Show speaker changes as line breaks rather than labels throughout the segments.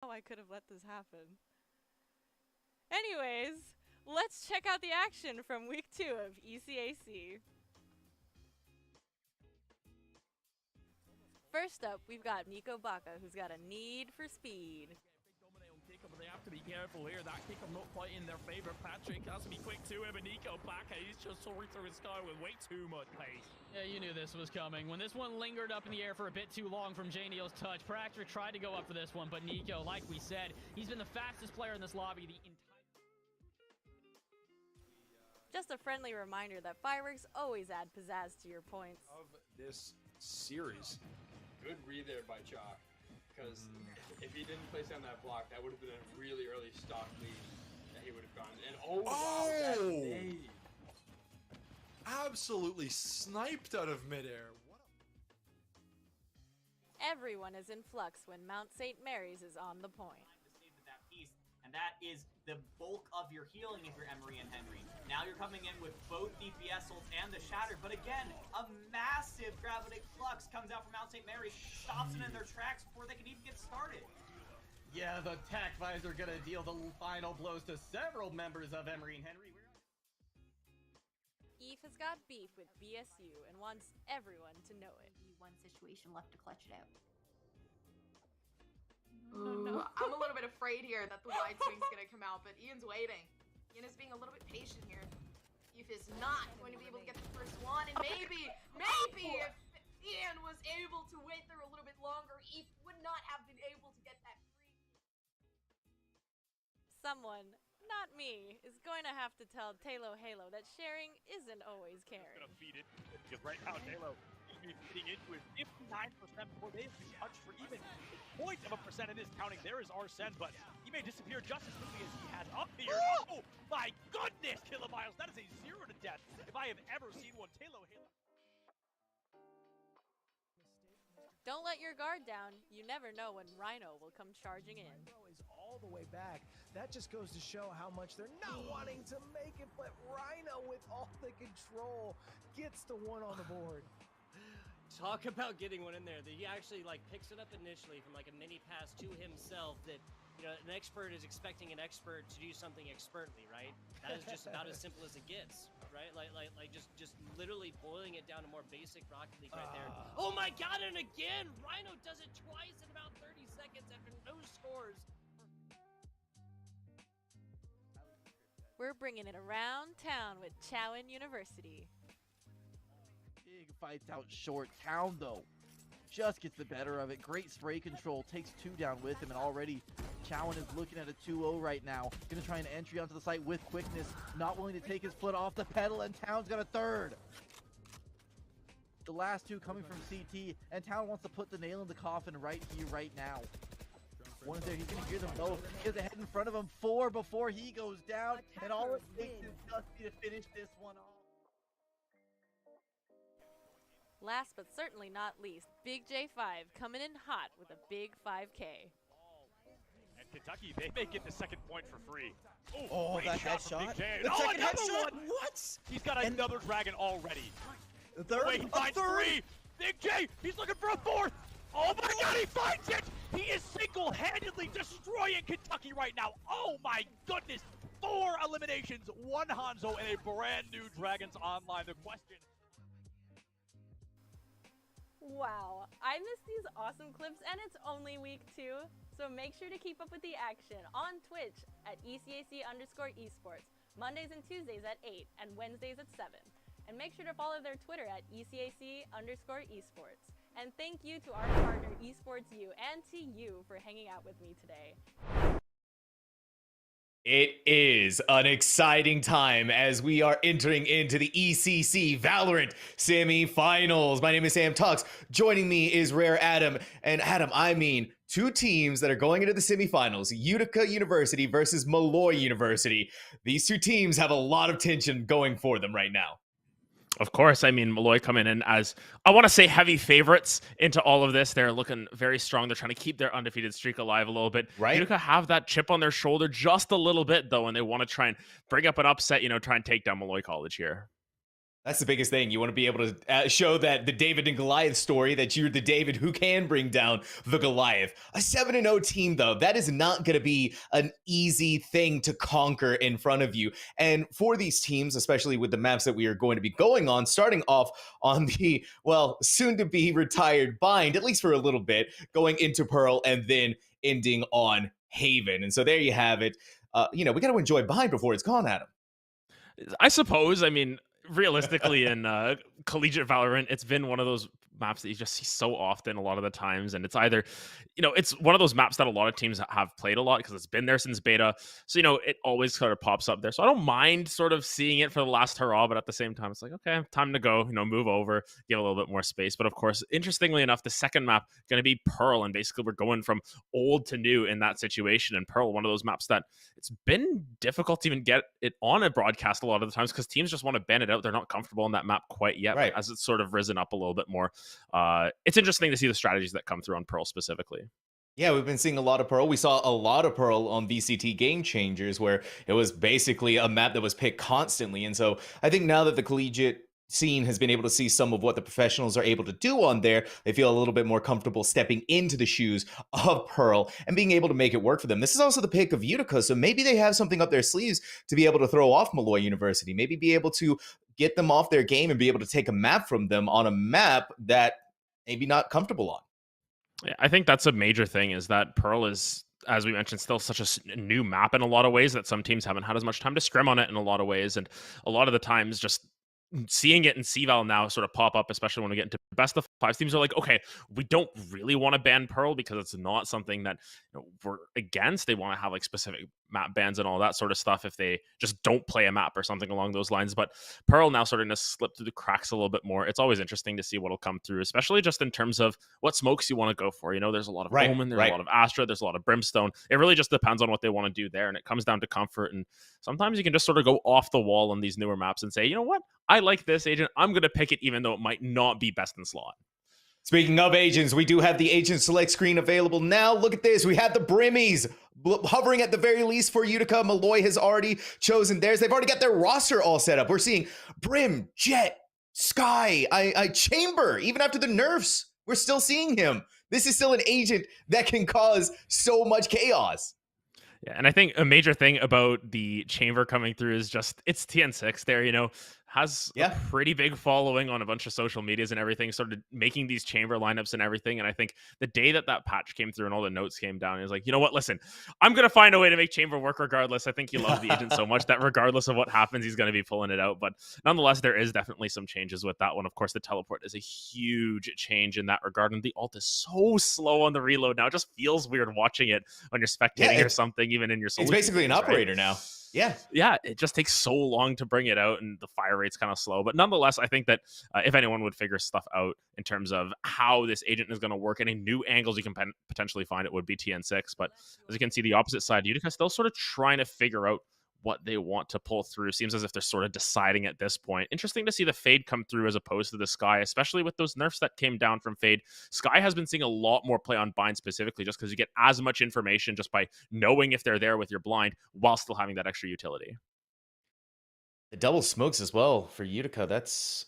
how I could have let this happen. Anyways, let's check out the action from week 2 of ECAC. First up, we've got Nico Baca, who's got a need for speed.
But they have to be careful here. That kick not quite in their favor. Patrick has to be quick to him, and Nico Baca, he's just soaring through his sky with way too much pace.
Yeah, you knew this was coming. When this one lingered up in the air for a bit too long from J-Neil's touch, Patrick tried to go up for this one, but Nico, like we said, he's been the fastest player in this lobby the entire...
Just a friendly reminder that fireworks always add pizzazz to your points.
Of this series.
Good read there by Chalk, because if he didn't place down that block, that would have been a really early stock lead that he would have gotten. And wow, that nade.
Absolutely sniped out of midair.
Everyone is in flux when Mount St. Mary's is on the point.
To save that piece, and that is the bulk of your healing if you're Emery and Henry. Now you're coming in with both DPS ults and the Shatter, but again, a massive Gravitic Flux comes out from Mount St. Mary's, stops it in their tracks before they can even get started.
Yeah, the Tac Vines are gonna deal the final blows to several members of Emery and Henry.
Eve has got beef with BSU and wants everyone to know it.
One situation left to clutch it out.
Oh, no.
I'm a little bit afraid here that the wide swing's gonna come out, but Ian's waiting. Ian is being a little bit patient here. Eve is not going to be able to get the first one, and maybe if Ian was able to wait there a little bit longer, Eve would not have been able to get that free.
Someone, not me, is going to have to tell Talo Halo that sharing isn't always caring.
Gonna feed it, because right now Halo is feeding into it 59% before they have been touched for even 0.1% in this counting. There is Arsene, but he may disappear just as quickly as he has up here. Oh my goodness, Kilomiles, that is a 0 to death if I have ever seen one. Talo Halo.
Don't let your guard down. You never know when Rhino will come charging in.
Rhino is all the way back. That just goes to show how much they're not wanting to make it, but Rhino with all the control gets the one on the board.
Talk about getting one in there. That he actually picks it up initially from a mini pass to himself. That an expert is expecting an expert to do something expertly, right? That is just about as simple as it gets, right? Just literally boiling it down to more basic Rocket League right there. Oh my God! And again, Rhino does it twice in about 30 seconds after no scores.
We're bringing it around town with Chowan University.
Big fights out short. Town, though, just gets the better of it. Great spray control. Takes 2 down with him, and already Chowan is looking at a 2-0 right now. Gonna try an entry onto the site with quickness. Not willing to take his foot off the pedal, and Town's got a third. The last 2 coming from CT, and Town wants to put the nail in the coffin right here, right now. One is there, he's gonna hear them both. He has a head in front of him, 4 before he goes down, and all it takes is Dusty to finish this one off.
Last but certainly not least, Big J5 coming in hot with a big 5K.
And Kentucky, they may get the second point for free.
Oh,
great
that
shot from Big
headshot.
J.
The second
another
headshot.
one!
What?
He's got another dragon already.
The third.
Wait, he finds 3. Big J, he's looking for a 4th. Oh my God, he finds it! He is single-handedly destroying Kentucky right now. Oh my goodness! 4 eliminations, 1 Hanzo, and a brand new Dragons Online. The question.
Wow, I miss these awesome clips, and it's only week 2, so make sure to keep up with the action on Twitch at ECAC_esports, Mondays and Tuesdays at 8, and Wednesdays at 7. And make sure to follow their Twitter at ECAC_esports. And thank you to our partner Esports U and to you for hanging out with me today.
It is an exciting time as we are entering into the ECC Valorant Semifinals. My name is Sam Tux. Joining me is Rare Adam. And Adam, I mean 2 teams that are going into the semifinals, Utica University versus Molloy University. These 2 teams have a lot of tension going for them right now.
Of course, I mean, Molloy coming in as, I want to say, heavy favorites into all of this. They're looking very strong. They're trying to keep their undefeated streak alive a little bit.
Right.
Utica have that chip on their shoulder just a little bit, though, and they want to try and bring up an upset, try and take down Molloy College here.
That's the biggest thing. You want to be able to show that the David and Goliath story, that you're the David who can bring down the Goliath. A 7-0 team, though, that is not going to be an easy thing to conquer in front of you. And for these teams, especially with the maps that we are going to be going on, starting off on the, well, soon to be retired Bind, at least for a little bit, going into Pearl and then ending on Haven. And so there you have it. We got to enjoy Bind before it's gone, Adam.
I suppose. I mean, realistically, in collegiate Valorant, it's been one of those maps that you just see so often a lot of the times, and it's either, it's one of those maps that a lot of teams have played a lot because it's been there since beta, so it always sort of pops up there. So I don't mind sort of seeing it for the last hurrah, but at the same time, it's like, okay, time to go, move over, give a little bit more space. But of course, interestingly enough, the second map going to be Pearl, and basically we're going from old to new in that situation. And Pearl, one of those maps that it's been difficult to even get it on a broadcast a lot of the times because teams just want to ban it out. They're not comfortable on that map quite yet.
Right.
But as it's sort of risen up a little bit more, it's interesting to see the strategies that come through on Pearl specifically.
Yeah, we've been seeing a lot of Pearl. We saw a lot of Pearl on VCT Game Changers, where it was basically a map that was picked constantly. And so I think now that the collegiate scene has been able to see some of what the professionals are able to do on there, they feel a little bit more comfortable stepping into the shoes of Pearl and being able to make it work for them. This is also the pick of Utica, so maybe they have something up their sleeves to be able to throw off Molloy University, maybe be able to get them off their game and be able to take a map from them on a map that maybe not comfortable on.
Yeah, I think that's a major thing, is that Pearl is, as we mentioned, still such a new map in a lot of ways that some teams haven't had as much time to scrim on it in a lot of ways. And a lot of the times just seeing it in CVAL now sort of pop up, especially when we get into best of five, teams are like, okay, we don't really want to ban Pearl because it's not something that we're against. They want to have like specific map bans and all that sort of stuff if they just don't play a map or something along those lines. But Pearl now starting to slip through the cracks a little bit more. It's always interesting to see what'll come through, especially just in terms of what smokes you want to go for. There's a lot of Omen, there's a lot of Astra, there's a lot of Brimstone. It really just depends on what they want to do there, and it comes down to comfort. And sometimes you can just sort of go off the wall on these newer maps and say, you know what, I like this agent, I'm going to pick it even though it might not be best in slot.
Speaking of agents, we do have the agent select screen available now. Look at this. We have the Brimmies hovering at the very least for Utica. Molloy has already chosen theirs. They've already got their roster all set up. We're seeing Brim, Jet, Sky, Chamber. Even after the nerfs, we're still seeing him. This is still an agent that can cause so much chaos.
Yeah, and I think a major thing about the Chamber coming through is just it's TN6 there, has a pretty big following on a bunch of social medias and everything, sort of making these Chamber lineups and everything. And I think the day that patch came through and all the notes came down, it was like, you know what, listen, I'm going to find a way to make Chamber work regardless. I think he loves the agent so much that regardless of what happens, he's going to be pulling it out. But nonetheless, there is definitely some changes with that one. Of course, the teleport is a huge change in that regard. And the ult is so slow on the reload now. It just feels weird watching it when you're spectating or something, even in your solo.
It's basically an operator now. Yeah,
it just takes so long to bring it out, and the fire rate's kind of slow. But nonetheless, I think that if anyone would figure stuff out in terms of how this agent is going to work, any new angles you can potentially find, it would be TN6. But as you can see, the opposite side, Utica still sort of trying to figure out what they want to pull through. Seems as if they're sort of deciding at this point. Interesting to see the Fade come through as opposed to the Sky, especially with those nerfs that came down from Fade. Sky has been seeing a lot more play on Bind specifically, just because you get as much information just by knowing if they're there with your blind while still having that extra utility.
The double smokes as well for Utica. That's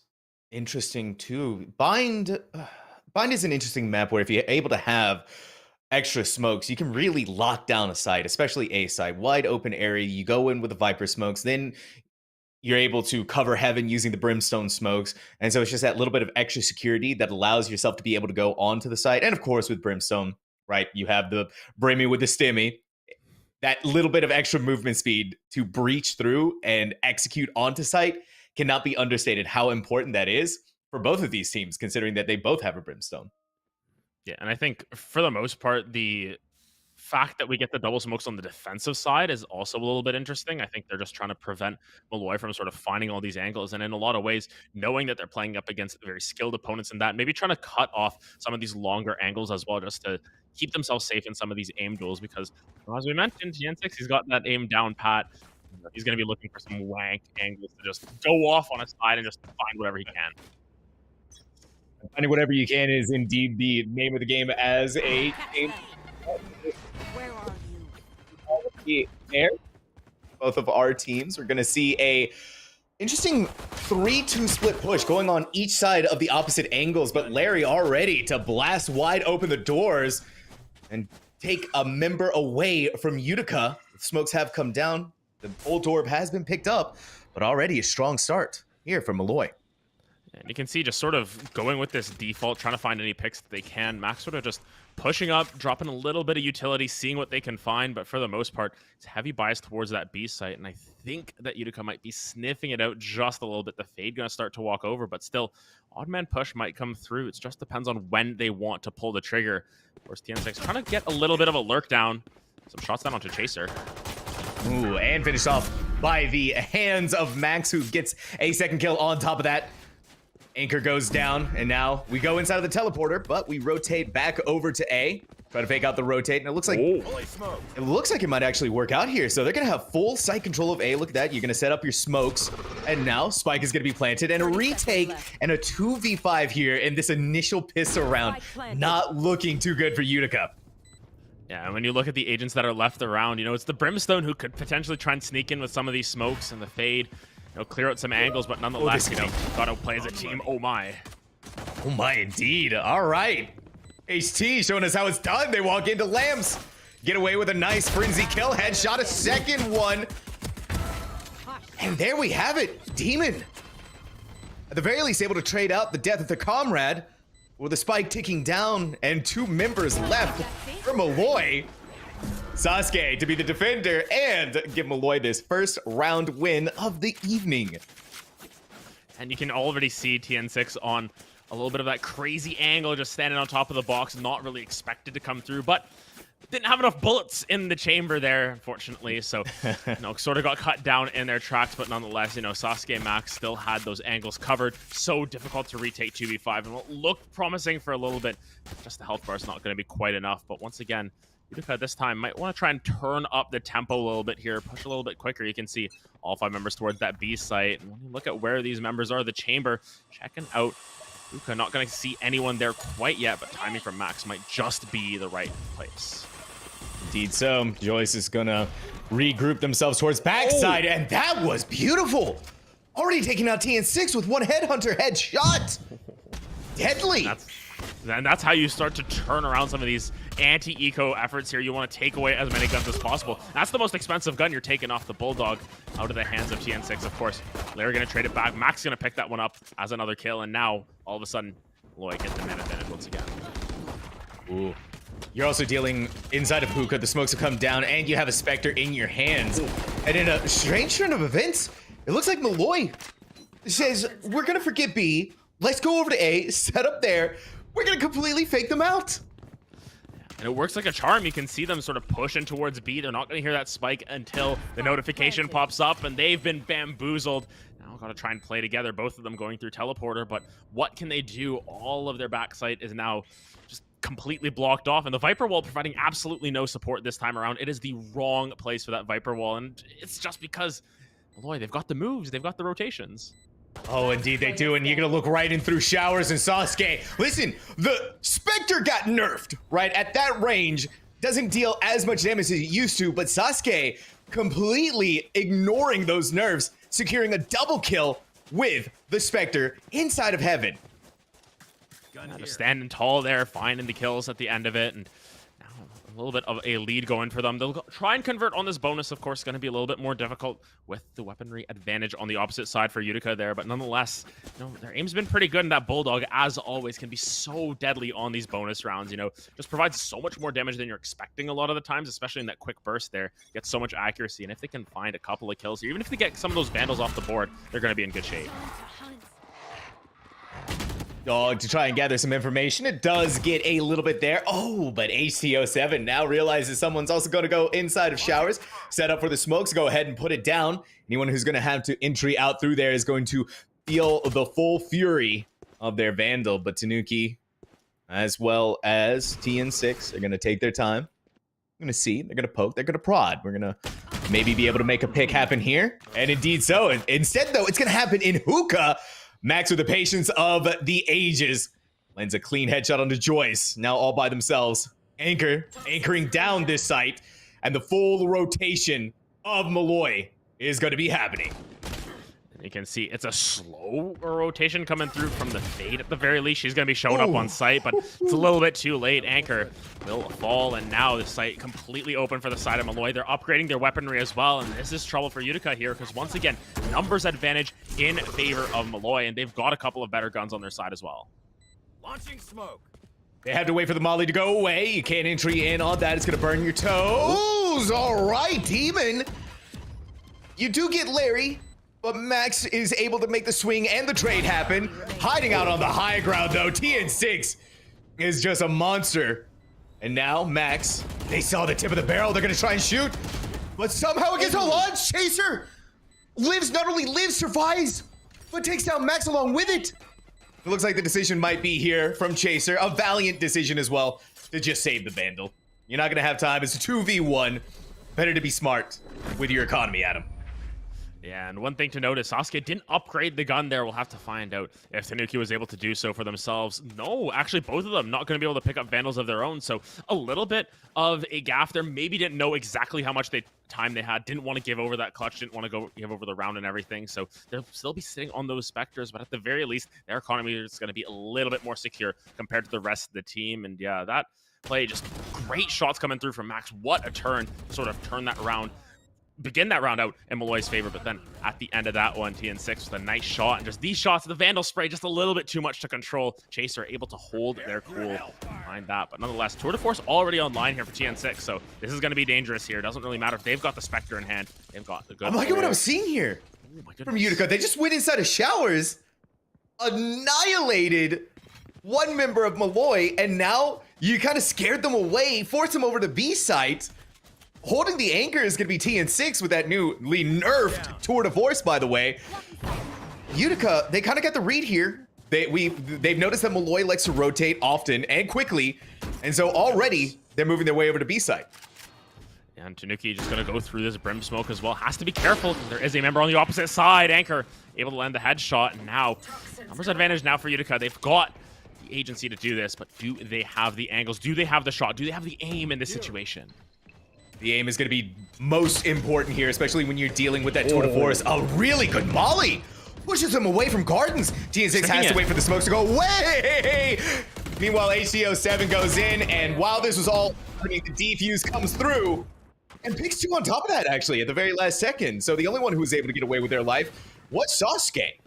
interesting too. Bind is an interesting map where if you're able to have extra smokes, you can really lock down a site, especially A site, wide open area. You go in with the Viper smokes, then you're able to cover heaven using the Brimstone smokes. And so it's just that little bit of extra security that allows yourself to be able to go onto the site. And of course, with Brimstone, right, you have the Brimmy with the Stimmy. That little bit of extra movement speed to breach through and execute onto site cannot be understated how important that is for both of these teams, considering that they both have a Brimstone.
Yeah, and I think for the most part, the fact that we get the double smokes on the defensive side is also a little bit interesting. I think they're just trying to prevent Molloy from sort of finding all these angles, and in a lot of ways, knowing that they're playing up against very skilled opponents in that, maybe trying to cut off some of these longer angles as well, just to keep themselves safe in some of these aim duels, because as we mentioned, TN6, he's got that aim down pat. He's going to be looking for some wank angles to just go off on a side and just find whatever he can.
Finding whatever you can is indeed the name of the game as a game.
Where are you?
There. Both of our teams are going to see a Interesting 3-2 split push going on each side of the opposite angles, but Larry already to blast wide open the doors and take a member away from Utica. Smokes have come down. The old orb has been picked up, but already a strong start here from Molloy.
And you can see just sort of going with this default, trying to find any picks that they can. Max sort of just pushing up, dropping a little bit of utility, seeing what they can find, but for the most part, it's heavy bias towards that B site, and I think that Utica might be sniffing it out just a little bit. The Fade going to start to walk over, but still, odd man push might come through. It just depends on when they want to pull the trigger. Of course, TN6 trying to get a little bit of a lurk down. Some shots down onto Chaser.
Ooh, and finished off by the hands of Max, who gets a second kill on top of that. Anchor goes down, and now we go inside of the teleporter, but we rotate back over to A. Try to fake out the rotate, and it looks like it might actually work out here. So they're gonna have full site control of A. Look at that. You're gonna set up your smokes, and now Spike is gonna be planted, and a retake and a 2v5 here in this initial pistol round. Not looking too good for Utica.
Yeah, and when you look at the agents that are left around, you know, it's the Brimstone who could potentially try and sneak in with some of these smokes and the Fade. You know, clear out some angles, but nonetheless, you know, gotta play as a team. Oh my.
Oh my, indeed. All right. HT showing us how it's done. They walk into Lambs. Get away with a nice frenzy kill. Headshot, a second one. And there we have it. Demon. At the very least, able to trade out the death of the comrade with a spike ticking down and 2 members left for Molloy. Sasuke to be the defender and give Molloy this first round win of the evening.
And you can already see TN6 on a little bit of that crazy angle, just standing on top of the box, not really expected to come through, but didn't have enough bullets in the chamber there, unfortunately. So, you know, sort of got cut down in their tracks, but nonetheless, you know, Sasuke and Max still had those angles covered. So difficult to retake 2v5, and what looked promising for a little bit. Just the health bar is not going to be quite enough, but once again, Utica this time might want to try and turn up the tempo a little bit here, push a little bit quicker. You can see all 5 members towards that B site. And when you look at where these members are, the chamber, checking out Utica. Not going to see anyone there quite yet, but timing from Max might just be the right place.
Indeed so. Joyce is going to regroup themselves towards backside, and that was beautiful. Already taking out TN6 with 1 headhunter headshot. Deadly.
And that's how you start to turn around some of these anti-eco efforts here. You want to take away as many guns as possible. That's the most expensive gun you're taking off the Bulldog out of the hands of TN6, of course. Larry going to trade it back. Max going to pick that one up as another kill, and now, all of a sudden, Molloy gets the man advantage once again.
Ooh. You're also dealing inside of Hookah. The smokes have come down, and you have a Spectre in your hands. And in a strange turn of events, it looks like Molloy says, we're going to forget B. Let's go over to A, set up there. We're going to completely fake them out.
And it works like a charm. You can see them sort of pushing towards B. They're not going to hear that spike until the notification pops up, and they've been bamboozled. Now got to try and play together, both of them going through teleporter, but what can they do? All of their backside is now just completely blocked off, and the Viper Wall providing absolutely no support this time around. It is the wrong place for that Viper Wall, and it's just because, Molloy, they've got the moves, they've got the rotations.
Oh, indeed they do, and you're gonna look right in through showers and Sasuke. Listen, the Spectre got nerfed, right? At that range, doesn't deal as much damage as it used to, but Sasuke completely ignoring those nerfs, securing a double kill with the Spectre inside of heaven.
Just standing tall there, finding the kills at the end of it, and now a little bit of a lead going for them. They'll try and convert on this bonus, of course, going to be a little bit more difficult with the weaponry advantage on the opposite side for Utica there, but nonetheless, you know, their aim's been pretty good, and that Bulldog, as always, can be so deadly on these bonus rounds, you know, just provides so much more damage than you're expecting a lot of the times, especially in that quick burst there. Gets so much accuracy, and if they can find a couple of kills here, even if they get some of those Vandals off the board, they're going to be in good shape.
Dog to try and gather some information. It does get a little bit there. Oh, but HTO7 now realizes someone's also going to go inside of showers, set up for the smokes, go ahead and put it down. Anyone who's going to have to entry out through there is going to feel the full fury of their Vandal. But Tanuki, as well as TN6, are going to take their time. We're going to see. They're going to poke. They're going to prod. We're going to maybe be able to make a pick happen here. And indeed so. Instead, though, it's going to happen in Hookah. Max with the patience of the ages lands a clean headshot onto Joyce. Now all by themselves. Anchoring down this site, and the full rotation of Molloy is going to be happening.
You can see it's a slow rotation coming through from the Fade at the very least. She's going to be showing up on site, but it's a little bit too late. Anchor will fall, and now the site completely open for the side of Molloy. They're upgrading their weaponry as well, and this is trouble for Utica here because, once again, numbers advantage in favor of Molloy, and they've got a couple of better guns on their side as well.
Launching smoke.
They have to wait for the molly to go away. You can't entry in on that. It's going to burn your toes. All right, Demon. You do get Larry, but Max is able to make the swing and the trade happen. Hiding out on the high ground, though. TN6 is just a monster. And now, Max, they saw the tip of the barrel. They're going to try and shoot, but somehow it gets a launch. Chaser lives, not only lives, survives, but takes down Max along with it. It looks like the decision might be here from Chaser. A valiant decision as well to just save the Vandal. You're not going to have time. It's a 2v1. Better to be smart with your economy, Adam.
Yeah, and one thing to note is Sasuke didn't upgrade the gun there. We'll have to find out if Tanuki was able to do so for themselves. No, actually, both of them not going to be able to pick up Vandals of their own. So a little bit of a gaff there. Maybe didn't know exactly how much time they had. Didn't want to give over that clutch. Didn't want to give over the round and everything. So they'll still be sitting on those Spectres. But at the very least, their economy is going to be a little bit more secure compared to the rest of the team. And yeah, that play, just great shots coming through from Max. What a turn to sort of turn that around. Begin that round out in Molloy's favor, but then at the end of that one, TN6 with a nice shot, and just these shots, the Vandal spray, just a little bit too much to control. Chaser able to hold their cool behind that, but nonetheless, Tour de Force already online here for TN6, so this is going to be dangerous here. Doesn't really matter if they've got the Spectre in hand. They've got the good.
I'm liking what I'm seeing here from Utica. They just went inside of showers, annihilated one member of Molloy, and now you kind of scared them away, forced them over to B site. Holding the anchor is going to be TN6 with that newly nerfed Tour de Force, by the way. Utica, they kind of got the read here. They've noticed that Molloy likes to rotate often and quickly, and so already they're moving their way over to B site.
And Tanuki just going to go through this Brim Smoke as well. Has to be careful. There is a member on the opposite side. Anchor able to land the headshot, and now numbers advantage now for Utica. They've got the agency to do this, but do they have the angles? Do they have the shot? Do they have the aim in this situation?
The aim is going to be most important here, especially when you're dealing with that Tour de Force. A really good molly pushes him away from Gardens. TN6 has to wait for the smokes to go away. Meanwhile, HDO7 goes in, and while this was all happening, the defuse comes through and picks two on top of that, actually, at the very last second. So the only one who was able to get away with their life was Sasuke.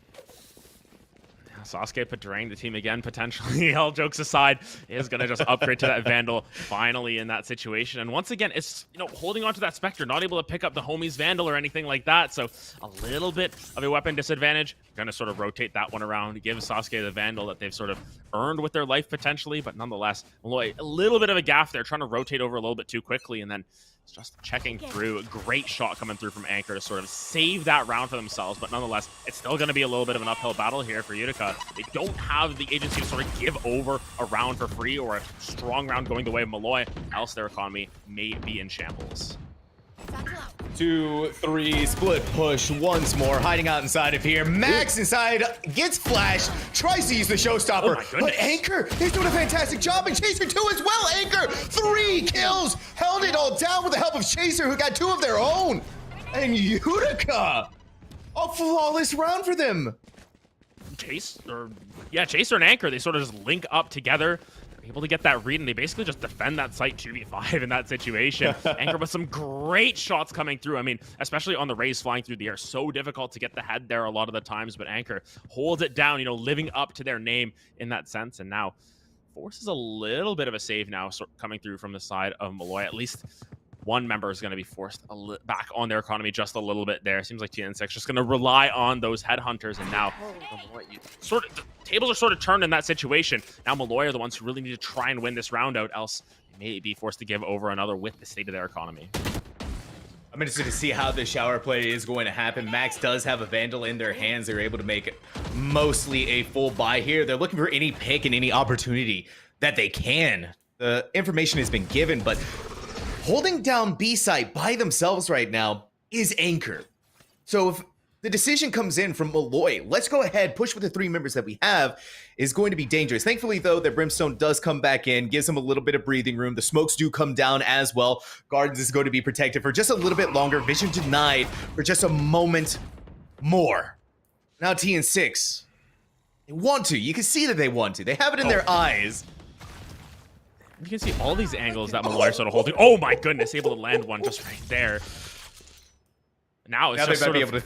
Sasuke betraying the team again, potentially. All jokes aside, is going to just upgrade to that Vandal finally in that situation. And once again, it's, holding on to that Spectre, not able to pick up the homie's Vandal or anything like that. So a little bit of a weapon disadvantage. Going to sort of rotate that one around, give Sasuke the Vandal that they've sort of earned with their life potentially. But nonetheless, Molloy, a little bit of a gaff there, trying to rotate over a little bit too quickly. And then just checking through. A great shot coming through from Anchor to sort of save that round for themselves. But nonetheless, it's still going to be a little bit of an uphill battle here for Utica. They don't have the agency to sort of give over a round for free or a strong round going the way of Molloy, else their economy may be in shambles.
2-3 split push once more, hiding out inside of here. Max inside gets flashed, tries to use the showstopper, but Anchor is doing a fantastic job, and Chaser 2 as well. Anchor 3 kills, held it all down with the help of Chaser, who got 2 of their own. And Utica, a flawless round for them.
Chaser and Anchor, they sort of just link up together, able to get that read, and they basically just defend that site 2v5 in that situation. Anchor with some great shots coming through. I mean, especially on the rays flying through the air. So difficult to get the head there a lot of the times, but Anchor holds it down, living up to their name in that sense. And now forces a little bit of a save now coming through from the side of Molloy. At least one member is going to be forced back on their economy just a little bit there. Seems like TN6 just going to rely on those headhunters, and now the tables are sort of turned in that situation. Now Molloy are the ones who really need to try and win this round out, else they may be forced to give over another with the state of their economy.
I'm interested to see how the shower play is going to happen. Max does have a Vandal in their hands. They're able to make mostly a full buy here. They're looking for any pick and any opportunity that they can. The information has been given, but holding down B site by themselves right now is Anchor. So if the decision comes in from Molloy, let's go ahead, push with the 3 members that we have, is going to be dangerous. Thankfully, though, that Brimstone does come back in, gives them a little bit of breathing room. The smokes do come down as well. Gardens is going to be protected for just a little bit longer. Vision denied for just a moment more. Now TN6. They want to. You can see that they want to. They have it in their eyes.
You can see all these angles that Molloy is sort of holding. Oh my goodness, able to land one just right there. Now it's just sort of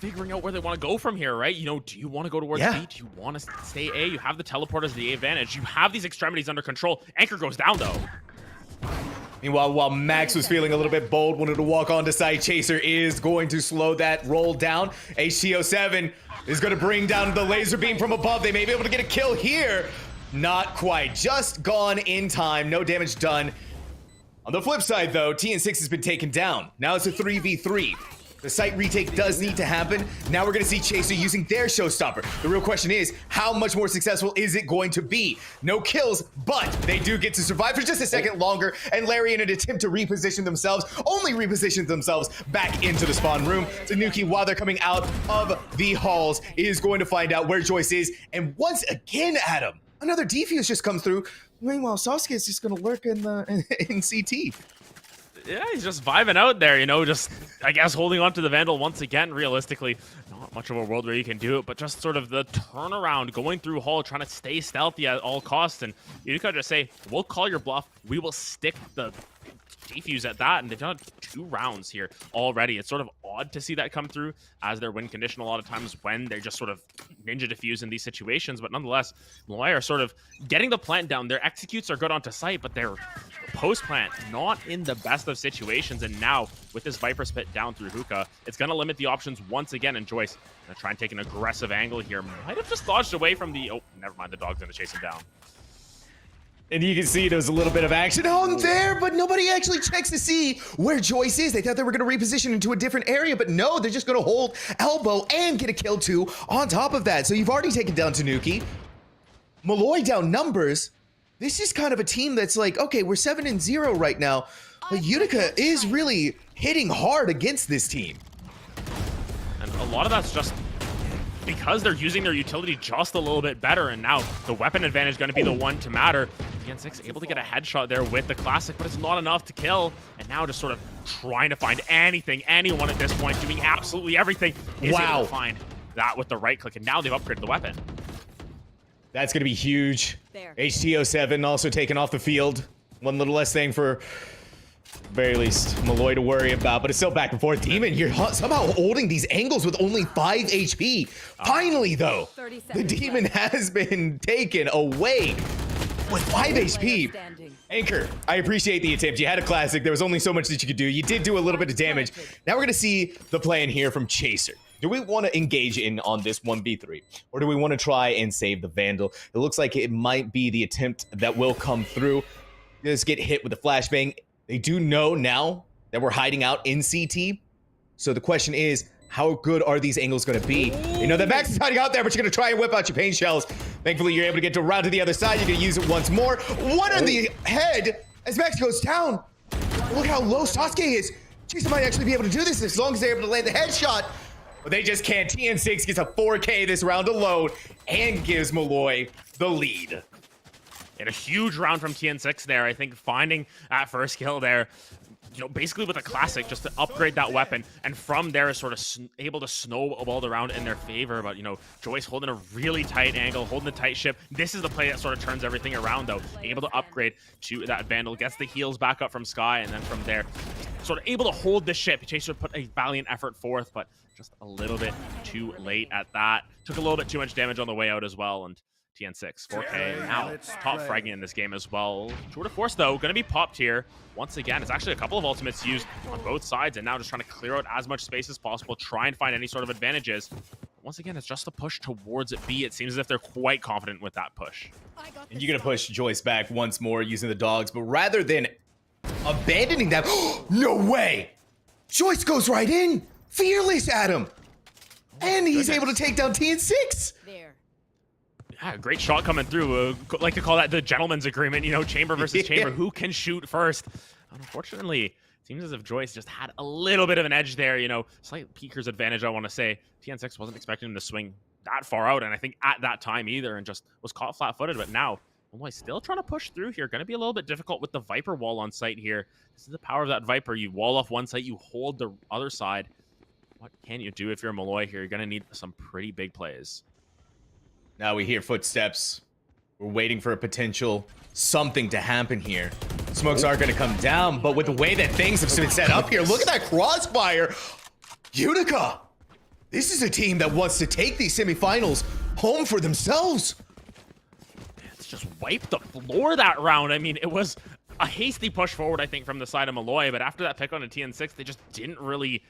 figuring out where they want to go from here, right? You know, do you want to go towards B? Do you want to stay A? You have the teleporters, the A advantage. You have these extremities under control. Anchor goes down, though.
Meanwhile, while Max was feeling a little bit bold, wanted to walk onto site, Chaser is going to slow that roll down. HTO7 is going to bring down the laser beam from above. They may be able to get a kill here. Not quite. Just gone in time. No damage done. On the flip side, though, TN6 has been taken down. Now it's a 3v3. The site retake does need to happen. Now we're going to see Chaser using their showstopper. The real question is, how much more successful is it going to be? No kills, but they do get to survive for just a second longer. And Larry, in an attempt to reposition themselves, only repositions themselves back into the spawn room. Tanuki, while they're coming out of the halls, is going to find out where Joyce is. And once again, Adam, another defuse just comes through. Meanwhile, Sasuke is just going to lurk in CT.
Yeah, he's just vibing out there, you know, just, I guess, holding on to the Vandal once again. Realistically, not much of a world where you can do it, but just sort of the turnaround, going through Hall, trying to stay stealthy at all costs. And Utica just say, we'll call your bluff. We will stick the defuse at that. And they've done 2 rounds here already. It's sort of odd to see that come through as their win condition a lot of times when they're just sort of ninja diffuse in these situations. But nonetheless, Molloy are sort of getting the plant down. Their executes are good onto site, but their post plant not in the best of situations. And now with this Viper Spit down through Hookah, it's going to limit the options once again. And Joyce going to try and take an aggressive angle here. Might have just dodged away from the... Oh, never mind. The dog's going to chase him down.
And you can see there's a little bit of action on there, but nobody actually checks to see where Joyce is. They thought they were going to reposition into a different area, but no, they're just going to hold elbow and get a kill too on top of that. So you've already taken down Tanuki. Molloy down numbers. This is kind of a team that's like, okay, we're 7-0 right now, but Utica is really hitting hard against this team.
And a lot of that's just because they're using their utility just a little bit better, and now the weapon advantage is going to be the one to matter. TN6 able to get a headshot there with the classic, but it's not enough to kill. And now just sort of trying to find anything, anyone at this point, doing absolutely everything. Is able to find that with the right click, and now they've upgraded the weapon.
That's going to be huge. HTO7 also taken off the field. One little less thing for, very least, Molloy to worry about, but it's still back and forth. Demon, you're somehow holding these angles with only 5 HP. Finally, though, the Demon has been taken away with 5 HP. Anchor, I appreciate the attempt. You had a classic. There was only so much that you could do. You did do a little bit of damage. Now we're going to see the plan here from Chaser. Do we want to engage in on this 1v3? Or do we want to try and save the Vandal? It looks like it might be the attempt that will come through. Just get hit with a flashbang. They do know now that we're hiding out in CT. So the question is, how good are these angles going to be? You know that Max is hiding out there, but you're going to try and whip out your pain shells. Thankfully, you're able to get around to the other side. You're going to use it once more. One on the head as Max goes down. Look how low Sasuke is. Chaser might actually be able to do this as long as they're able to land the headshot. But they just can't. TN6 gets a 4K this round alone and gives Molloy the lead.
And a huge round from TN6 there. I think finding that first kill there, you know, basically with a classic just to upgrade that weapon. And from there is sort of able to snowball the round in their favor. But, you know, Joyce holding a really tight angle, holding the tight ship. This is the play that sort of turns everything around, though. Able to upgrade to that Vandal, gets the heals back up from Sky. And then from there, sort of able to hold the ship. Chaser put a valiant effort forth, but just a little bit too late at that. Took a little bit too much damage on the way out as well. And TN6, 4K, now top fragging in this game as well. Tour de Force, though, going to be popped here. Once again, it's actually a couple of ultimates used on both sides, and now just trying to clear out as much space as possible, try and find any sort of advantages. Once again, it's just a push towards it B. It seems as if they're quite confident with that push.
And you're going to push Joyce back once more using the dogs, but rather than abandoning them, no way! Joyce goes right in! Fearless, Adam! And he's able to take down TN6!
Yeah, great shot coming through. Like to call that the gentleman's agreement, you know, chamber versus chamber. Who can shoot first? Unfortunately, it seems as if Joyce just had a little bit of an edge there, you know, slight peeker's advantage, I want to say. TN6 wasn't expecting him to swing that far out, and I think at that time either, and just was caught flat-footed. But now, Molloy still trying to push through here. Going to be a little bit difficult with the Viper wall on site here. This is the power of that Viper. You wall off one site, you hold the other side. what can you do if you're Molloy here? You're going to need some pretty big plays.
Now we hear footsteps. We're waiting for a potential something to happen here. Smokes are going to come down, but with the way that things have been set up here, look at that crossfire. Utica, this is a team that wants to take these semifinals home for themselves.
It's just wiped the floor that round. I mean, it was a hasty push forward, I think, from the side of Molloy, but after that pick on a TN6, they just didn't really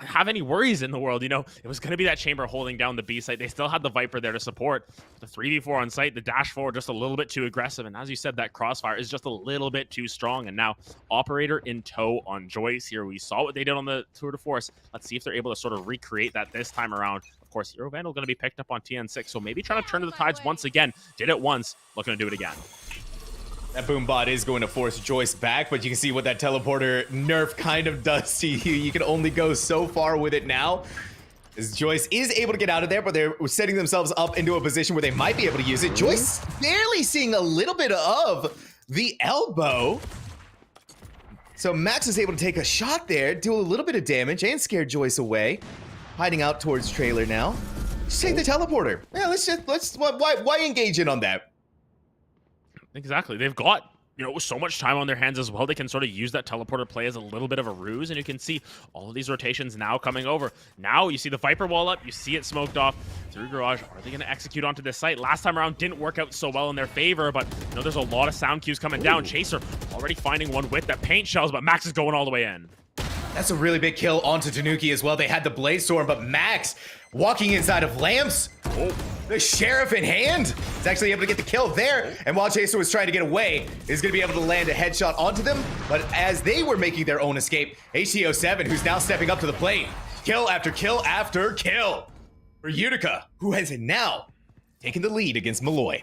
have any worries in the world. You know, it was going to be that chamber holding down the B site. They still had the Viper there to support. The 3v4 on site, the dash forward just a little bit too aggressive. And as you said, that crossfire is just a little bit too strong. And now operator in tow on Joyce here. We saw what they did on the Tour de Force. Let's see if they're able to sort of recreate that this time around. Of course, Hero Vandal going to be picked up on TN6. So maybe trying to turn to the tides once again. Did it once, looking to do it again.
That boom bot is going to force Joyce back, but you can see what that teleporter nerf kind of does to you. You can only go so far with it now. As Joyce is able to get out of there, but they're setting themselves up into a position where they might be able to use it. Joyce barely seeing a little bit of the elbow. So Max is able to take a shot there, do a little bit of damage, and scare Joyce away. Hiding out towards trailer now. Just take the teleporter. Yeah, why engage in on that?
Exactly. They've got, you know, so much time on their hands as well. They can sort of use that teleporter play as a little bit of a ruse, and you can see all of these rotations now coming over. Now you see the Viper wall up, you see it smoked off through garage. Are they going to execute onto this site? Last time around didn't work out so well in their favor, but you know, there's a lot of sound cues coming down. Chaser already finding one with the paint shells, but Max is going all the way in.
That's a really big kill onto Tanuki as well. They had the Blade Storm, but Max walking inside of Lamps. Oh, the Sheriff in hand is actually able to get the kill there. And while Chaser was trying to get away, is going to be able to land a headshot onto them. But as they were making their own escape, HTO7, who's now stepping up to the plate. Kill after kill after kill for Utica, who has now taken the lead against Molloy.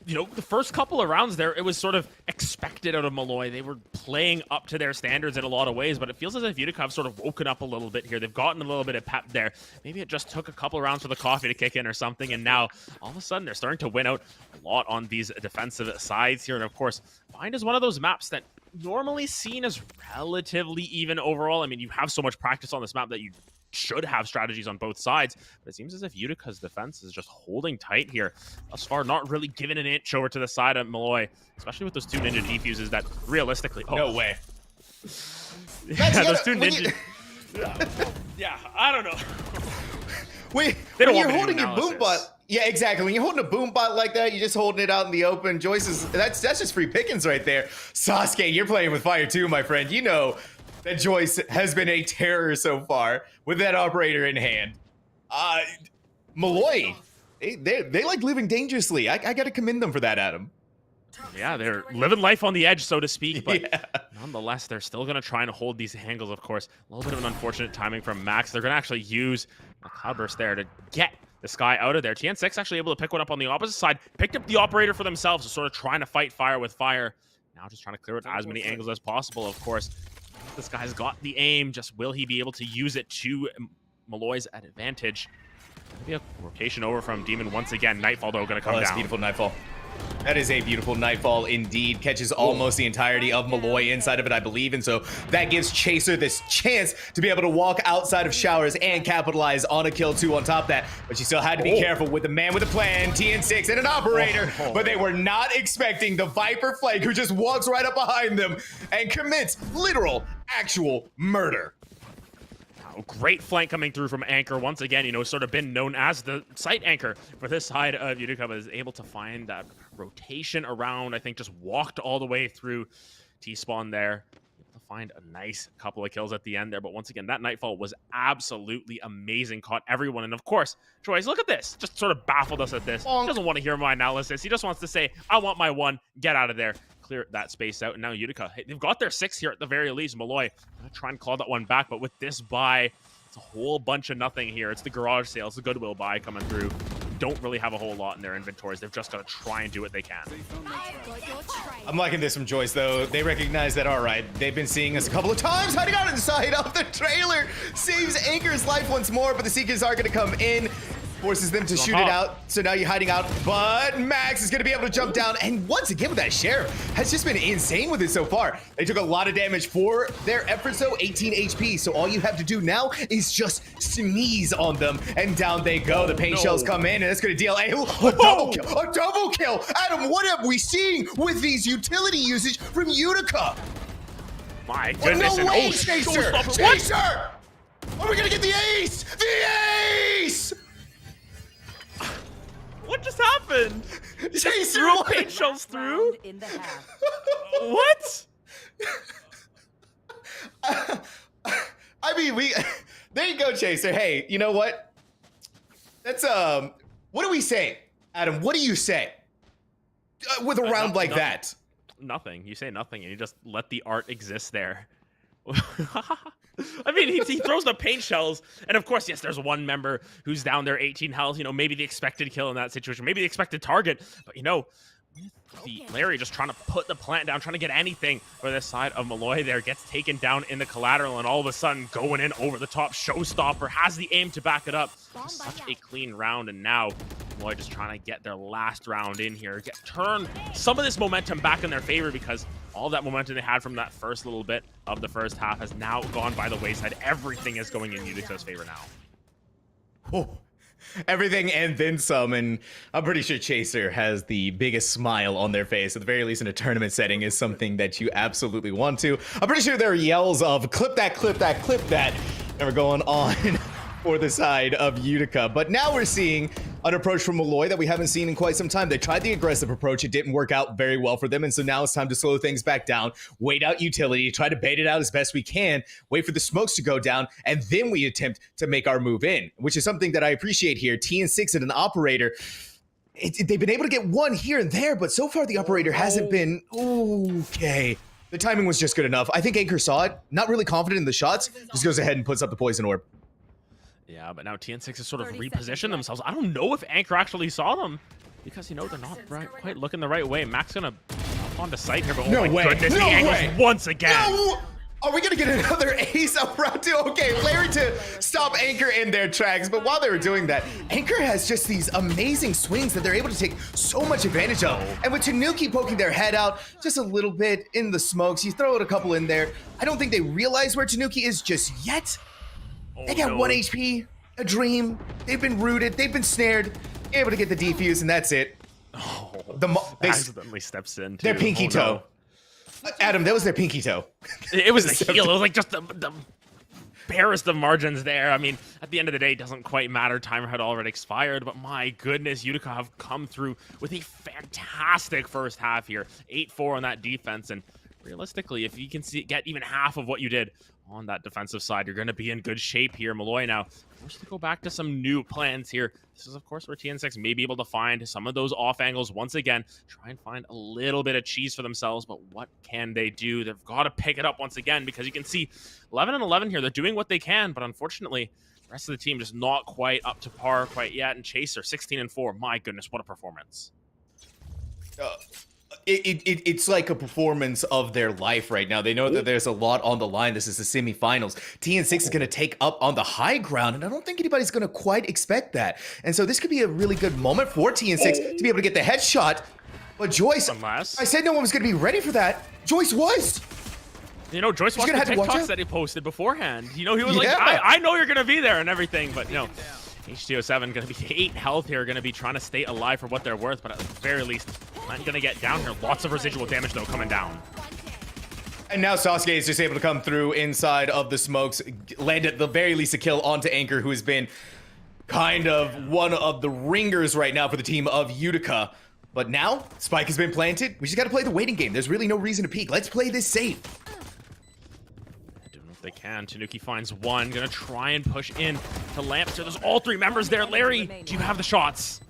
You know, the first couple of rounds there, it was sort of expected out of Molloy. They were playing up to their standards in a lot of ways, but it feels as if Utica have sort of woken up a little bit here. They've gotten a little bit of pep there. Maybe it just took a couple of rounds for the coffee to kick in or something, and now all of a sudden they're starting to win out a lot on these defensive sides here. And of course, Bind is one of those maps that normally seen as relatively even overall. I mean, you have so much practice on this map that you should have strategies on both sides, but it seems as if Utica's defense is just holding tight here. Thus far, not really giving an inch over to the side of Molloy, especially with those two ninja defuses that realistically... Oh.
No way.
Yeah, those two ninja... Yeah, I don't know.
When you're holding your boom bot... Yeah, exactly. When you're holding a boom bot like that, you're just holding it out in the open. Joyce is... That's just free pickings right there. Sasuke, you're playing with fire too, my friend. You know that Joyce has been a terror so far with that operator in hand. Molloy, they like living dangerously. I got to commend them for that, Adam.
Yeah, they're living life on the edge, so to speak, but nonetheless, they're still going to try and hold these angles, of course. A little bit of an unfortunate timing from Max. They're going to actually use a cloudburst there to get this guy out of there. TN6 actually able to pick one up on the opposite side, picked up the operator for themselves, so sort of trying to fight fire with fire. Now just trying to clear it as many angles as possible, of course. This guy's got the aim, just will he be able to use it to Molloy's advantage? Maybe a rotation over from Demon once again. Nightfall, though, going to come down.
That's beautiful Nightfall. That is a beautiful Nightfall indeed. Catches almost the entirety of Molloy inside of it, I believe. And so that gives Chaser this chance to be able to walk outside of Showers and capitalize on a kill two on top of that. But she still had to be careful with the man with a plan, TN6 and an operator. But they were not expecting the Viper flank, who just walks right up behind them and commits literal, actual murder.
Great flank coming through from Anchor. Once again, you know, sort of been known as the site anchor for this side of Utica, but is able to find that rotation around. I think just walked all the way through T-spawn there. Able to find a nice couple of kills at the end there. But once again, that Nightfall was absolutely amazing. Caught everyone. And of course, Troy's, look at this. Just sort of baffled us at this. He doesn't want to hear my analysis. He just wants to say, I want my one. Get out of there. Clear that space out, and now Utica, hey, they've got their 6 here at the very least. Molloy gonna try and claw that one back, but with this buy, it's a whole bunch of nothing here. It's the garage sale, it's the Goodwill buy coming through. Don't really have a whole lot in their inventories. They've just got to try and do what they can.
I'm liking this from Joyce, though. They recognize that, all right, they've been seeing us a couple of times, hiding out inside of the trailer. Saves Anchor's life once more, but the Seekers are going to come in. Forces them to shoot it out. So now you're hiding out. But Max is going to be able to jump down. And once again with that sheriff has just been insane with it so far. They took a lot of damage for their efforts though. 18 HP. So all you have to do now is just sneeze on them. And down they go. The paint shells come in and it's going to deal a double kill. A double kill. Adam, what have we seen with these utility usage from Utica?
My goodness.
No way, Chaser! Chaser! Are we going to get the ace? The ace!
What just happened?
Chaser
threw paint shells through?
In the half.
What?
I mean, there you go, Chaser. Hey, you know what? That's, what do we say? Adam, what do you say? With a round like that?
Nothing. You say nothing, and you just let the art exist there. I mean, he throws the paint shells, and of course, yes, there's one member who's down there, 18 health. You know, maybe the expected kill in that situation, maybe the expected target. But you know, Larry just trying to put the plant down, trying to get anything for this side of Molloy there, gets taken down in the collateral, and all of a sudden going in over the top. Showstopper has the aim to back it up. Such a clean round, and now Molloy just trying to get their last round in here, turn some of this momentum back in their favor, because all that momentum they had from that first little bit of the first half has now gone by the wayside. Everything is going in Utica's favor now.
Oh, everything and then some, and I'm pretty sure Chaser has the biggest smile on their face, at the very least in a tournament setting, is something that you absolutely want to. I'm pretty sure there are yells of clip that, clip that, clip that, that are going on for the side of Utica. But now we're seeing an approach from Molloy that we haven't seen in quite some time. They tried the aggressive approach. It didn't work out very well for them. And so now it's time to slow things back down, wait out utility, try to bait it out as best we can, wait for the smokes to go down, and then we attempt to make our move in, which is something that I appreciate here. TN6 and an operator, they've been able to get one here and there, but so far the operator hasn't been okay. The timing was just good enough. I think Anchor saw it, not really confident in the shots, just goes ahead and puts up the poison orb.
Yeah, but now TN6 has sort of repositioned themselves. I don't know if Anchor actually saw them, because, you know, they're not quite looking the right way. Max gonna hop onto site here, but oh my goodness, the angles once again.
No! Are we gonna get another ace up round two? Okay, Larry to stop Anchor in their tracks, but while they were doing that, Anchor has just these amazing swings that they're able to take so much advantage of. And with Tanuki poking their head out just a little bit in the smokes, you throw it a couple in there. I don't think they realize where Tanuki is just yet. They got 1 HP, a dream. They've been rooted, they've been snared, able to get the defuse, and that's it.
Oh,
they
accidentally steps in.
Their pinky toe. No. Adam, that was their pinky toe.
It was the heel. It was like just the barest of margins there. I mean, at the end of the day, it doesn't quite matter. Timer had already expired, but my goodness, Utica have come through with a fantastic first half here. 8-4 on that defense, and realistically, if you can get even half of what you did on that defensive side, you're going to be in good shape here. Molloy now forced to go back to some new plans here. This is, of course, where TN6 may be able to find some of those off angles once again, try and find a little bit of cheese for themselves, but what can they do? They've got to pick it up once again, because you can see 11 and 11 here. They're doing what they can, but unfortunately, the rest of the team just not quite up to par quite yet. And Chaser, 16 and 4. My goodness, what a performance.
It's like a performance of their life right now. They know that there's a lot on the line. This is the semifinals. TN6 is going to take up on the high ground, and I don't think anybody's going to quite expect that. And so this could be a really good moment for TN6 to be able to get the headshot. But Joyce, I said no one was going to be ready for that. Joyce was.
You know, Joyce watched the TikToks that he posted beforehand. You know, he was like, I know you're going to be there and everything, but, you know, H207 going to be 8 health here, going to be trying to stay alive for what they're worth, but at the very least, not going to get down here. Lots of residual damage, though, coming down.
And now Sasuke is just able to come through inside of the smokes, land at the very least a kill onto Anchor, who has been kind of one of the ringers right now for the team of Utica. But now, Spike has been planted. We just got to play the waiting game. There's really no reason to peek. Let's play this safe.
They can. Tanuki finds one. Gonna try and push in to Lampster. There's all 3 members there. Larry, do you have the shots?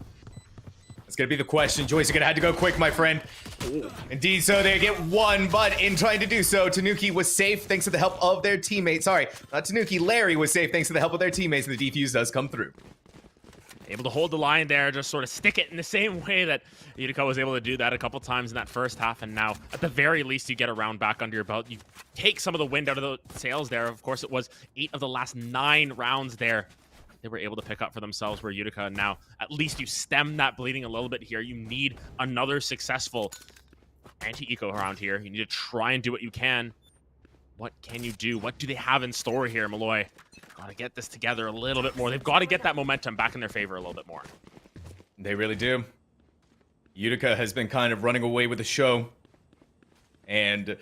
That's gonna be the question. Joyce, you're gonna have to go quick, my friend. Indeed, so they get one, but in trying to do so, Tanuki was safe thanks to the help of their teammates. Sorry, not Tanuki. Larry was safe thanks to the help of their teammates, and the defuse does come through.
Able to hold the line there, just sort of stick it in the same way that Utica was able to do that a couple times in that first half, and now, at the very least, you get a round back under your belt. You take some of the wind out of the sails there. Of course, it was 8 of the last 9 rounds there they were able to pick up for themselves where Utica now, at least you stem that bleeding a little bit here. You need another successful anti-eco around here. You need to try and do what you can. What can you do? What do they have in store here, Molloy? Got to get this together a little bit more. They've got to get that momentum back in their favor a little bit more.
They really do. Utica has been kind of running away with the show. And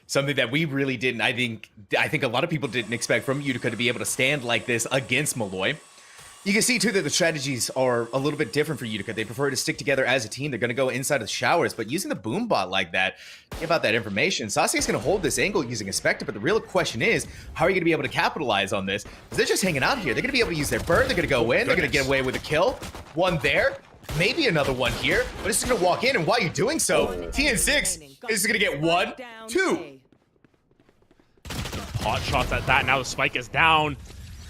something that we really didn't, I think a lot of people didn't expect from Utica to be able to stand like this against Molloy. You can see, too, that the strategies are a little bit different for Utica. They prefer to stick together as a team. They're going to go inside of the showers, but using the boom bot like that, give out that information. Sasuke's going to hold this angle using a Spectre, but the real question is, how are you going to be able to capitalize on this? Because they're just hanging out here. They're going to be able to use their bird. They're going to go in. They're going to get away with a kill. One there. Maybe another one here. But it's just going to walk in, and while you're doing so, TN6 is going to get 1, 2.
Hot shots at that. Now the spike is down.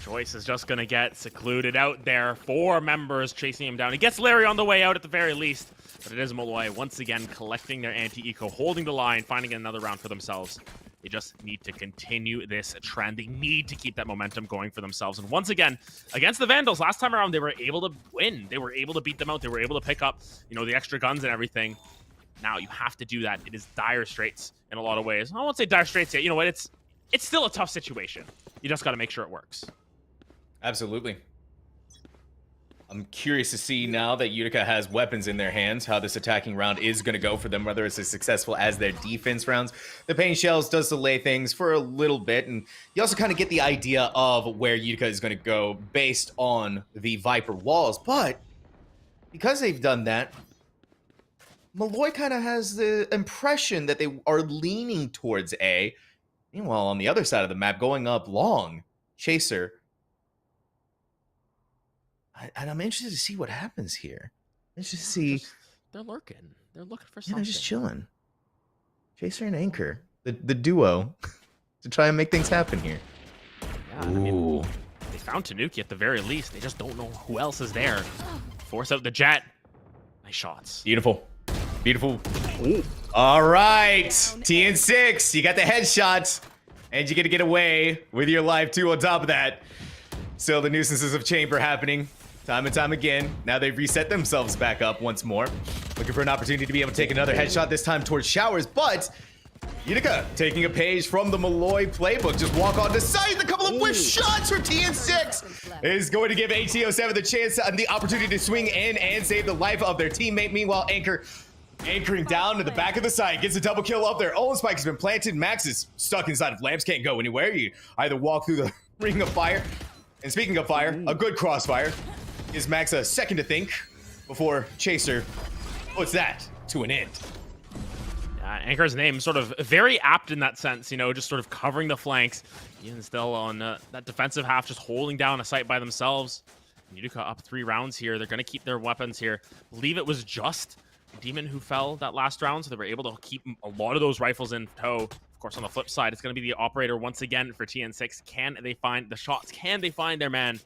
Joyce is just going to get secluded out there. 4 members chasing him down. He gets Larry on the way out at the very least. But it is Molloy once again collecting their anti-eco, holding the line, finding another round for themselves. They just need to continue this trend. They need to keep that momentum going for themselves. And once again, against the Vandals, last time around, they were able to win. They were able to beat them out. They were able to pick up, the extra guns and everything. Now you have to do that. It is dire straits in a lot of ways. I won't say dire straits yet. You know what? It's still a tough situation. You just got to make sure it works.
Absolutely. I'm curious to see now that Utica has weapons in their hands, how this attacking round is going to go for them, whether it's as successful as their defense rounds. The Pain Shells does delay things for a little bit, and you also kind of get the idea of where Utica is going to go based on the Viper walls. But because they've done that, Molloy kind of has the impression that they are leaning towards A. Meanwhile, on the other side of the map, going up long, Chaser. And I'm interested to see what happens here. Let's just see.
They're lurking. They're looking for
Yeah,
something.
they're just chilling. Chaser and Anchor, the duo, to try and make things happen here.
Yeah, I mean, they found Tanuki at the very least. They just don't know who else is there. Force out the jet. Nice shots.
Beautiful. Beautiful. Ooh. All right. TN6, you got the headshot. And you get to get away with your life, too, on top of that. Still the nuisances of Chamber happening time and time again. Now they've reset themselves back up once more. Looking for an opportunity to be able to take another headshot, this time towards showers. But Utica taking a page from the Molloy playbook. Just walk on the site. A couple of whiff shots for TN6 is going to give ATO7 the chance and the opportunity to swing in and save the life of their teammate. Meanwhile, anchoring down to the back of the site, gets a double kill up there. Owen Spike has been planted. Max is stuck inside of Lamps, can't go anywhere. You either walk through the ring of fire. And speaking of fire, a good crossfire gives Max a second to think before Chaser puts that to an end.
Anchor's name sort of very apt in that sense, just sort of covering the flanks. Ian still on that defensive half, just holding down a site by themselves. Utica up 3 rounds here. They're going to keep their weapons here. I believe it was just Demon who fell that last round, so they were able to keep a lot of those rifles in tow. Of course, on the flip side, it's going to be the operator once again for TN6. Can they find the shots? Can they find their man?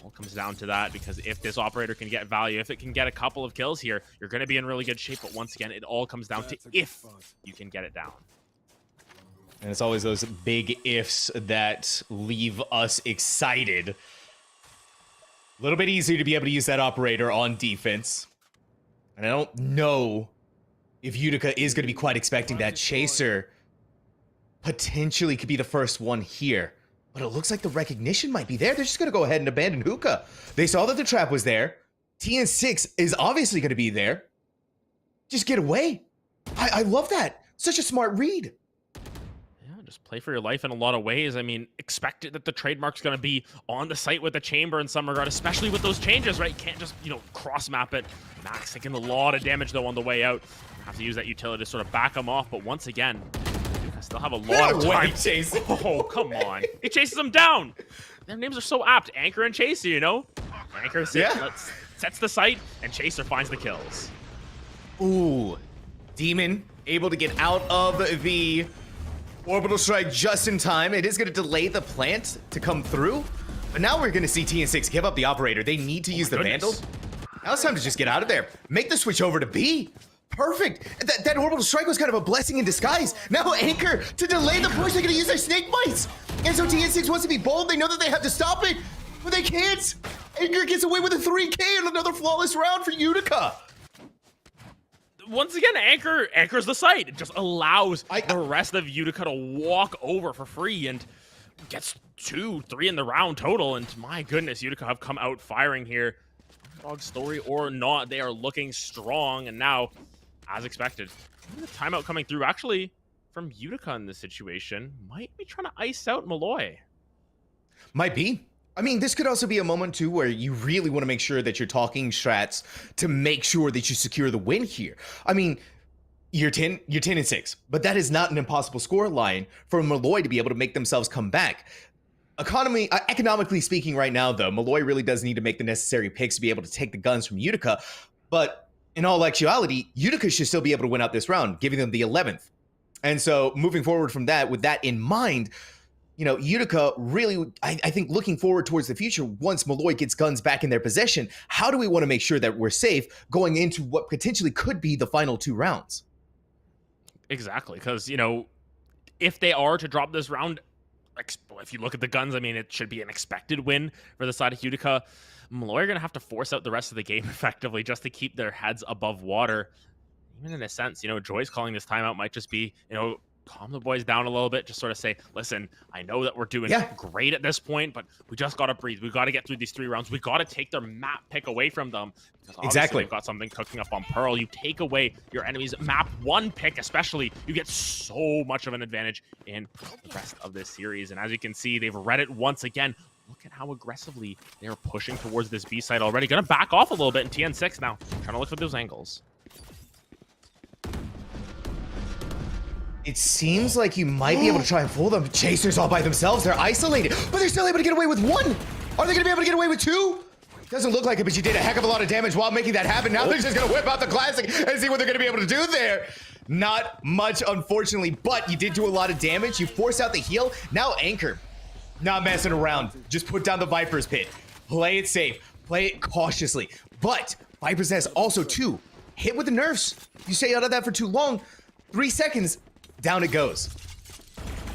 All comes down to that, because if this operator can get value, if it can get a couple of kills here, you're going to be in really good shape. But once again, it all comes down to if you can get it down.
And it's always those big ifs that leave us excited. A little bit easier to be able to use that operator on defense. And I don't know if Utica is going to be quite expecting that. Chaser potentially could be the first one here. But it looks like the recognition might be there. They're just going to go ahead and abandon Hookah. They saw that the trap was there. TN6 is obviously going to be there. Just get away. I love that. Such a smart read.
Yeah, just play for your life in a lot of ways. I mean, expect it that the trademark's going to be on the site with the Chamber in some regard, especially with those changes, right? You can't just, cross-map it. Max taking a lot of damage, though, on the way out. Have to use that utility to sort of back him off, but once again, still have a lot of time.
Chase.
Oh, come on. He chases them down. Their names are so apt. Anchor and Chaser, Anchor sets the site, and Chaser finds the kills.
Ooh. Demon able to get out of the orbital strike just in time. It is going to delay the plant to come through. But now we're going to see TN6 give up the operator. They need to use the Vandal. Now it's time to just get out of there. Make the switch over to B. Perfect. That orbital strike was kind of a blessing in disguise. Now Anchor, to delay the push, they're going to use their snake bites. And so TN6 wants to be bold. They know that they have to stop it. but they can't. Anchor gets away with a 3K and another flawless round for Utica.
Once again, anchors the site. It just allows the rest of Utica to walk over for free and gets 2-3 in the round total. And my goodness, Utica have come out firing here. Dog story or not, they are looking strong. And now, as expected, the timeout coming through actually from Utica in this situation might be trying to ice out Molloy.
Might be. I mean, this could also be a moment, too, where you really want to make sure that you're talking strats to make sure that you secure the win here. I mean, you're 10-6, but that is not an impossible score line for Molloy to be able to make themselves come back. Economically speaking right now, though, Molloy really does need to make the necessary picks to be able to take the guns from Utica. But in all actuality, Utica should still be able to win out this round, giving them the 11th. And so moving forward from that, with that in mind, you know, Utica really, I think, looking forward towards the future, once Molloy gets guns back in their possession, how do we want to make sure that we're safe going into what potentially could be the final 2 rounds?
Exactly, because, you know, if they are to drop this round, if you look at the guns, I mean, it should be an expected win for the side of Utica. Molloy are going to have to force out the rest of the game effectively just to keep their heads above water. Even in a sense, you know, Joyce calling this timeout might just be, you know, calm the boys down a little bit, just sort of say, listen, I know that we're doing great at this point, but we just got to breathe. We got to get through these 3 rounds. We got to take their map pick away from them. Exactly. They've got something cooking up on Pearl. You take away your enemy's map 1 pick, especially, you get so much of an advantage in the rest of this series. And as you can see, they've read it once again. Look at how aggressively they're pushing towards this B site already. Going to back off a little bit in TN6 now, trying to look for those angles.
It seems like you might be able to try and fool them. Chasers all by themselves. They're isolated, but they're still able to get away with 1. Are they going to be able to get away with 2? Doesn't look like it, but you did a heck of a lot of damage while making that happen. Now they're just going to whip out the classic and see what they're going to be able to do there. Not much, unfortunately, but you did do a lot of damage. You forced out the heal. Now Anchor, not messing around. Just put down the Viper's Pit. Play it safe. Play it cautiously. But Viper's Nest also, too, hit with the nerfs. You stay out of that for too long. 3 seconds. Down it goes.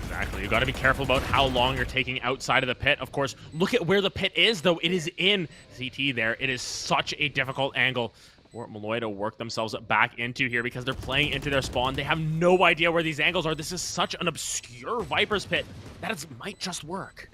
Exactly. You got to be careful about how long you're taking outside of the pit. Of course, look at where the pit is, though. It is in CT there. It is such a difficult angle for Molloy to work themselves back into here because they're playing into their spawn. They have no idea where these angles are. This is such an obscure Viper's Pit that might just work.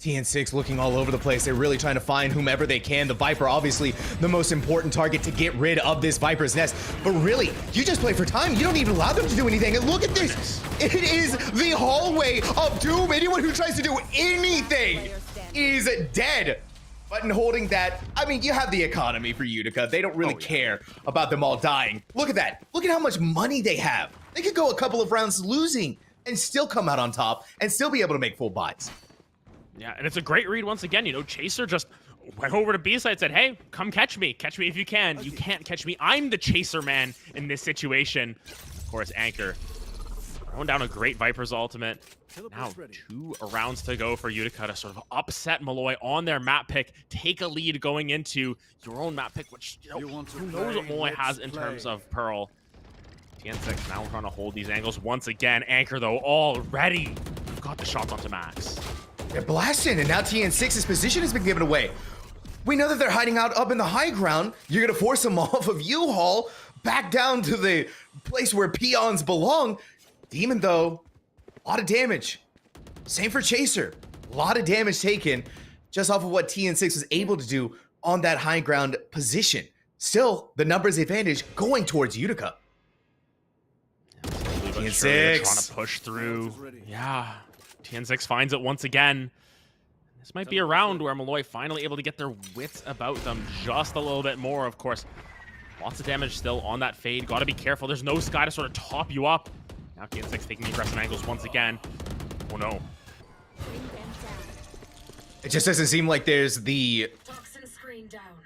TN6 looking all over the place. They're really trying to find whomever they can. The Viper, obviously, the most important target to get rid of this Viper's Nest. But really, you just play for time. You don't even allow them to do anything. And look at this. It is the hallway of doom. Anyone who tries to do anything is dead. Button holding that. I mean, you have the economy for Utica. They don't really care about them all dying. Look at that. Look at how much money they have. They could go a couple of rounds losing and still come out on top and still be able to make full buys.
Yeah, and it's a great read once again. You know, Chaser just went over to B-side and said, hey, come catch me. Catch me if you can. You can't catch me. I'm the Chaser man in this situation. Of course, Anchor throwing down a great Viper's ultimate. Now 2 rounds to go for Utica to sort of upset Molloy on their map pick, take a lead going into your own map pick, which, you know, who knows what Molloy has in terms of Pearl. TN6 now trying to hold these angles once again. Anchor, though, already got the shots onto Max.
They're blasting, and now TN6's position has been given away. We know that they're hiding out up in the high ground. You're going to force them off of U-Haul back down to the place where peons belong. Demon, though, a lot of damage. Same for Chaser. A lot of damage taken just off of what TN6 was able to do on that high ground position. Still, the numbers advantage going towards Utica.
TN6 trying to push through. Yeah. TN6 finds it once again. This might be a round where Molloy finally able to get their wits about them just a little bit more. Of course, lots of damage still on that fade. Got to be careful. There's no Sky to sort of top you up. Now TN6 taking the aggressive angles once again. Oh no.
It just doesn't seem like there's the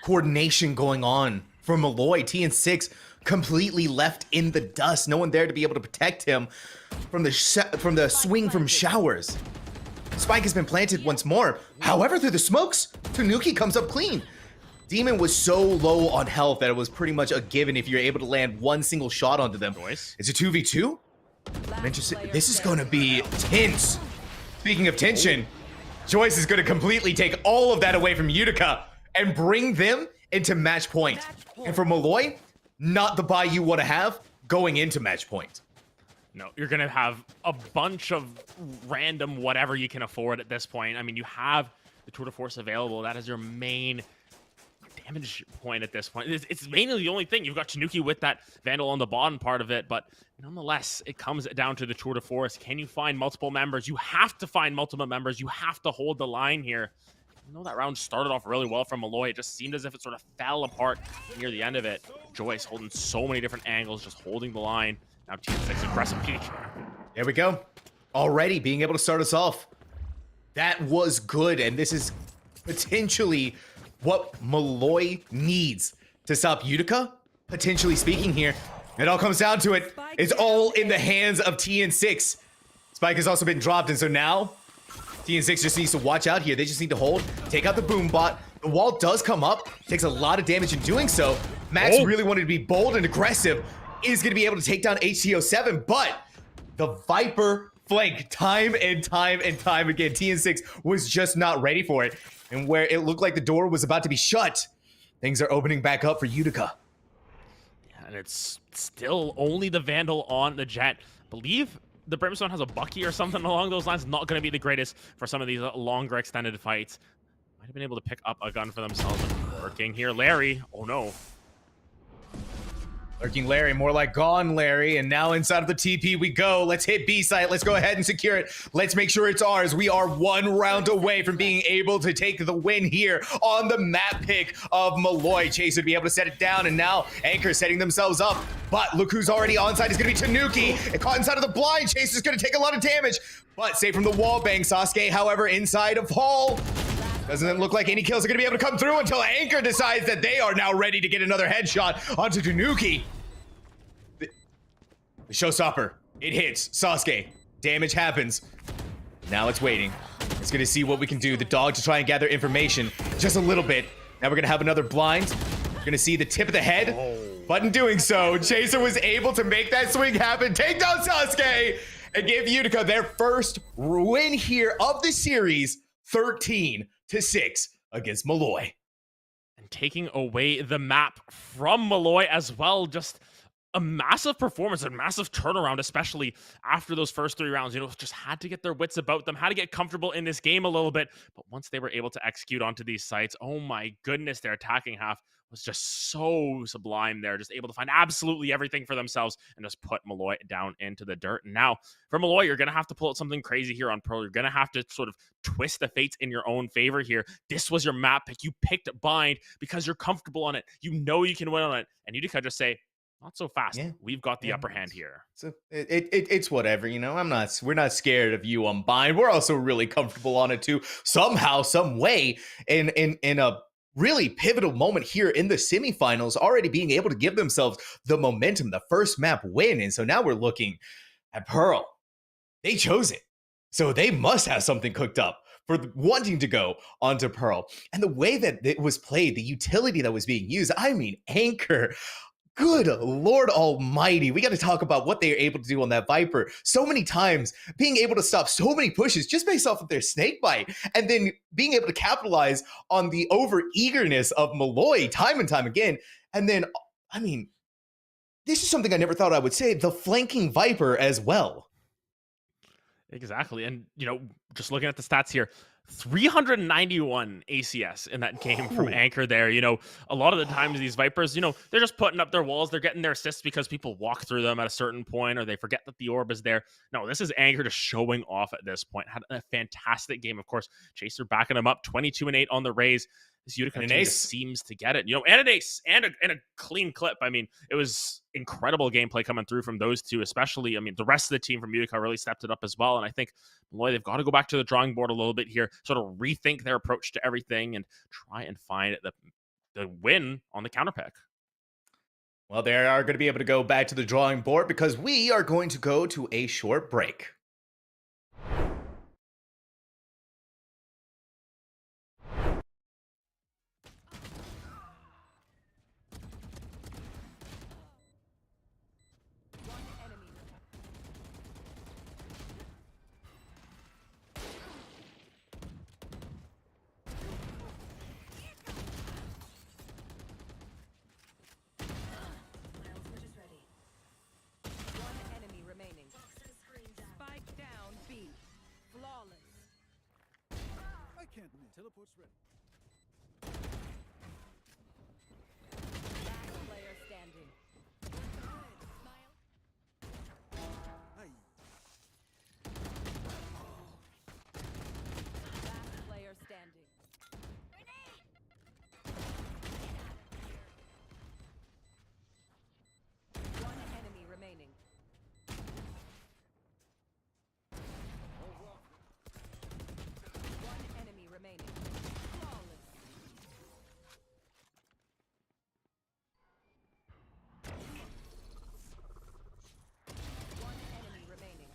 coordination going on for Molloy. TN6 completely left in the dust. No one there to be able to protect him from the swing from showers. Spike has been planted once more. However, through the smokes, Tanuki comes up clean. Demon was so low on health that it was pretty much a given if you're able to land one single shot onto them. It's a 2v2. I'm interested. This is going to be tense. Speaking of tension, Joyce is going to completely take all of that away from Utica and bring them into match point. And for Molloy, not the buy you want to have going into match point.
No, you're going to have a bunch of random whatever you can afford at this point. I mean, you have the Tour de Force available. That is your main damage point at this point. It's mainly the only thing. You've got Tanuki with that Vandal on the bottom part of it, but nonetheless, it comes down to the Tour de Force. Can you find multiple members? You have to find multiple members. You have to hold the line here. I know that round started off really well from Molloy. It just seemed as if it sort of fell apart near the end of it. Joyce holding so many different angles, just holding the line. Now T6 aggressive peak.
There we go. Already being able to start us off. That was good, and this is potentially what Molloy needs to stop Utica, potentially speaking here. It all comes down to it. It's all in the hands of TN6. Spike has also been dropped, and so now TN6 just needs to watch out here. They just need to hold, take out the boom bot. The wall does come up, takes a lot of damage in doing so. Max really wanted to be bold and aggressive, is going to be able to take down HTO7, but the Viper flank time and time and time again. TN6 was just not ready for it. And where it looked like the door was about to be shut, things are opening back up for Utica.
Yeah, and it's still only the Vandal on the Jet. I believe the Brimstone has a Bucky or something along those lines. Not going to be the greatest for some of these longer extended fights. Might have been able to pick up a gun for themselves. Working here, Larry. Oh no.
Lurking Larry, more like gone Larry, and now inside of the TP we go. Let's hit B site. Let's go ahead and secure it. Let's make sure it's ours. We are one round away from being able to take the win here on the map pick of Molloy. Chase would be able to set it down, and now Anchor setting themselves up. But look who's already on site. Is going to be Tanuki. And caught inside of the blind. Chase is going to take a lot of damage, but safe from the wall bang. Sasuke, however, inside of Hall. Doesn't look like any kills are going to be able to come through until Anchor decides that they are now ready to get another headshot onto Tanuki. The showstopper. It hits. Sasuke. Damage happens. Now it's waiting. It's going to see what we can do. The dog to try and gather information just a little bit. Now we're going to have another blind. We're going to see the tip of the head. But in doing so, Chaser was able to make that swing happen. Take down Sasuke and give Utica their first win here of the series. 13-6 against Molloy.
And taking away the map from Molloy as well. Just a massive performance, a massive turnaround, especially after those first 3 rounds. You know, just had to get their wits about them, had to get comfortable in this game a little bit. But once they were able to execute onto these sites, oh my goodness, their attacking half was just so sublime there. Just able to find absolutely everything for themselves and just put Molloy down into the dirt. And now, for Molloy, you're going to have to pull out something crazy here on Pearl. You're going to have to sort of twist the fates in your own favor here. This was your map pick. You picked Bind because you're comfortable on it. You know you can win on it. And Utica just say, not so fast. Yeah. We've got the upper hand here.
So it's whatever, you know. We're not scared of you on Bind. We're also really comfortable on it too. Somehow, some way, in a really pivotal moment here in the semifinals, already being able to give themselves the momentum, the first map win. And so now we're looking at Pearl. They chose it. So they must have something cooked up for wanting to go onto Pearl. And the way that it was played, the utility that was being used, I mean, Anchor. Good Lord Almighty. We got to talk about what they are able to do on that Viper. So many times being able to stop so many pushes just based off of their snake bite, and then being able to capitalize on the over eagerness of Molloy time and time again. And then, I mean, this is something I never thought I would say, the flanking Viper as well.
Exactly. And, you know, just looking at the stats here, 391 ACS in that game from Anchor there. You know, a lot of the times these Vipers, you know, they're just putting up their walls. They're getting their assists because people walk through them at a certain point or they forget that the orb is there. No, this is Anchor just showing off at this point. Had a fantastic game. Of course, Chaser backing him up, 22-8 on the Raise. This Utica team just seems to get it. You know, and an ace and a clean clip. I mean, it was incredible gameplay coming through from those two, especially. I mean, the rest of the team from Utica really stepped it up as well. And I think, Molloy, they've got to go back to the drawing board a little bit here, sort of rethink their approach to everything and try and find the win on the counter pick.
Well, they are going to be able to go back to the drawing board because we are going to go to a short break.
can't miss. Teleport's ready.
Last player standing.
Hey.
Last player standing. One enemy remaining. One enemy remaining. Flawless. One enemy remaining.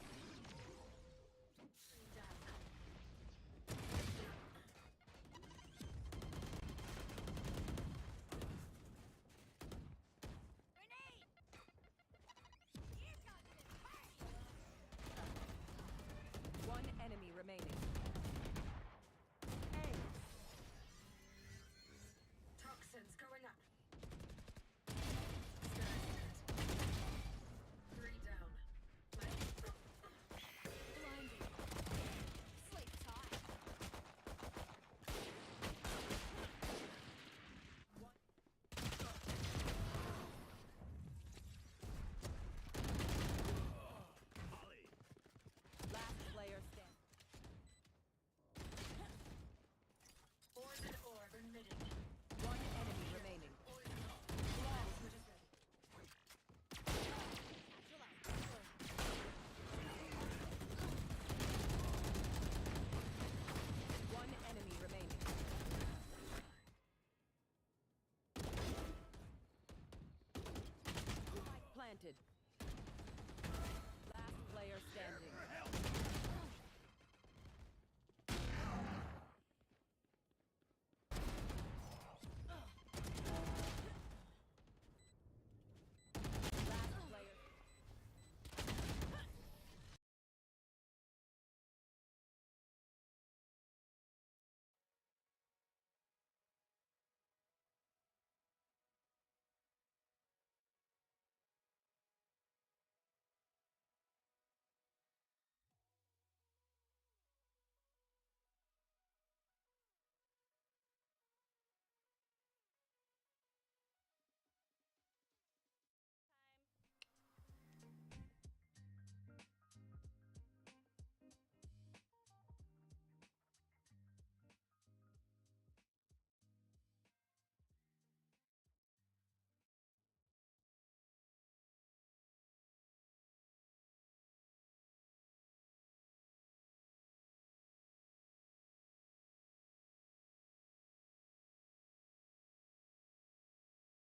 One enemy remaining. A.
Toxins going up. 3 down. Blinding. Sleep tight.
Last player standing.
Poison orb emitting.
One enemy remaining. One enemy remaining. Spike planted. Last player standing. Last player.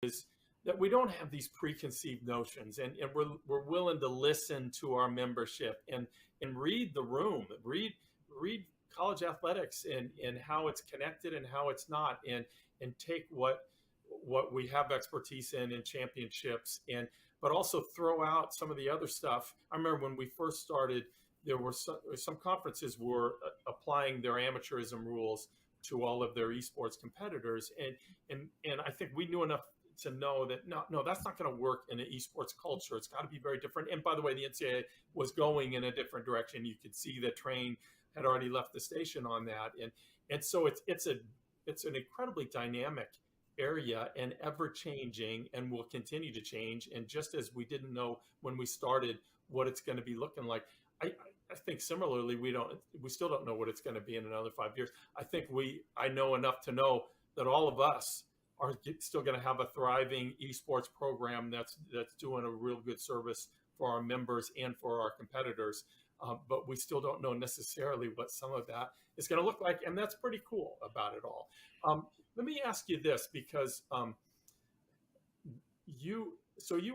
Is that we don't have these preconceived notions, and we're willing to listen to our membership and read the room, read college athletics and how it's connected and how it's not, and take what we have expertise in championships, and but also throw out some of the other stuff. I remember when we first started, there were some conferences were applying their amateurism rules to all of their esports competitors, and I think we knew enough to know that no, that's not going to work in an esports culture. It's got to be very different. And by the way, the NCAA was going in a different direction. You could see the train had already left the station on that, and so it's an incredibly dynamic area and ever changing, and will continue to change. And just as we didn't know when we started what it's going to be looking like, I think similarly we still don't know what it's going to be in another 5 years. I know enough to know that all of us are still going to have a thriving esports program that's doing a real good service for our members and for our competitors. But we still don't know necessarily what some of that is going to look like, and that's pretty cool about it all. Let me ask you this, because you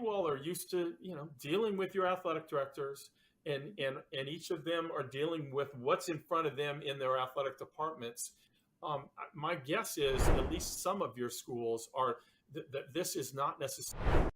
all are used to dealing with your athletic directors, and each of them are dealing with what's in front of them in their athletic departments. My guess is at least some of your schools are that this is not necessarily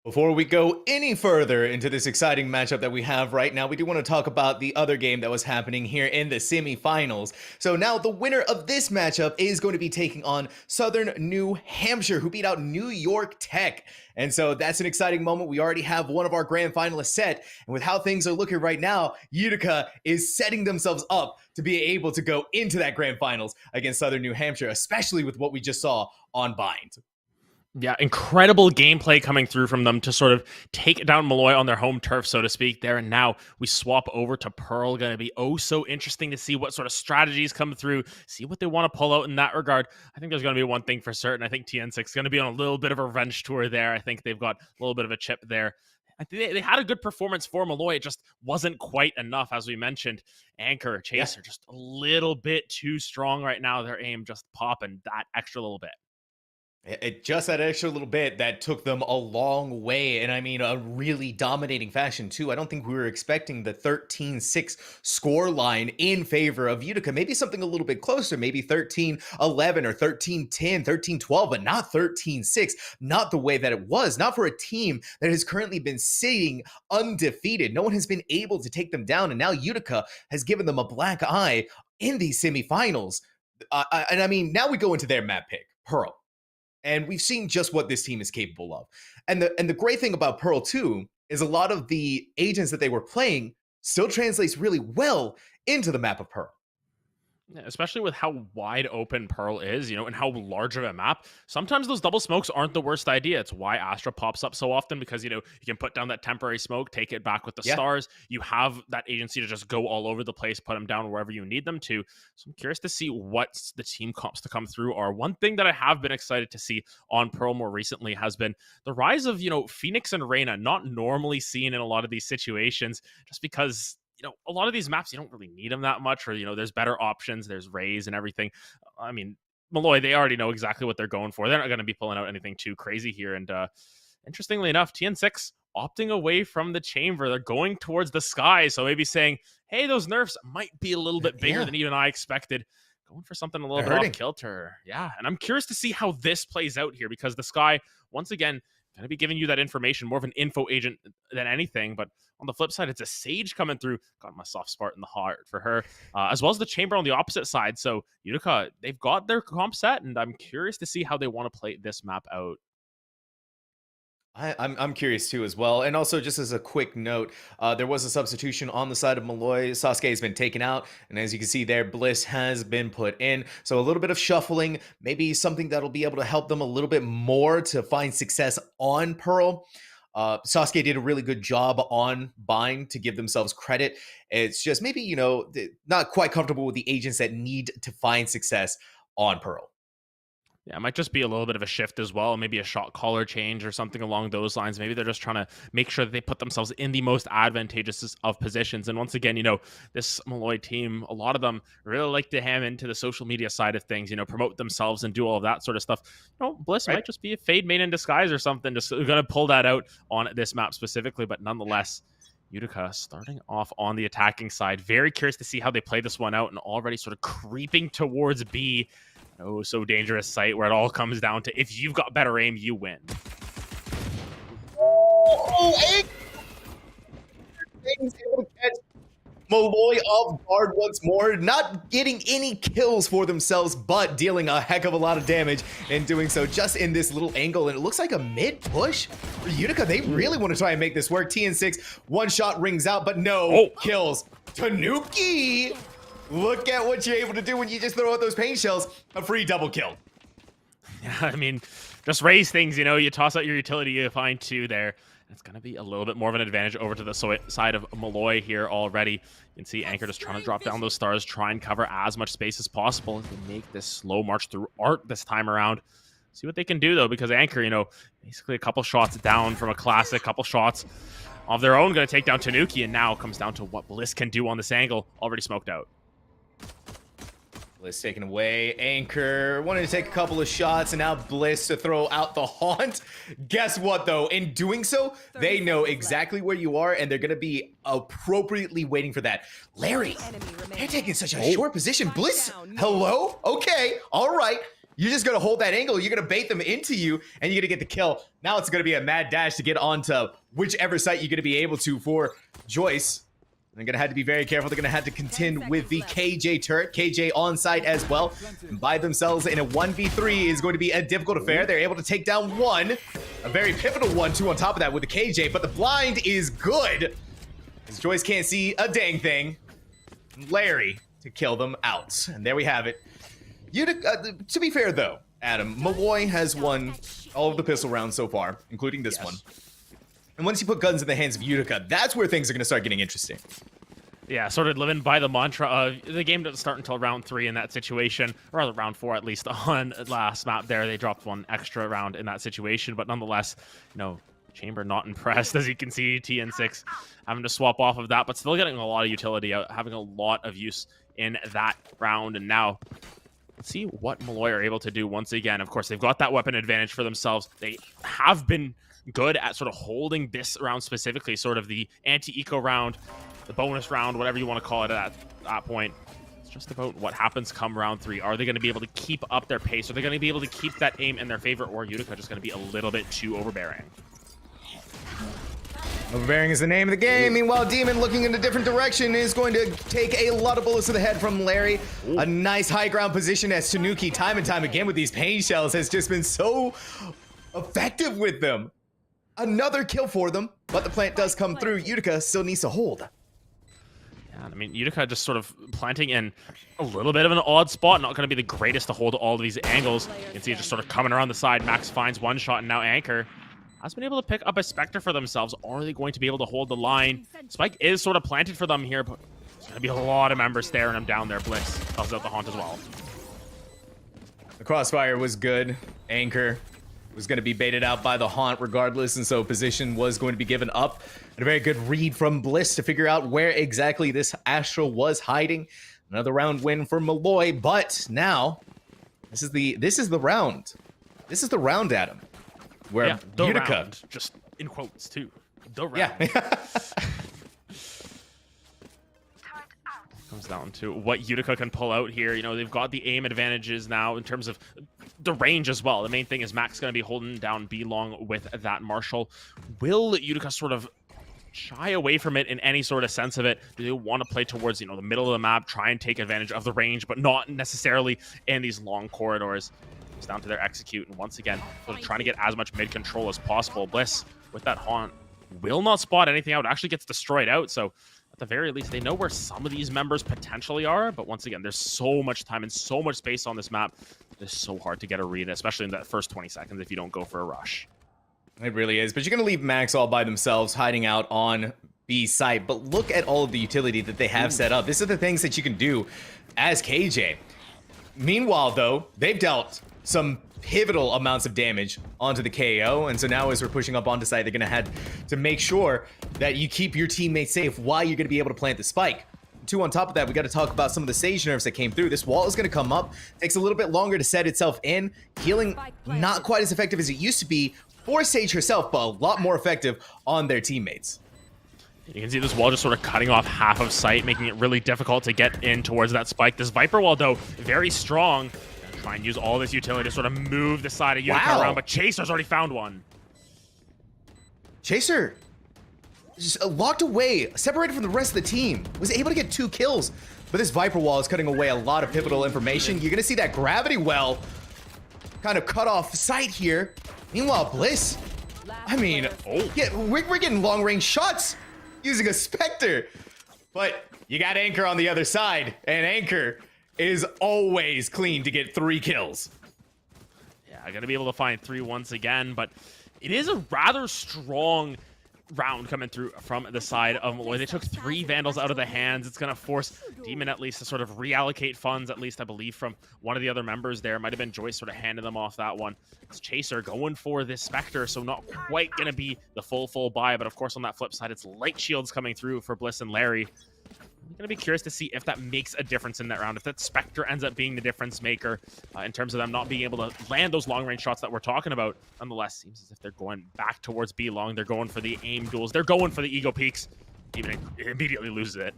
Before we go any further into this exciting matchup that we have right now, we do want to talk about the other game that was happening here in the semifinals. So now the winner of this matchup is going to be taking on Southern New Hampshire, who beat out New York Tech. And so that's an exciting moment. We already have one of our grand finalists set. And with how things are looking right now, Utica is setting themselves up to be able to go into that grand finals against Southern New Hampshire, especially with what we just saw on Bind.
Yeah, incredible gameplay coming through from them to sort of take down Molloy on their home turf, so to speak, there. And now we swap over to Pearl. Going to be so interesting to see what sort of strategies come through, see what they want to pull out in that regard. I think there's going to be one thing for certain. I think TN6 is going to be on a little bit of a revenge tour there. I think they've got a little bit of a chip there. I think they had a good performance for Molloy. It just wasn't quite enough, as we mentioned. Anchor, Chaser, just a little bit too strong right now. Their aim just popping that extra little bit.
It just that extra little bit that took them a long way, and I mean a really dominating fashion too. I don't think we were expecting the 13-6 score line in favor of Utica. Maybe something a little bit closer, maybe 13-11 or 13-10, 13-12, but not 13-6. Not the way that it was. Not for a team that has currently been sitting undefeated. No one has been able to take them down, and now Utica has given them a black eye in these semifinals. And I mean, now we go into their map pick, Pearl. And we've seen just what this team is capable of. And the great thing about Pearl, too, is a lot of the agents that they were playing still translates really well into the map of Pearl.
Yeah, especially with how wide open Pearl is, and how large of a map. Sometimes those double smokes aren't the worst idea. It's why Astra pops up so often, because, you can put down that temporary smoke, take it back with the stars. You have that agency to just go all over the place, put them down wherever you need them to. So I'm curious to see what the team comps to come through are. One thing that I have been excited to see on Pearl more recently has been the rise of, Phoenix and Reyna, not normally seen in a lot of these situations, just because a lot of these maps, you don't really need them that much, or, there's better options. There's Rays and everything. I mean, Molloy, they already know exactly what they're going for. They're not going to be pulling out anything too crazy here. And interestingly enough, TN6 opting away from the chamber. They're going towards the sky. So maybe saying, hey, those nerfs might be a little bit bigger than even I expected. Going for something a little bit off kilter. Yeah, and I'm curious to see how this plays out here, because the sky, once again, going to be giving you that information, more of an info agent than anything. But on the flip side, it's a Sage coming through. Got my soft spot in the heart for her, as well as the chamber on the opposite side. So Utica, they've got their comp set, and I'm curious to see how they want to play this map out.
I'm curious too as well. And also, just as a quick note, there was a substitution on the side of Molloy. Sasuke has been taken out, and as you can see there, Bliss has been put in. So a little bit of shuffling, maybe something that'll be able to help them a little bit more to find success on Pearl. Sasuke did a really good job on Bind to give themselves credit. It's just maybe, not quite comfortable with the agents that need to find success on Pearl.
Yeah, it might just be a little bit of a shift as well. Maybe a shot caller change or something along those lines. Maybe they're just trying to make sure that they put themselves in the most advantageous of positions. And once again, this Molloy team, a lot of them really like to ham into the social media side of things, promote themselves and do all of that sort of stuff. Bliss might just be a fade main in disguise or something. Just going to pull that out on this map specifically. But nonetheless, Utica starting off on the attacking side. Very curious to see how they play this one out, and already sort of creeping towards B. So dangerous site where it all comes down to, if you've got better aim, you win.
Able to catch Molloy off guard once more, not getting any kills for themselves, but dealing a heck of a lot of damage in doing so, just in this little angle. And it looks like a mid push for Utica. They really want to try and make this work. TN6, one shot rings out, but no kills. Tanuki! Look at what you're able to do when you just throw out those pain shells. A free double kill.
Yeah, I mean, just raise things, you toss out your utility, you find two there. It's going to be a little bit more of an advantage over to the side of Molloy here already. You can see Anchor just trying to drop down those stars, try and cover as much space as possible to make this slow march through Art this time around. See what they can do, though, because Anchor, basically a couple shots down from a classic, couple shots of their own, going to take down Tanuki, and now comes down to what Bliss can do on this angle. Already smoked out.
Bliss taken away. Anchor wanted to take a couple of shots, and now Bliss to throw out the haunt. Guess what, though? In doing so, they know exactly where you are, and they're going to be appropriately waiting for that. Larry, they're taking such a short position. Bliss, hello? Okay, all right. You're just going to hold that angle. You're going to bait them into you, and you're going to get the kill. Now it's going to be a mad dash to get onto whichever site you're going to be able to for Joyce. They're going to have to be very careful. They're going to have to contend with the KJ turret. KJ on site as well. And by themselves in a 1v3 is going to be a difficult affair. They're able to take down one. A very pivotal one, too, on top of that with the KJ. But the blind is good, as Joyce can't see a dang thing. Larry to kill them out. And there we have it. To be fair, though, Adam, Molloy has won all of the pistol rounds so far, including this one. And once you put guns in the hands of Utica, that's where things are going to start getting interesting.
Yeah, sort of living by the mantra of the game doesn't start until round 3 in that situation, or rather round 4 at least on last map there. They dropped one extra round in that situation, but nonetheless, you know, Chamber not impressed, as you can see. TN6 having to swap off of that, but still getting a lot of utility out, having a lot of use in that round. And now, let's see what Molloy are able to do once again. Of course, they've got that weapon advantage for themselves. They have been good at sort of holding this round specifically, sort of the anti-eco round, the bonus round, whatever you want to call it at that point. It's just about what happens come round 3. Are they going to be able to keep up their pace? Are they going to be able to keep that aim in their favor, or Utica just going to be a little bit too overbearing?
Overbearing is the name of the game. Meanwhile, Demon, looking in a different direction, is going to take a lot of bullets to the head from Larry. Ooh. A nice high ground position, as Tanuki, time and time again with these pain shells, has just been so effective with them. Another kill for them, but the plant does come through. Utica still needs to hold.
Yeah, I mean, Utica just sort of planting in a little bit of an odd spot. Not going to be the greatest to hold all of these angles. You can see it just sort of coming around the side. Max finds one shot, and now Anchor has been able to pick up a Spectre for themselves. Are they going to be able to hold the line? Spike is sort of planted for them here, but there's going to be a lot of members staring them down there. Bliss calls out the Haunt as well.
The crossfire was good. Anchor was going to be baited out by the Haunt regardless, and so position was going to be given up. And a very good read from Bliss to figure out where exactly this Astral was hiding. Another round win for Molloy, but now this is the round. This is the round, Adam, where
yeah, the
Utica
round, just in quotes too. The round.
Yeah.
Comes down to what Utica can pull out here. You know, they've got the aim advantages now in terms of the range as well. The main thing is Max going to be holding down B long with that Marshall. Will Utica sort of shy away from it in any sort of sense of it? Do they want to play towards, you know, the middle of the map, try and take advantage of the range, but not necessarily in these long corridors? It's down to their execute, and once again, sort of trying to get as much mid control as possible. Bliss with that Haunt will not spot anything out. Actually gets destroyed out, so at the very least, they know where some of these members potentially are, but once again, there's so much time and so much space on this map. It's so hard to get a read, especially in that first 20 seconds if you don't go for a rush.
It really is, but you're going to leave Max all by themselves, hiding out on B site. But look at all of the utility that they have set up. These are the things that you can do as KJ. Meanwhile, though, they've dealt some pivotal amounts of damage onto the KO, and so now as we're pushing up onto site, they're going to have to make sure that you keep your teammates safe while you're going to be able to plant the spike. Two, on top of that, we got to talk about some of the Sage nerfs that came through. This wall is going to come up, takes a little bit longer to set itself in. Healing not quite as effective as it used to be for Sage herself, but a lot more effective on their teammates.
You can see this wall just sort of cutting off half of sight, making it really difficult to get in towards that spike. This Viper wall, though, very strong. Try and use all this utility to sort of move the side of Utica around, but Chaser's already found one.
Chaser just locked away, separated from the rest of the team, was able to get 2 kills, but this Viper wall is cutting away a lot of pivotal information. You're going to see that gravity well kind of cut off sight here. Meanwhile, Bliss, I mean, yeah, we're getting long-range shots using a Spectre, but you got Anchor on the other side, and Anchor is always clean to get 3 kills.
Yeah, I'm going to be able to find 3 once again, but it is a rather strong round coming through from the side of Molloy. They took 3 Vandals out of the hands. It's going to force Demon at least to sort of reallocate funds, at least I believe from one of the other members there. Might have been Joyce sort of handing them off that one. It's Chaser going for this Spectre, so not quite going to be the full buy, but of course on that flip side, it's light shields coming through for Bliss and Larry. I'm going to be curious to see if that makes a difference in that round, if that Spectre ends up being the difference maker in terms of them not being able to land those long-range shots that we're talking about. Nonetheless, seems as if they're going back towards B-long. They're going for the aim duels. They're going for the ego peaks. Even immediately loses it.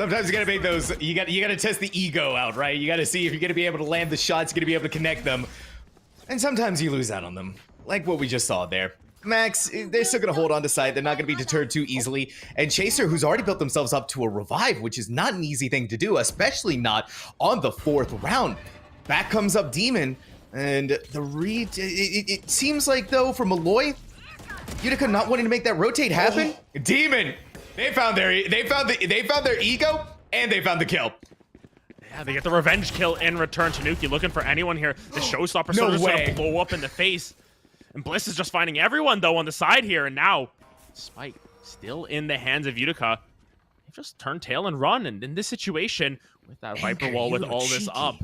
Sometimes you gotta make those. You gotta test the ego out, right? You gotta see if you're gonna be able to land the shots, you're gonna be able to connect them, and sometimes you lose out on them, like what we just saw there. Max, they're still gonna hold on to site. They're not gonna be deterred too easily. And Chaser, who's already built themselves up to a revive, which is not an easy thing to do, especially not on the 4th round. Back comes up Demon, and the read. It seems like though for Molloy, Utica not wanting to make that rotate happen. Demon, they found their ego and they found the kill.
Yeah, they get the revenge kill in return. Tanuki looking for anyone here. The showstopper
No
sort of
way.
gonna blow up in the face. And Bliss is just finding everyone, though, on the side here. And now, Spike still in the hands of Utica. They've just turned tail and run. And in this situation, with that Viper wall, with all this up,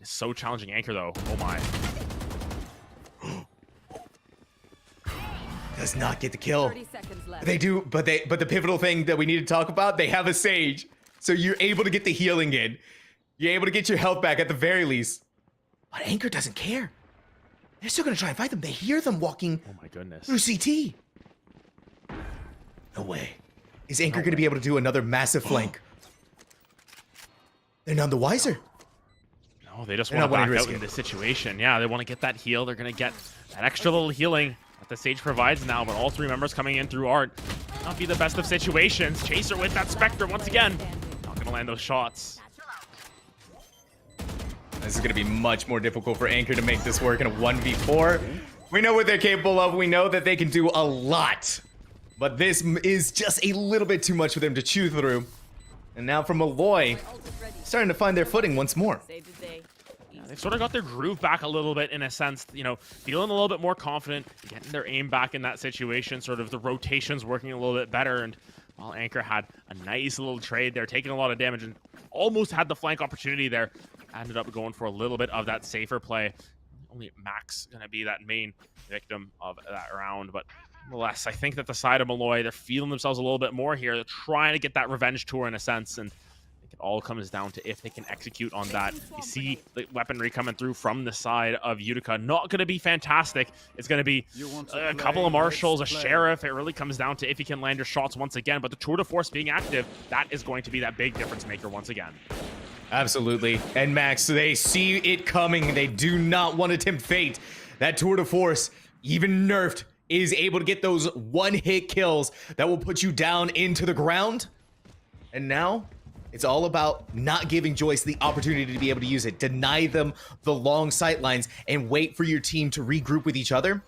it's so challenging. Anchor, though. Oh, my.
Does not get the kill.
30 seconds left.
They do, but the pivotal thing that we need to talk about, they have a Sage. So you're able to get the healing in. You're able to get your health back at the very least. But Anchor doesn't care. They're still gonna try and fight them. They hear them walking
Oh my goodness.
through CT. No way. Is Anchor gonna be able to do another massive flank? They're none the wiser.
No, they just
They're
want
not
to
wanting
back
to
out
risk
in
it.
this situation. Yeah, they want to get that heal. They're going to get that extra little healing that the Sage provides now, but all 3 members coming in through Art. Not be the best of situations. Chaser with that Spectre once again. Not going to land those shots.
This is gonna be much more difficult for Anchor to make this work in a 1v4. We know what they're capable of. We know that they can do a lot. But this is just a little bit too much for them to chew through. And now from Molloy, starting to find their footing once more.
They've sort of got their groove back a little bit in a sense, you know, feeling a little bit more confident, getting their aim back in that situation, sort of the rotations working a little bit better. And while Anchor had a nice little trade there, taking a lot of damage and almost had the flank opportunity there, ended up going for a little bit of that safer play. Only Max going to be that main victim of that round, but nonetheless, I think that the side of Molloy, they're feeling themselves a little bit more here. They're trying to get that revenge tour in a sense, and I think it all comes down to if they can execute on that. You see the weaponry coming through from the side of Utica. Not going to be fantastic. It's going to be a couple of marshals, a sheriff. It really comes down to if you can land your shots once again, but the tour de force being active, that is going to be that big difference maker once again.
Absolutely. And Max, they see it coming. They do not want to tempt fate. That tour de force, even nerfed, is able to get those one-hit kills that will put you down into the ground. And now, it's all about not giving Joyce the opportunity to be able to use it. Deny them the long sight lines and wait for your team to regroup with each other.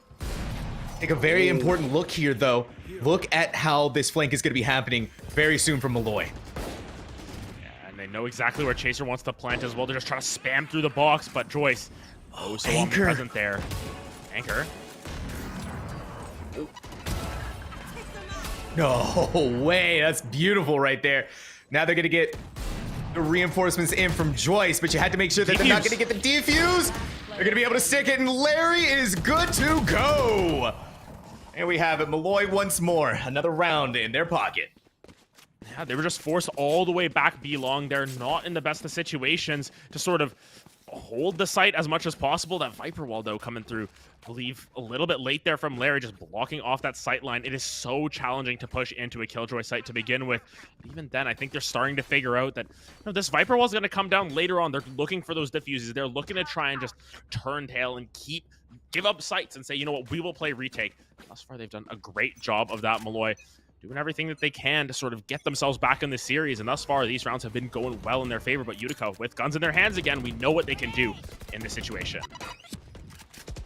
Take a very important look here, though. Look at how this flank is going to be happening very soon from Molloy.
And they know exactly where Chaser wants to plant as well. They're just trying to spam through the box, but Joyce, so
Anchor.
omnipresent there. Anchor.
No way. That's beautiful right there. Now they're going to get the reinforcements in from Joyce, but you had to make sure that they're not going to get the defuse. They're going to be able to stick it, and Larry is good to go. And we have it. Molloy once more. Another round in their pocket.
Yeah, they were just forced all the way back B long. They're not in the best of situations to sort of hold the site as much as possible. That Viper wall, though, coming through, I believe, a little bit late there from Larry, just blocking off that sight line. It is so challenging to push into a Killjoy site to begin with. But even then, I think they're starting to figure out that this Viper wall is going to come down later on. They're looking for those diffuses. They're looking to try and just turn tail and give up sights and say, you know what, we will play retake. Thus far, they've done a great job of that. Molloy doing everything that they can to sort of get themselves back in the series, and thus far these rounds have been going well in their favor. But Utica, with guns in their hands again, we know what they can do in this situation.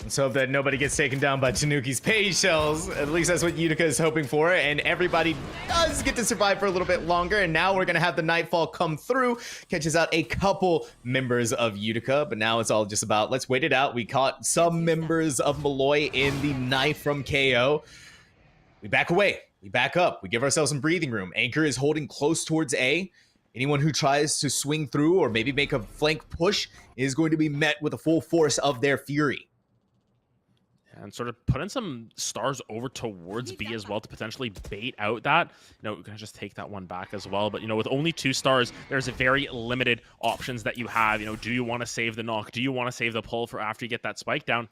Let's hope that nobody gets taken down by Tanuki's page shells. At least that's what Utica is hoping for, and everybody does get to survive for a little bit longer. And now we're gonna have the Nightfall come through, catches out a couple members of Utica, but now it's all just about let's wait it out. We caught some members of Molloy in the knife from KO. We back away. We back up. We give ourselves some breathing room. Anchor is holding close towards A. Anyone who tries to swing through or maybe make a flank push is going to be met with the full force of their fury.
And sort of putting some stars over towards B as well to potentially bait out that. We're going to just take that one back as well. But, with only 2 stars, there's a very limited options that you have. Do you want to save the knock? Do you want to save the pull for after you get that spike down?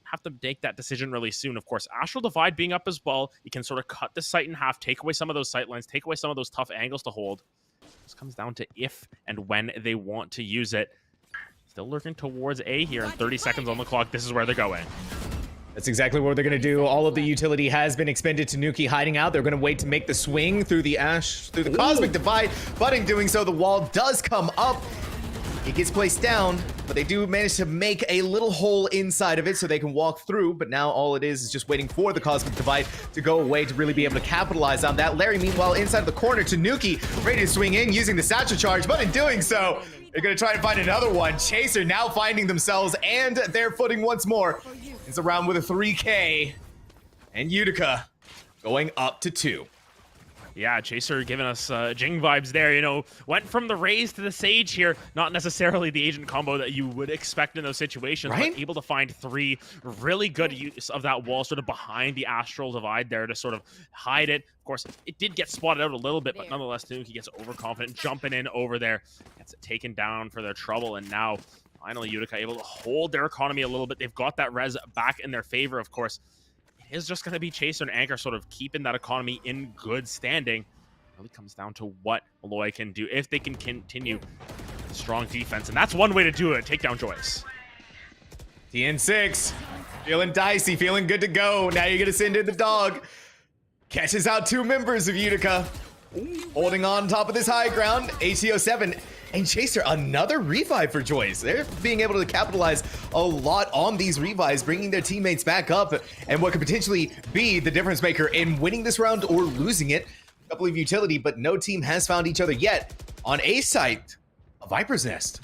Have to make that decision really soon. Of course, Astral Divide being up as well, you can sort of cut the site in half, take away some of those sight lines, take away some of those tough angles to hold. This comes down to if and when they want to use it. Still lurking towards A here, and 30 seconds on the clock. This is where they're going.
That's exactly what they're going to do. All of the utility has been expended to Nuki hiding out. They're going to wait to make the swing through the Ash, through the Cosmic Divide. But in doing so, the wall does come up. It gets placed down, but they do manage to make a little hole inside of it so they can walk through. But now all it is just waiting for the Cosmic Divide to go away to really be able to capitalize on that. Larry, meanwhile, inside of the corner to Nuki, ready to swing in using the satchel charge. But in doing so, they're going to try and find another one. Chaser now finding themselves and their footing once more. It's around with a 3K. And Utica going up to 2.
Yeah, Chaser giving us Jing vibes there, you know. Went from the Raze to the Sage here. Not necessarily the agent combo that you would expect in those situations,
right?
But able to find 3 really good use of that wall sort of behind the Astral Divide there to sort of hide it. Of course, it did get spotted out a little bit, but nonetheless, Nuki gets overconfident, jumping in over there. Gets it taken down for their trouble, and now finally Utica able to hold their economy a little bit. They've got that res back in their favor, of course. It is just going to be Chaser and Anchor sort of keeping that economy in good standing. It really comes down to what Molloy can do if they can continue strong defense, and that's one way to do it. Take down Joyce.
TN6, feeling dicey, feeling good to go. Now you're going to send in the dog. Catches out 2 members of Utica. Holding on top of this high ground, ATO7 and Chaser, another revive for Joyce. They're being able to capitalize a lot on these revives, bringing their teammates back up, and what could potentially be the difference maker in winning this round or losing it. A couple of utility, but no team has found each other yet. On A site, a Viper's Nest.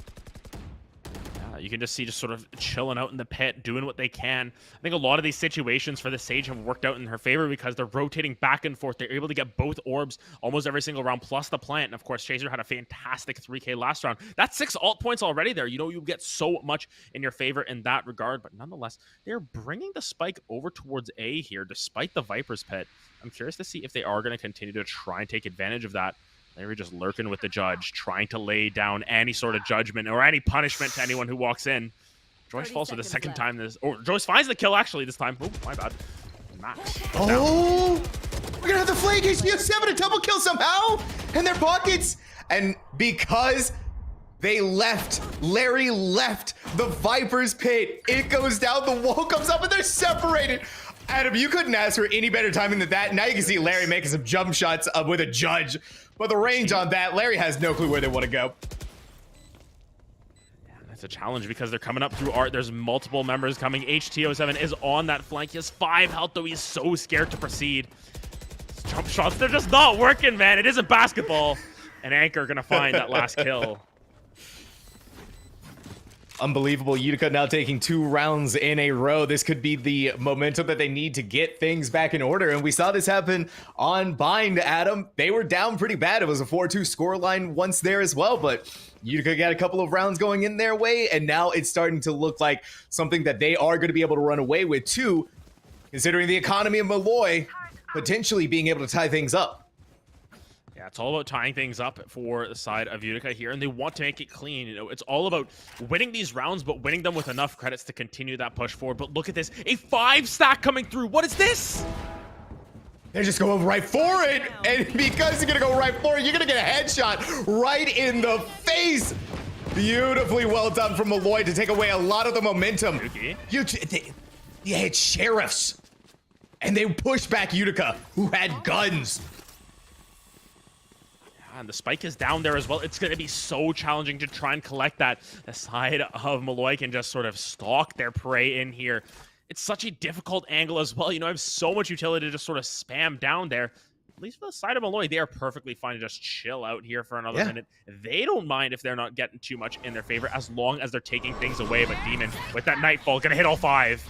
You can just see just sort of chilling out in the pit, doing what they can. I think a lot of these situations for the Sage have worked out in her favor because they're rotating back and forth. They're able to get both orbs almost every single round, plus the plant. And of course, Chaser had a fantastic 3K last round. That's 6 alt points already there. You know, you get so much in your favor in that regard. But nonetheless, they're bringing the spike over towards A here, despite the Viper's Pit. I'm curious to see if they are going to continue to try and take advantage of that. Larry just lurking with the judge, trying to lay down any sort of judgment or any punishment to anyone who walks in. Joyce falls for the second time this, or Joyce finds the kill actually this time. Oh, my bad. Max.
Oh, we're gonna have the flank HDO7 a double kill somehow in their pockets. And because they left, Larry left the Viper's Pit, it goes down, the wall comes up, and they're separated. Adam, you couldn't ask for any better timing than that. Now you can see Larry making some jump shots with a judge. But the range on that, Larry has no clue where they want to go.
Yeah, that's a challenge because they're coming up through Art. There's multiple members coming. HTO7 is on that flank. He has 5 health, though he's so scared to proceed. These jump shots, they're just not working, man. It isn't basketball. And Anchor gonna find that last kill.
Unbelievable. Utica now taking 2 rounds in a row. This could be the momentum that they need to get things back in order. And we saw this happen on Bind, Adam. They were down pretty bad. It was a 4-2 scoreline once there as well. But Utica got a couple of rounds going in their way. And now it's starting to look like something that they are going to be able to run away with too, considering the economy of Molloy potentially being able to tie things up.
Yeah, it's all about tying things up for the side of Utica here, and they want to make it clean. You know, it's all about winning these rounds, but winning them with enough credits to continue that push forward. But look at this, a 5-stack coming through. What is this?
They're just going right for it, and because you're gonna go right for it, you're gonna get a headshot right in the face. Beautifully well done from Molloy to take away a lot of the momentum. They had sheriffs, and they pushed back Utica, who had guns.
And the spike is down there as well. It's going to be so challenging to try and collect that. The side of Molloy can just sort of stalk their prey in here. It's such a difficult angle as well. You know, I have so much utility to just sort of spam down there. At least for the side of Molloy, they are perfectly fine to just chill out here for another minute. They don't mind if they're not getting too much in their favor as long as they're taking things away. But Demon, with that Nightfall, going to hit all 5.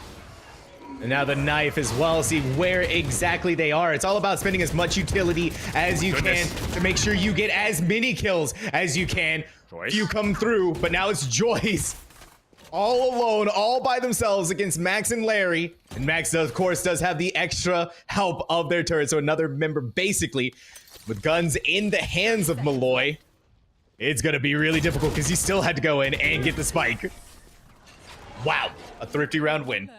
And now the knife as well, see where exactly they are. It's all about spending as much utility as you can to make sure you get as many kills as you can.
Joyce.
You come through, but now it's Joyce. All alone, all by themselves against Max and Larry. And Max, of course, does have the extra help of their turret. So another member basically with guns in the hands of Molloy. It's going to be really difficult because he still had to go in and get the spike. Wow, a thrifty round win.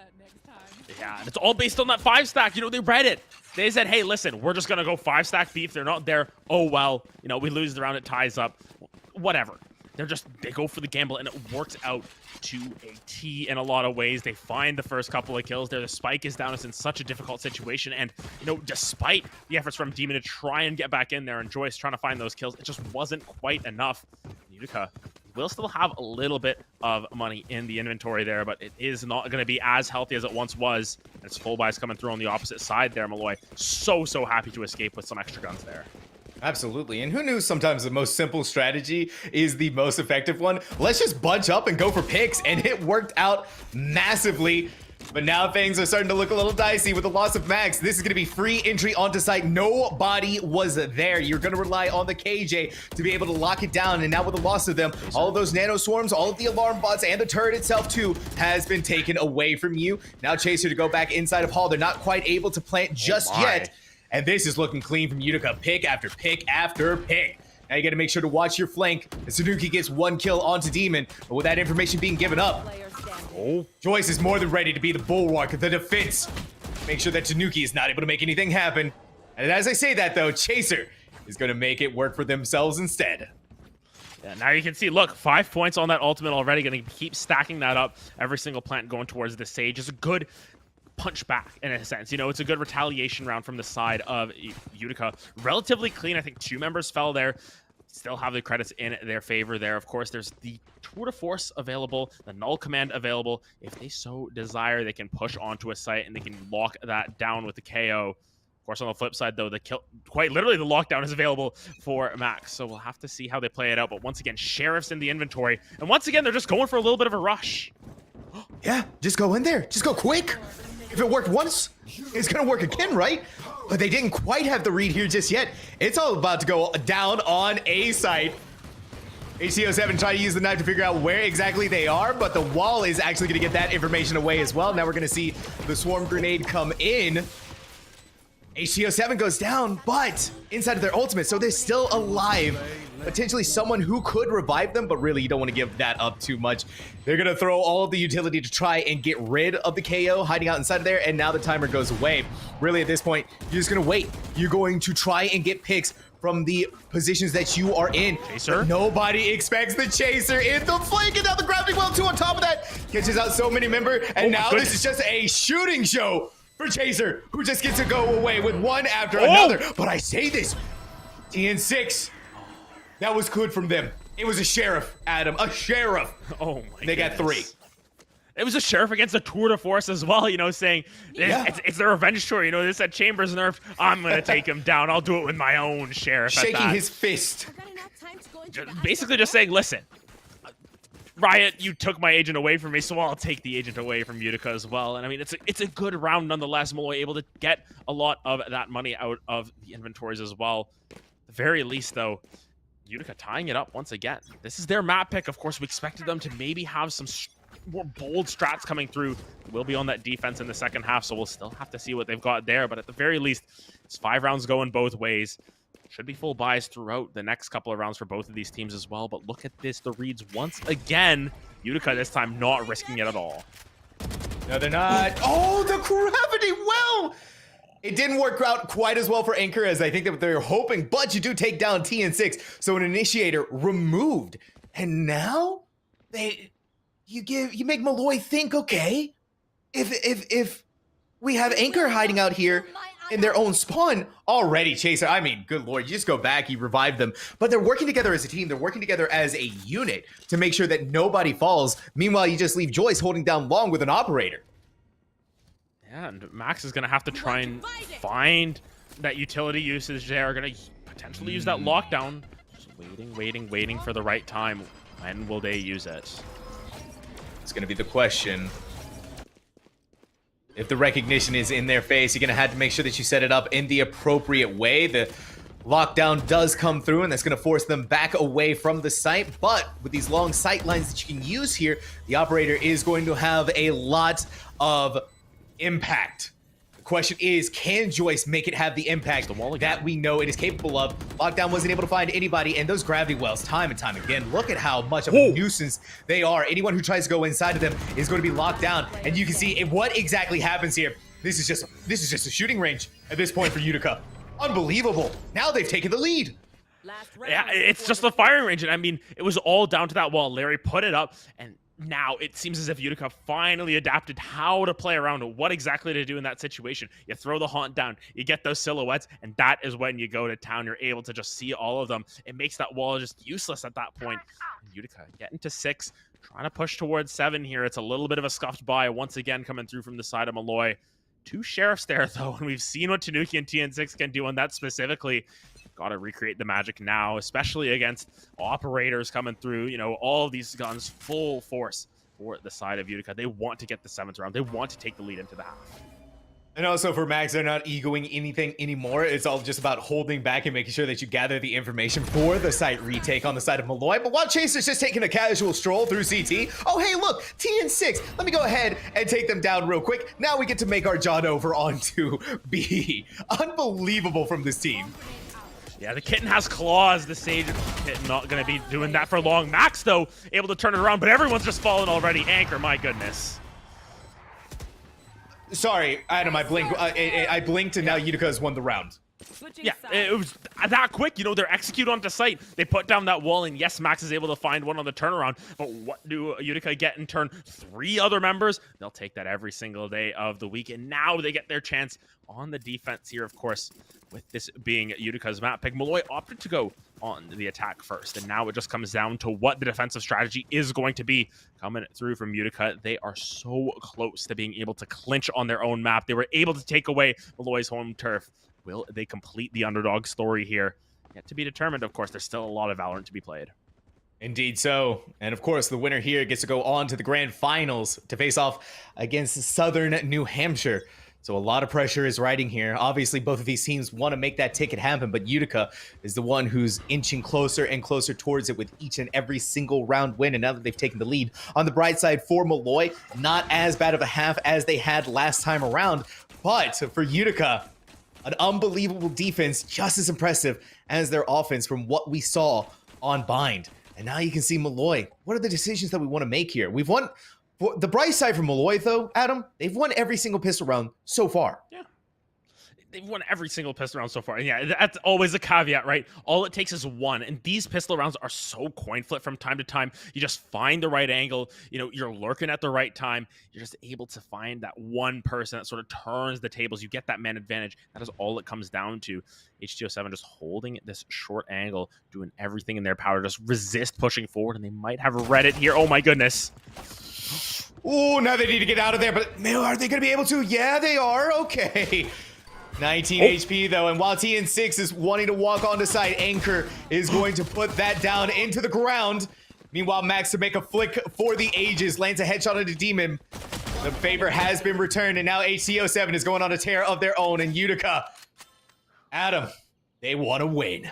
Yeah, and it's all based on that 5-stack. You know, they read it. They said, hey, listen, we're just going to go 5-stack beef. They're not there. Oh, well, you know, we lose the round, it ties up. Whatever. They go for the gamble, and it works out to a T in a lot of ways. They find the first couple of kills there. The spike is down. It's in such a difficult situation. And, you know, despite the efforts from Demon to try and get back in there and Joyce trying to find those kills, it just wasn't quite enough. Utica will still have a little bit of money in the inventory there, but it is not going to be as healthy as it once was. It's full buys coming through on the opposite side there, Molloy. So happy to escape with some extra guns there.
Absolutely. And who knew sometimes the most simple strategy is the most effective one? Let's just bunch up and go for picks. And it worked out massively. But now things are starting to look a little dicey with the loss of Max. This is going to be free entry onto site. Nobody was there. You're going to rely on the KJ to be able to lock it down. And now with the loss of them, all of those nano swarms, all of the alarm bots, and the turret itself too has been taken away from you. Now Chaser to go back inside of Hall. They're not quite able to plant just yet. And this is looking clean from Utica. Pick after pick after pick. Now you got to make sure to watch your flank. As Tanuki gets 1 kill onto Demon. But with that information being given up, Joyce is more than ready to be the bulwark of the defense. Make sure that Tanuki is not able to make anything happen. And as I say that though, Chaser is going to make it work for themselves instead.
Yeah, now you can see, look, 5 points on that ultimate already. Going to keep stacking that up. Every single plant going towards the Sage is a good punch back in a sense. You know, it's a good retaliation round from the side of Utica. Relatively clean. I think 2 members fell there. Still have the credits in their favor there. Of course, there's the Tour de Force available, the Null Command available. If they so desire, they can push onto a site and they can lock that down with the KO. Of course, on the flip side, though, the kill, quite literally, the lockdown is available for Max. So we'll have to see how they play it out. But once again, Sheriff's in the inventory. And once again, they're just going for a little bit of a rush.
Yeah, just go in there. Just go quick. If it worked once, it's going to work again, right? But they didn't quite have the read here just yet. It's all about to go down on A site. HCO7 trying to use the knife to figure out where exactly they are, but the wall is actually going to get that information away as well. Now we're going to see the swarm grenade come in. HCO7 goes down, but inside of their ultimate, so they're still alive. Potentially someone who could revive them, but really you don't want to give that up too much. They're going to throw all of the utility to try and get rid of the KO hiding out inside of there, and now the timer goes away. Really at this point, you're just going to wait. You're going to try and get picks from the positions that you are in.
Chaser?
Nobody expects the Chaser in the flank, and now the gravity well too on top of that. Catches out so many member, and now this is just a shooting show for Chaser, who just gets to go away with one after another. But I say this, TN6, that was good from them. It was a sheriff, Adam, a sheriff.
Oh my
They got 3.
It was a sheriff against the Tour de Force as well, you know, saying it's the revenge tour. You know, this at Chambers nerfed. I'm going to take him down. I'll do it with my own sheriff.
Shaking his fist.
Basically just saying, listen, Riot, you took my agent away from me, so I'll take the agent away from Utica as well. And I mean, it's a good round nonetheless. Molloy able to get a lot of that money out of the inventories as well. At the very least, though, Utica tying it up once again. This is their map pick. Of course, we expected them to maybe have some more bold strats coming through. We'll be on that defense in the second half, so we'll still have to see what they've got there. But at the very least, it's 5 rounds going both ways. Should be full buys throughout the next couple of rounds for both of these teams as well. But look at this, the reads once again. Utica this time not risking it at all.
No, they're not. Oh, the gravity well! It didn't work out quite as well for Anchor as I think that they were hoping, but you do take down TN6, so an initiator removed. And now you make Molloy think, okay, if we have Anchor hiding out here in their own spawn already, Chaser, I mean, good lord, you just go back, you revive them, but they're working together as a team, they're working together as a unit to make sure that nobody falls. Meanwhile, you just leave Joyce holding down Long with an operator.
Yeah, and Max is going to have to try and find that utility usage there. Going to potentially use that lockdown. Just waiting for the right time. When will they use it?
It's going to be the question. If the recognition is in their face, you're going to have to make sure that you set it up in the appropriate way. The lockdown does come through, and that's going to force them back away from the site. But with these long sight lines that you can use here, the operator is going to have a lot of impact. The question is, can Joyce make it have the impact that we know it is capable of? Lockdown wasn't able to find anybody, and those gravity wells, time and time again, look at how much of a nuisance they are. Anyone who tries to go inside of them is going to be locked down, and you can see what exactly happens here. This is just a shooting range at this point for Utica. Unbelievable. Now they've taken the lead.
Yeah, it's just the firing range, and I mean, it was all down to that wall. Larry put it up, and now it seems as if Utica finally adapted how to play around it, what exactly to do in that situation. You throw the haunt down, you get those silhouettes, and that is when you go to town. You're able to just see all of them. It makes that wall just useless at that point. And Utica getting to 6, trying to push towards 7 here. It's a little bit of a scuffed by once again coming through from the side of Molloy. 2 sheriffs there, though, and we've seen what Tanuki and TN6 can do on that specifically. Got to recreate the magic now, especially against operators coming through. You know, all of these guns full force for the side of Utica. They want to get the 7th round. They want to take the lead into the half.
And also for Max, they're not egoing anything anymore. It's all just about holding back and making sure that you gather the information for the site retake on the side of Molloy. But while Chaser's just taking a casual stroll through CT, oh, hey, look, TN6. Let me go ahead and take them down real quick. Now we get to make our jaunt over onto B. Unbelievable from this team.
Yeah, the Kitten has claws. The Sage Kitten not going to be doing that for long. Max, though, able to turn it around, but everyone's just fallen already. Anchor, my goodness.
Sorry, Adam, I blinked. I blinked, and now Utica has won the round.
Yeah, it was that quick. You know, they're execute onto site. They put down that wall, and yes, Max is able to find one on the turnaround. But what do Utica get in turn? 3 other members. They'll take that every single day of the week, and now they get their chance on the defense here, of course, with this being Utica's map pick. Molloy opted to go on the attack first, and now it just comes down to what the defensive strategy is going to be coming through from Utica. They are so close to being able to clinch on their own map. They were able to take away Molloy's home turf. Will they complete the underdog story here? Yet to be determined, of course. There's still a lot of Valorant to be played.
Indeed so. And of course, the winner here gets to go on to the grand finals to face off against Southern New Hampshire. So a lot of pressure is riding here. Obviously, both of these teams want to make that ticket happen, but Utica is the one who's inching closer and closer towards it with each and every single round win. And now that they've taken the lead, on the bright side for Molloy, not as bad of a half as they had last time around. But for Utica, an unbelievable defense, just as impressive as their offense from what we saw on Bind. And now you can see Molloy. What are the decisions that we want to make here? We've won. The bright side for Molloy, though, Adam, they've won every single pistol round so far.
Yeah. They've won every single pistol round so far. And yeah, that's always a caveat, right? All it takes is one. And these pistol rounds are so coin flip from time to time. You just find the right angle. You know, you're lurking at the right time. You're just able to find that one person that sort of turns the tables. You get that man advantage. That is all it comes down to. H2O7 just holding this short angle, doing everything in their power. Just resist pushing forward, and they might have read it here. Oh, my goodness.
Oh, now they need to get out of there, but man, are they going to be able to? Yeah, they are. Okay. 19 HP, though, and while TN6 is wanting to walk onto site, Anchor is going to put that down into the ground. Meanwhile, Max to make a flick for the ages, lands a headshot on the Demon. The favor has been returned, and now HCO7 is going on a tear of their own, and Utica, Adam, they want to win.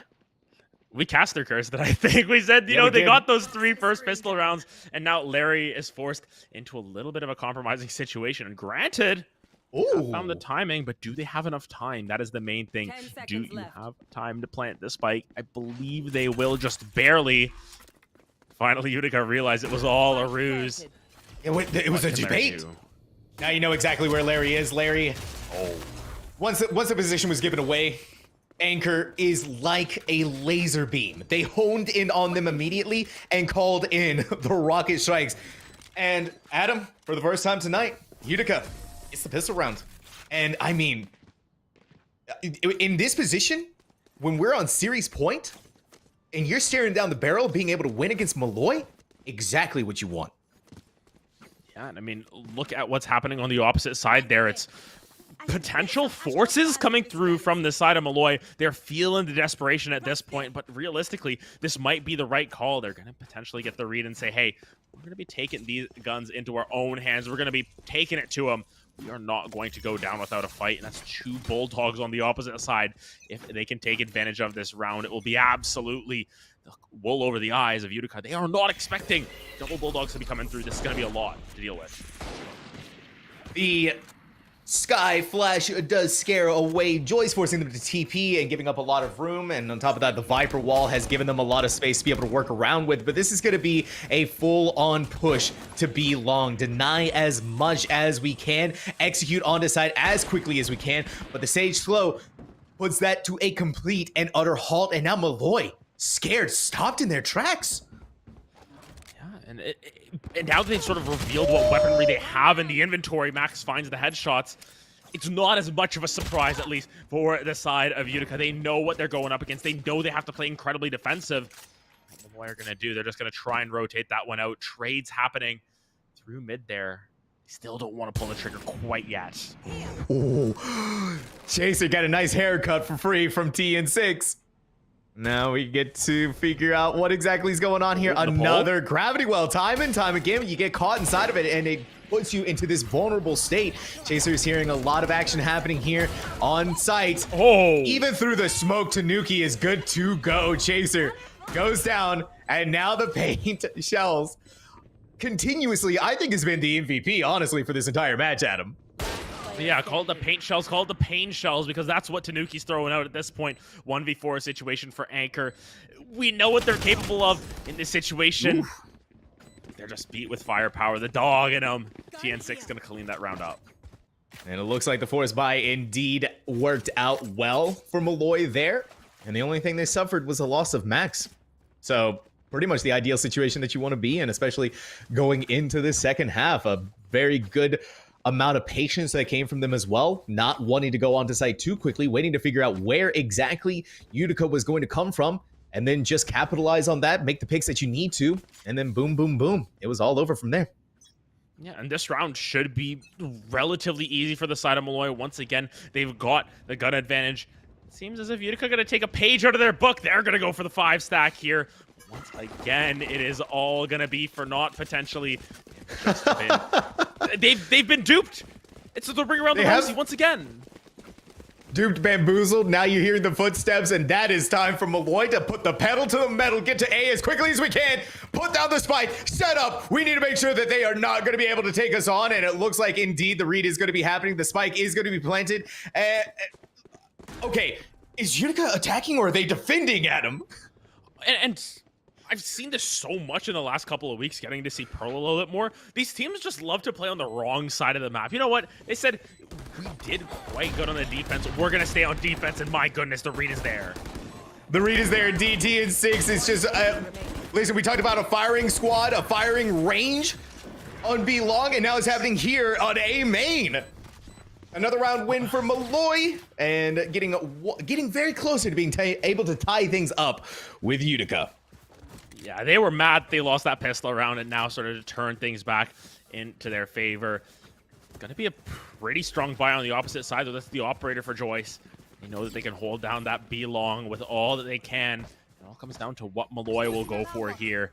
We cast their curse that I think we said, you know, they got those 3 first pistol rounds, and now Larry is forced into a little bit of a compromising situation. And granted, found the timing, but do they have enough time? That is the main thing. Do you have time to plant the spike? I believe they will, just barely. Finally, Utica realized it was all a ruse.
It was a debate. Now you know exactly where Larry is. Larry, once the position was given away, Anchor is like a laser beam. They honed in on them immediately and called in the rocket strikes. And Adam, for the first time tonight, Utica, it's the pistol round. And I mean, in this position, when we're on series point, and you're staring down the barrel, being able to win against Molloy, exactly what you want.
Yeah, and I mean, look at what's happening on the opposite side there. It's potential forces coming through from the side of Molloy. They're feeling the desperation at this point, but realistically, this might be the right call. They're going to potentially get the read and say, hey, we're going to be taking these guns into our own hands. We're going to be taking it to them. We are not going to go down without a fight, and that's 2 Bulldogs on the opposite side. If they can take advantage of this round, it will be absolutely wool over the eyes of Utica. They are not expecting double Bulldogs to be coming through. This is going to be a lot to deal with.
The Sky Flash does scare away Joyce, forcing them to TP and giving up a lot of room. And on top of that, the Viper wall has given them a lot of space to be able to work around with. But this is going to be a full-on push to be long. Deny as much as we can. Execute on the side as quickly as we can. But the Sage Slow puts that to a complete and utter halt. And now Molloy, scared, stopped in their tracks.
And now that they've sort of revealed what weaponry they have in the inventory, Max finds the headshots. It's not as much of a surprise, at least, for the side of Utica. They know what they're going up against. They know they have to play incredibly defensive. What they're going to do, they're just going to try and rotate that one out. Trades happening through mid there. Still don't want to pull the trigger quite yet.
Ooh. Chaser got a nice haircut for free from TN6. Now we get to figure out what exactly is going on here. Another gravity well, time and time again, you get caught inside of it and it puts you into this vulnerable state. Chaser is hearing a lot of action happening here on site.
Oh,
even through the smoke, Tanuki is good to go. Chaser goes down, and now the paint shells continuously, I think, has been the MVP, honestly, for this entire match, Adam.
Yeah, call it the paint shells, call it the pain shells, because that's what Tanuki's throwing out at this point. 1v4 situation for Anchor. We know what they're capable of in this situation. Oof. They're just beat with firepower. The dog in them. TN6 gonna clean that round up.
And it looks like the force buy indeed worked out well for Molloy there. And the only thing they suffered was a loss of Max. So pretty much the ideal situation that you want to be in, especially going into the second half. A very good amount of patience that came from them as well, not wanting to go onto site too quickly, waiting to figure out where exactly Utica was going to come from, and then just capitalize on that, make the picks that you need to, and then boom, boom, boom. It was all over from there.
Yeah, and this round should be relatively easy for the side of Molloy. Once again, they've got the gun advantage. It seems as if Utica going to take a page out of their book. They're going to go for the 5-stack here. Once again, it is all going to be for naught, potentially. They've been duped. It's the ring around the rosy once again.
Duped, bamboozled. Now you're hearing the footsteps, and that is time for Molloy to put the pedal to the metal, get to A as quickly as we can, put down the spike, set up. We need to make sure that they are not going to be able to take us on, and it looks like indeed the read is going to be happening. The spike is going to be planted. Okay, is Utica attacking or are they defending, Adam?
And I've seen this so much in the last couple of weeks, getting to see Pearl a little bit more. These teams just love to play on the wrong side of the map. You know what? They said, we did quite good on the defense. We're going to stay on defense, and my goodness, the read is there.
The read is there. DT and 6. It's just, listen, we talked about a firing squad, a firing range on B long, and now it's happening here on A main. Another round win for Molloy, and getting very closer to being able to tie things up with Utica.
Yeah, they were mad they lost that pistol round and now started to turn things back into their favor. Going to be a pretty strong buy on the opposite side, though. That's the operator for Joyce. They know that they can hold down that B long with all that they can. It all comes down to what Molloy will go for here.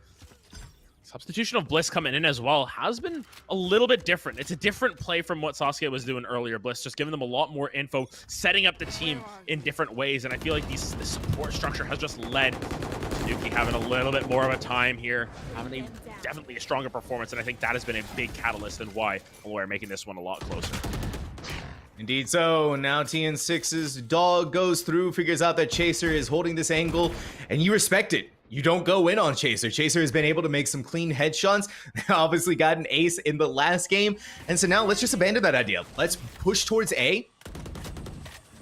Substitution of Bliss coming in as well has been a little bit different. It's a different play from what Sasuke was doing earlier. Bliss just giving them a lot more info, setting up the team in different ways. And I feel like the support structure has just led to Nuki having a little bit more of a time here, having definitely a stronger performance. And I think that has been a big catalyst and why Molloy are making this one a lot closer.
Indeed so. Now TN6's dog goes through, figures out that Chaser is holding this angle, and you respect it. You don't go in on Chaser. Chaser has been able to make some clean headshots. Obviously got an ace in the last game. And so now let's just abandon that idea. Let's push towards A.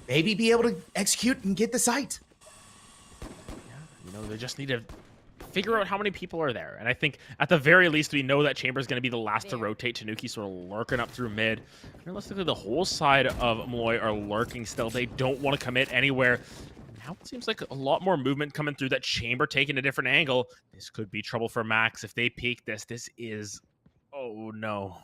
Maybe be able to execute and get the site.
You know, they just need to figure out how many people are there. And I think at the very least, we know that Chamber's going to be the last to rotate. Tanuki sort of lurking up through mid. Realistically, the whole side of Molloy are lurking still. They don't want to commit anywhere. Now it seems like a lot more movement coming through that Chamber, taking a different angle. This could be trouble for Max. If they peek this is... Oh, no.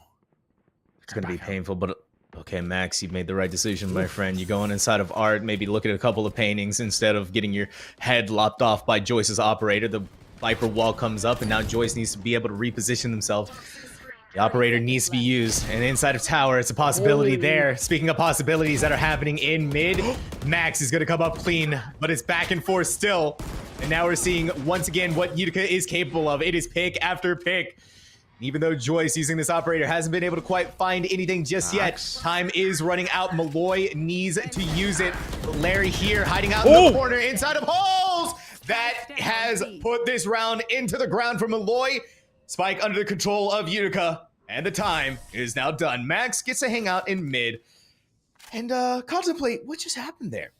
It's going to be painful, but... Okay, Max, you made the right decision, my friend. You go on inside of art, maybe look at a couple of paintings instead of getting your head lopped off by Joyce's operator. The Viper wall comes up, and now Joyce needs to be able to reposition themselves. The operator needs to be used, and inside of tower, it's a possibility there. Speaking of possibilities that are happening in mid, Max is going to come up clean, but it's back and forth still. And now we're seeing, once again, what Utica is capable of. It is pick after pick. Even though Joyce using this operator hasn't been able to quite find anything just yet, time is running out. Molloy needs to use it. But Larry here hiding out in the corner inside of holes. That has put this round into the ground for Molloy. Spike under the control of Utica. And the time is now done. Max gets to hang out in mid and contemplate what just happened there.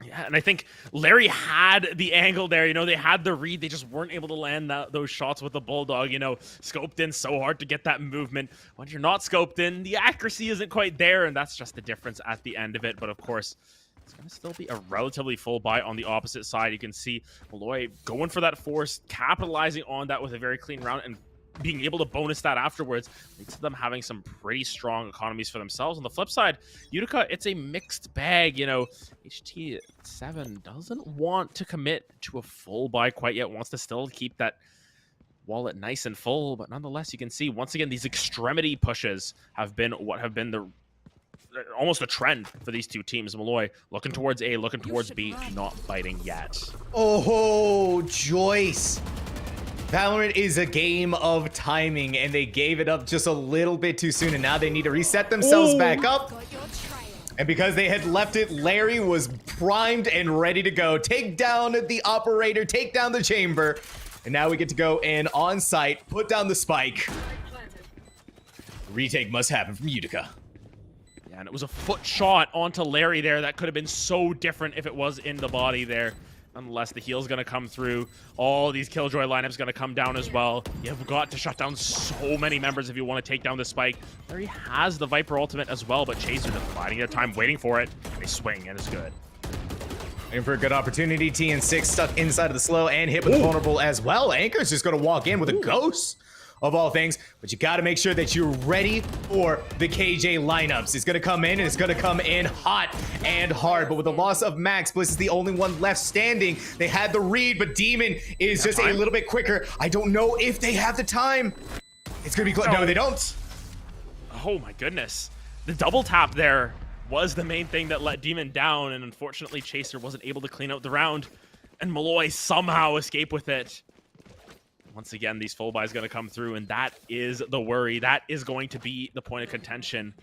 Yeah, and I think Larry had the angle there. You know, they had the read. They just weren't able to land those shots with the Bulldog. You know, scoped in so hard to get that movement. When you're not scoped in, the accuracy isn't quite there, and that's just the difference at the end of it. But of course, it's going to still be a relatively full buy on the opposite side. You can see Molloy going for that force, capitalizing on that with a very clean round, and being able to bonus that afterwards leads to them having some pretty strong economies for themselves. On the flip side, Utica, it's a mixed bag. You know, HT7 doesn't want to commit to a full buy quite yet, wants to still keep that wallet nice and full, but nonetheless, you can see once again these extremity pushes have been what have been the almost a trend for these two teams. Molloy looking towards A, looking towards B, not biting yet.
Oh, Joyce. Valorant is a game of timing, and they gave it up just a little bit too soon, and now they need to reset themselves back up. And because they had left it, Larry was primed and ready to go. Take down the operator, take down the chamber, and now we get to go in on site, put down the spike. Retake must happen from Utica.
Yeah, and it was a foot shot onto Larry there. That could have been so different if it was in the body there. Nonetheless, the heal's going to come through. All these Killjoy lineups going to come down as well. You've got to shut down so many members if you want to take down the spike. Larry has the Viper ultimate as well, but Chaser just biding their time, waiting for it. They swing, and it's good.
Looking for a good opportunity. TN6 stuck inside of the slow and hit with vulnerable as well. Anchor's just going to walk in with a ghost of all things, but you got to make sure that you're ready for the KJ lineups. It's going to come in, and it's going to come in hot and hard, but with the loss of Max, Bliss is the only one left standing. They had the read, but Demon is just a little bit quicker. I don't know if they have the time. It's going to be close. No, they don't.
Oh my goodness. The double tap there was the main thing that let Demon down, and unfortunately Chaser wasn't able to clean out the round, and Molloy somehow escaped with it. Once again, these full buys going to come through, and that is the worry. That is going to be the point of contention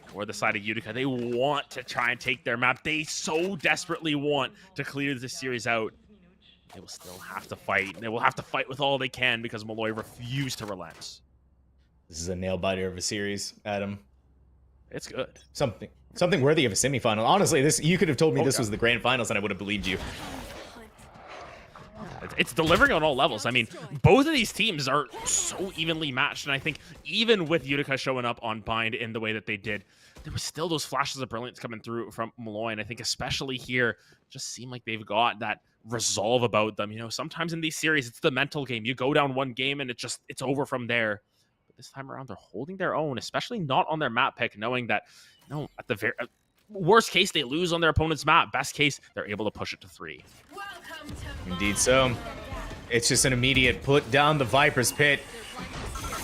for the side of Utica. They want to try and take their map. They so desperately want to clear this series out. They will still have to fight. They will have to fight with all they can because Molloy refused to relent.
This is a nail-biter of a series, Adam.
It's good.
Something worthy of a semifinal. Honestly, you could have told me this was the grand finals, and I would have believed you.
It's delivering on all levels. I mean, both of these teams are so evenly matched, and I think even with Utica showing up on Bind in the way that they did, there was still those flashes of brilliance coming through from Molloy, and I think especially here, just seem like they've got that resolve about them. You know, sometimes in these series, it's the mental game. You go down one game, and it's over from there. But this time around, they're holding their own, especially not on their map pick, knowing that, no, at the very worst case, they lose on their opponent's map. Best case, they're able to push it to 3.
Indeed so. It's just an immediate put down the Viper's pit.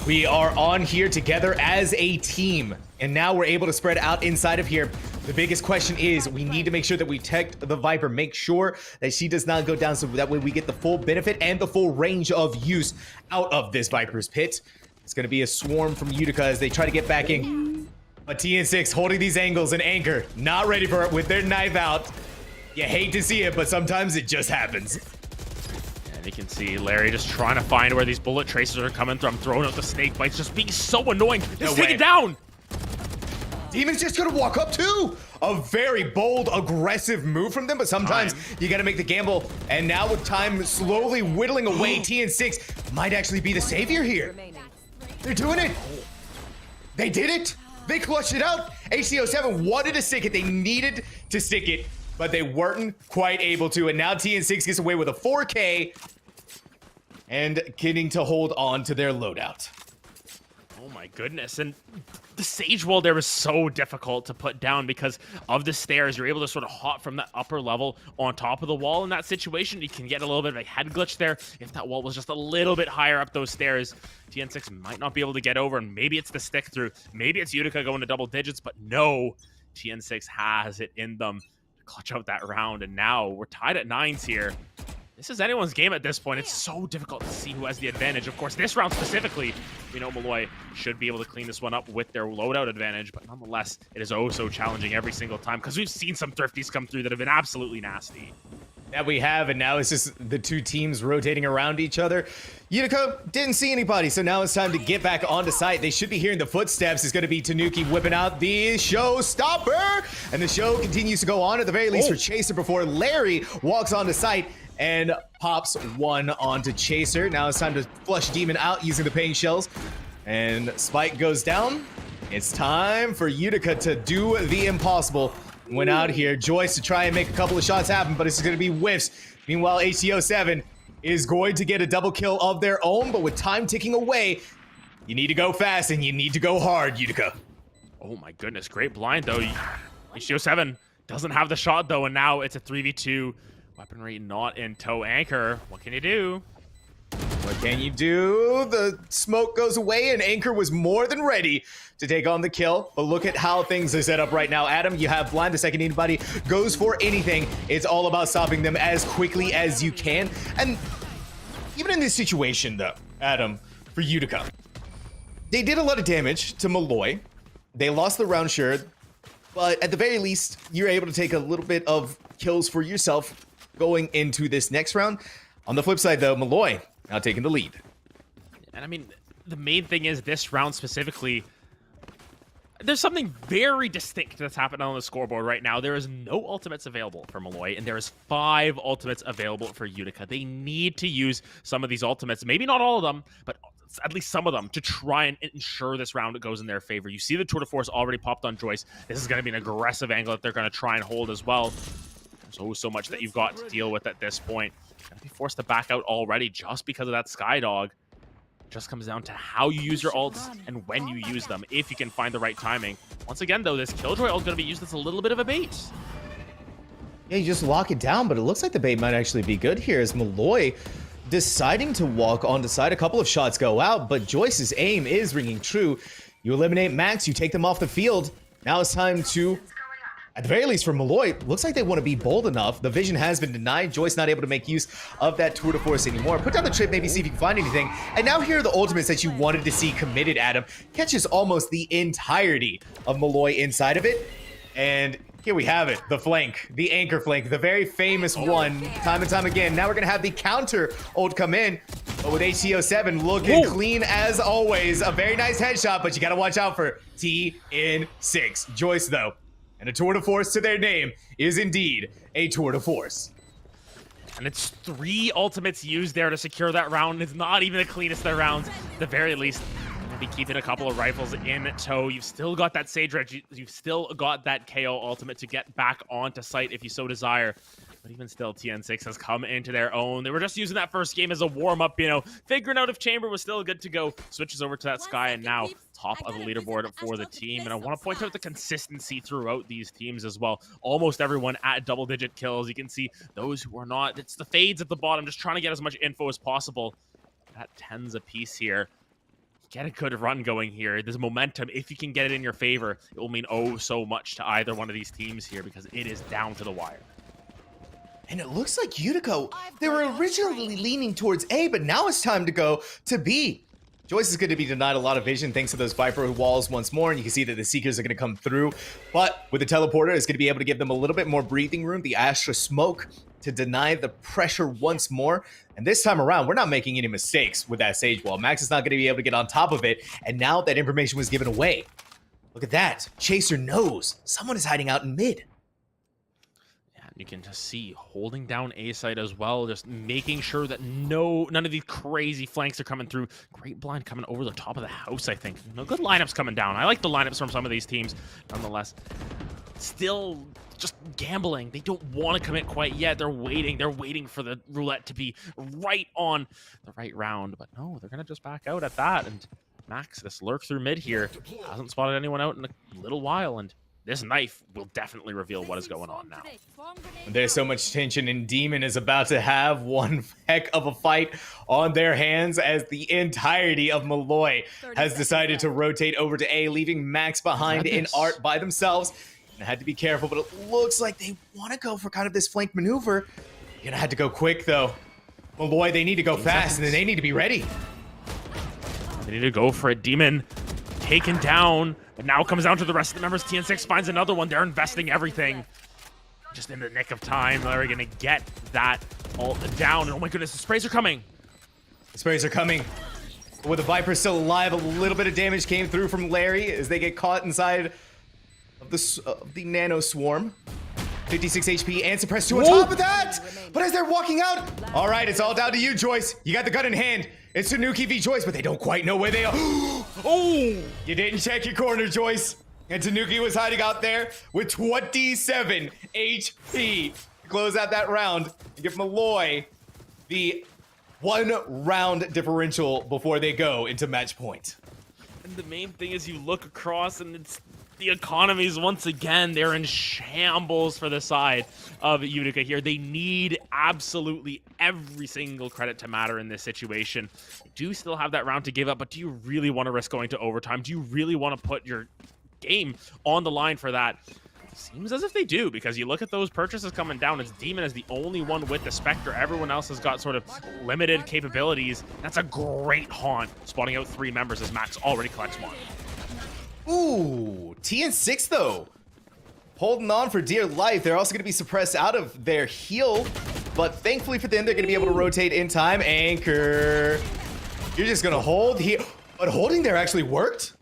We are on here together as a team, and now we're able to spread out inside of here. The biggest question is we need to make sure that we protect the Viper, make sure that she does not go down, so that way we get the full benefit and the full range of use out of this Viper's pit. It's going to be a swarm from Utica as they try to get back in. But TN6 holding these angles, and Anchor not ready for it with their knife out. You hate to see it, but sometimes it just happens.
And you can see Larry just trying to find where these bullet tracers are coming from, throwing out the snake bites, just being so annoying. Just take it down!
Demon's just gonna walk up too. A very bold, aggressive move from them, but sometimes you gotta make the gamble. And now with time slowly whittling away, TN6 might actually be the savior here. They're doing it. They did it. They clutched it out. HCO7 wanted to stick it. They needed to stick it, but they weren't quite able to. And now TN6 gets away with a 4K and getting to hold on to their loadout.
Oh my goodness. And the Sage Wall there was so difficult to put down because of the stairs. You're able to sort of hop from that upper level on top of the wall. In that situation, you can get a little bit of a head glitch there. If that wall was just a little bit higher up those stairs, TN6 might not be able to get over, and maybe it's the stick through. Maybe it's Utica going to double digits, but no, TN6 has it in them to clutch out that round. And now we're tied at 9s here. This is anyone's game at this point. It's so difficult to see who has the advantage. Of course, this round specifically, we know Molloy should be able to clean this one up with their loadout advantage, but nonetheless, it is oh so challenging every single time because we've seen some thrifties come through that have been absolutely nasty.
That we have, and now it's just the two teams rotating around each other. Utica didn't see anybody, so now it's time to get back onto site. They should be hearing the footsteps. It's going to be Tanuki whipping out the showstopper, and the show continues to go on at the very least for Chaser before Larry walks onto site and pops one onto Chaser. Now it's time to flush Demon out using the pain shells, and Spike goes down. It's time for Utica to do the impossible. Went out here, Joyce to try and make a couple of shots happen, but it's going to be whiffs. Meanwhile, HTO7 is going to get a double kill of their own, but with time ticking away, you need to go fast and you need to go hard, Utica.
Oh my goodness, great blind though. HTO7 doesn't have the shot though, and now it's a 3v2. Weaponry not in tow. Anchor, what can you do?
What can you do? The smoke goes away, and Anchor was more than ready to take on the kill. But look at how things are set up right now. Adam, you have blind the second anybody goes for anything. It's all about stopping them as quickly as you can. And even in this situation, though, Adam, for Utica, they did a lot of damage to Molloy. They lost the round, sure. But at the very least, you're able to take a little bit of kills for yourself going into this next round. On the flip side, though, Molloy now taking the lead.
And I mean, the main thing is this round specifically, there's something very distinct that's happening on the scoreboard right now. There is no ultimates available for Molloy, and there is 5 ultimates available for Utica. They need to use some of these ultimates, maybe not all of them, but at least some of them, to try and ensure this round goes in their favor. You see the tour de force already popped on Joyce. This is going to be an aggressive angle that they're going to try and hold as well. There's so much that you've got to deal with at this point. Gonna be forced to back out already just because of that Skydog. It just comes down to how you use your ults and when you use them, if you can find the right timing. Once again, though, this Killjoy ult is going to be used as a little bit of a bait.
Yeah, you just lock it down, but it looks like the bait might actually be good here as Molloy deciding to walk onto side. A couple of shots go out, but Joyce's aim is ringing true. You eliminate Max, you take them off the field. Now it's time to, at the very least for Molloy, looks like they want to be bold enough. The vision has been denied. Joyce not able to make use of that tour de force anymore. Put down the trip, maybe see if you can find anything. And now here are the ultimates that you wanted to see committed, Adam. Catches almost the entirety of Molloy inside of it. And here we have it, the flank, the anchor flank, the very famous one, time and time again. Now we're gonna have the counter ult come in, but with HTO7 looking clean as always. A very nice headshot, but you gotta watch out for TN6. Joyce, though, and a tour de force to their name is indeed a tour de force.
And it's 3 ultimates used there to secure that round. It's not even the cleanest of their rounds, at the very least. Be keeping a couple of rifles in tow. You've still got that Sage Red. You've still got that KO ultimate to get back onto site if you so desire. But even still, TN6 has come into their own. They were just using that first game as a warm-up, you know, figuring out if Chamber was still good to go. Switches over to that Sky, and now top of the leaderboard for the team. And I want to point out the consistency throughout these teams as well. Almost everyone at double-digit kills. You can see those who are not. It's the fades at the bottom, just trying to get as much info as possible. At 10s apiece here. Get a good run going here. There's momentum. If you can get it in your favor, it will mean oh so much to either one of these teams here because it is down to the wire.
And it looks like Utica, they were originally leaning towards A, but now it's time to go to B. Joyce is going to be denied a lot of vision thanks to those Viper walls once more, and you can see that the Seekers are going to come through. But with the teleporter, it's going to be able to give them a little bit more breathing room. The Astra smoke to deny the pressure once more. And this time around, we're not making any mistakes with that Sage Wall. Max is not going to be able to get on top of it, and now that information was given away. Look at that. Chaser knows someone is hiding out in mid.
Yeah, you can just see holding down A side as well, just making sure that none of these crazy flanks are coming through. Great blind coming over the top of the house, I think. No good lineups coming down. I like the lineups from some of these teams, nonetheless. Still just gambling. They don't want to commit quite yet. They're waiting for the roulette to be right on the right round. But no, they're going to just back out at that. And Max, this lurk through mid here, hasn't spotted anyone out in a little while. And this knife will definitely reveal what is going on now.
There's so much tension, and Demon is about to have one heck of a fight on their hands as the entirety of Molloy has decided to rotate over to A, leaving Max behind in Art by themselves. And I had to be careful, but it looks like they want to go for kind of this flank maneuver. You're gonna have to go quick, though. Molloy, they need to go fast, and they need to be ready.
They need to go for it. Demon taken down, but now comes down to the rest of the members. TN6 finds another one. They're investing everything. Just in the nick of time, they're gonna get that all down. Oh my goodness, the sprays are coming.
The sprays are coming. With the Viper still alive, a little bit of damage came through from Larry as they get caught inside of the nano swarm. 56 HP and suppressed 2 on top of that! But as they're walking out, all right, it's all down to you, Joyce. You got the gun in hand. It's Tanuki v Joyce, but they don't quite know where they are. Oh! You didn't check your corner, Joyce. And Tanuki was hiding out there with 27 HP to close out that round and give Molloy the 1 round differential before they go into match point.
And the main thing is you look across and it's the economies once again, they're in shambles for the side of Utica here. They need absolutely every single credit to matter in this situation. You do still have that round to give up, but do you really want to risk going to overtime? Do you really want to put your game on the line for that? Seems as if they do, because you look at those purchases coming down. It's Demon is the only one with the Spectre. Everyone else has got sort of limited capabilities. That's a great haunt, spotting out 3 members as Max already collects 1.
Ooh, TN6 though, holding on for dear life. They're also going to be suppressed out of their heal, but thankfully for them, they're going to be able to rotate in time. Anchor, you're just going to hold here, but holding there actually worked.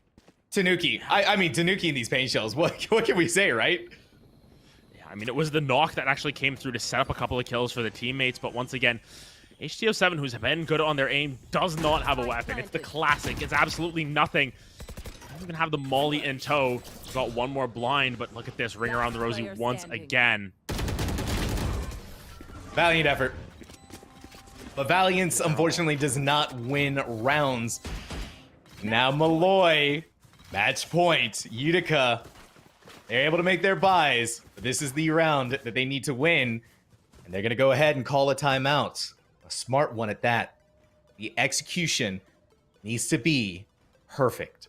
Tanuki, I mean Tanuki in these pain shells. What can we say, right?
Yeah, I mean it was the knock that actually came through to set up a couple of kills for the teammates, but once again, HTO7, who's been good on their aim, does not have a weapon. It's the classic. It's absolutely nothing. Doesn't even have the Molly in tow. Got 1 more blind, but look at this. Ring around the rosy once again.
Valiant effort. But Valiance, unfortunately, does not win rounds. Now Molloy, match point. Utica, they're able to make their buys. But this is the round that they need to win. And they're going to go ahead and call a timeout. A smart one at that. The execution needs to be perfect.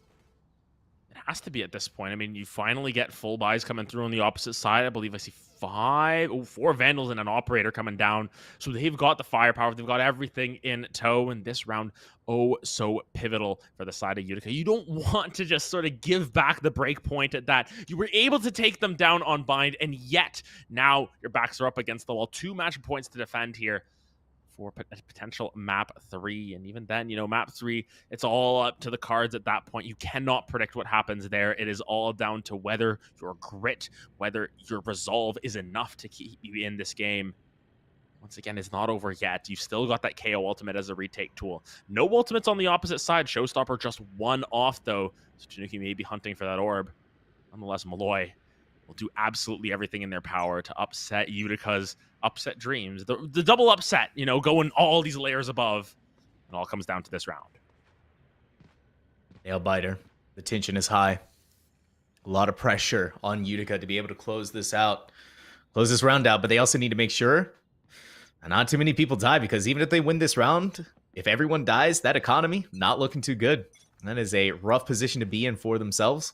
Has to be at this point. I mean, you finally get full buys coming through on the opposite side. I believe I see 4 Vandals and an Operator coming down. So they've got the firepower. They've got everything in tow. And this round, oh, so pivotal for the side of Utica. You don't want to just sort of give back the break point at that. You were able to take them down on bind, and yet now your backs are up against the wall. 2 match points to defend here for a potential map 3. And even then, you know, map 3, it's all up to the cards at that point. You cannot predict what happens there. It is all down to whether your grit, whether your resolve is enough to keep you in this game. Once again, it's not over yet. You still got that KO ultimate as a retake tool. No ultimates on the opposite side. Showstopper just 1 off, though. So Tanuki may be hunting for that orb. Nonetheless, Molloy will do absolutely everything in their power to upset Utica's upset dreams. The double upset, you know, going all these layers above. It all comes down to this round.
Nail biter. The tension is high. A lot of pressure on Utica to be able to close this round out, but they also need to make sure not too many people die, because even if they win this round, if everyone dies, that economy not looking too good. That is a rough position to be in for themselves.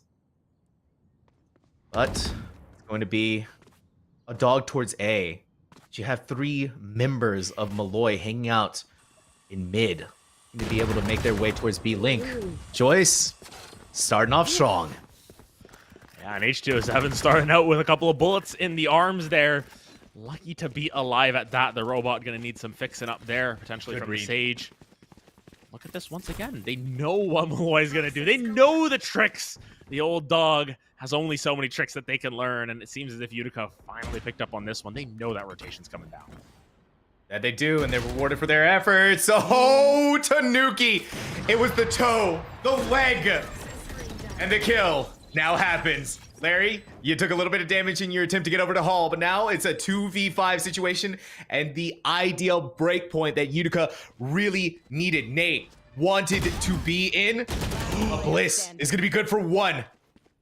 But it's going to be a dog towards A. You have 3 members of Molloy hanging out in mid to be able to make their way towards B Link. Joyce starting off strong.
Yeah, and H2O7 starting out with a couple of bullets in the arms there. Lucky to be alive at that. The robot going to need some fixing up there, potentially from the Sage. Look at this once again. They know what Molloy's going to do. They know the tricks. The old dog has only so many tricks that they can learn, and it seems as if Utica finally picked up on this one. They know that rotation's coming down.
That they do, and they're rewarded for their efforts. Oh, Tanuki! It was the toe, the leg, and the kill now happens. Larry, you took a little bit of damage in your attempt to get over to Hall, but now it's a 2v5 situation, and the ideal break point that Utica really needed. Nate wanted to be in. Bliss is going to be good for 1.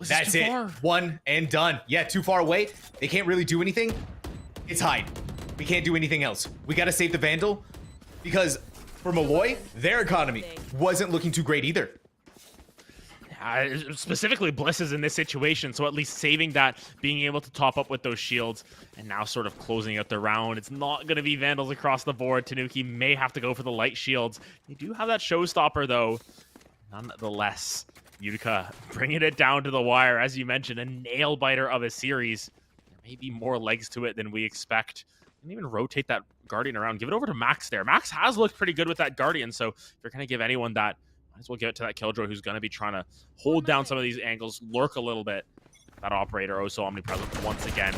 That's it. 1 and done. Yeah, too far away. They can't really do anything. It's hide. We can't do anything else. We got to save the Vandal, because for Molloy, their economy wasn't looking too great either.
Specifically, Bliss is in this situation, so at least saving that, being able to top up with those shields, and now sort of closing out the round. It's not going to be Vandals across the board. Tanuki may have to go for the light shields. They do have that showstopper, though. Nonetheless, Utica bringing it down to the wire. As you mentioned, a nail-biter of a series. There may be more legs to it than we expect. And even rotate that Guardian around. Give it over to Max there. Max has looked pretty good with that Guardian, so if you're going to give anyone that, might as well give it to that Killjoy who's going to be trying to hold down some of these angles, lurk a little bit. That Operator also omnipresent once again.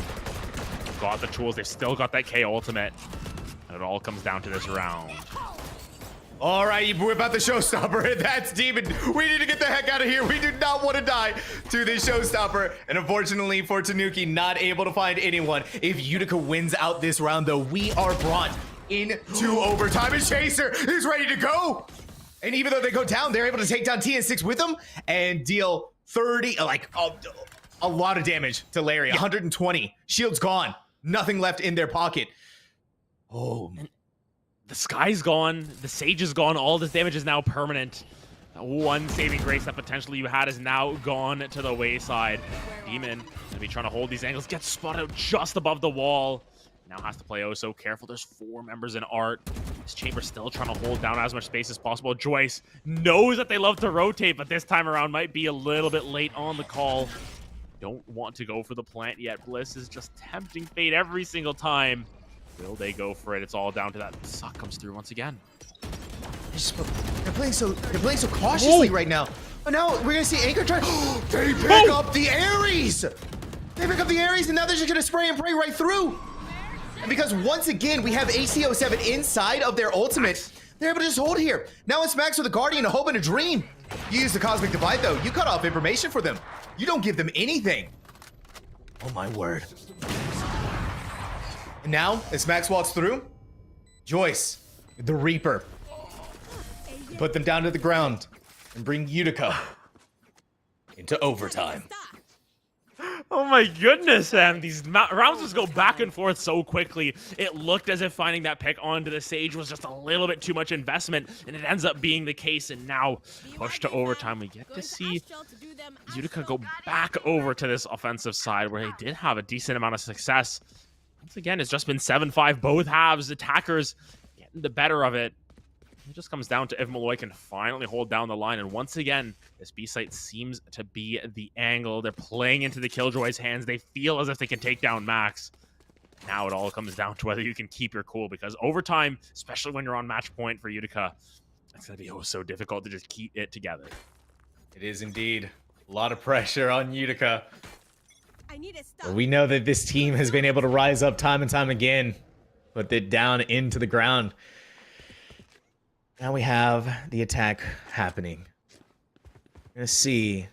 Got the tools. They've still got that K ultimate. And it all comes down to this round.
All right, you whip out the showstopper. That's Demon. We need to get the heck out of here. We do not want to die to this showstopper. And unfortunately for Tanuki, not able to find anyone. If Utica wins out this round, though, we are brought into overtime. And Chaser is ready to go. And even though they go down, they're able to take down TN6 with them and deal 30, a lot of damage to Larry. 120. Shield's gone. Nothing left in their pocket. Oh, man.
The Sky's gone. The Sage is gone. All this damage is now permanent. One saving grace that potentially you had is now gone to the wayside. Demon going to be trying to hold these angles. Gets spotted out just above the wall. Now has to play oh so careful. There's 4 members in Art. This Chamber's still trying to hold down as much space as possible. Joyce knows that they love to rotate, but this time around might be a little bit late on the call. Don't want to go for the plant yet. Bliss is just tempting fate every single time. Will they go for it? It's all down to that. Suck comes through once again.
They're playing so cautiously right now. But now we're gonna see Anchor try. They pick up the Ares. They pick up the Ares, and now they're just gonna spray and pray right through. And because once again we have AC07 inside of their ultimate, they're able to just hold here. Now it's Max with a Guardian, a hope and a dream. You use the Cosmic Divide though. You cut off information for them. You don't give them anything. Oh my word. And now, as Max walks through, Joyce, the Reaper, put them down to the ground and bring Utica into overtime.
Oh my goodness, Sam. These rounds just go back and forth so quickly. It looked as if finding that pick onto the Sage was just a little bit too much investment, and it ends up being the case, and now pushed to overtime. We get to see Utica go back over to this offensive side where they did have a decent amount of success. Once again, it's just been 7-5 both halves. Attackers getting the better of it. It just comes down to if Molloy can finally hold down the line. And once again, this B site seems to be the angle. They're playing into the Killjoy's hands. They feel as if they can take down Max. Now it all comes down to whether you can keep your cool, because overtime, especially when you're on match point for Utica, it's going to be oh so difficult to just keep it together.
It is indeed. A lot of pressure on Utica. But we know that this team has been able to rise up time and time again. Put it down into the ground. Now we have the attack happening. We're going to see.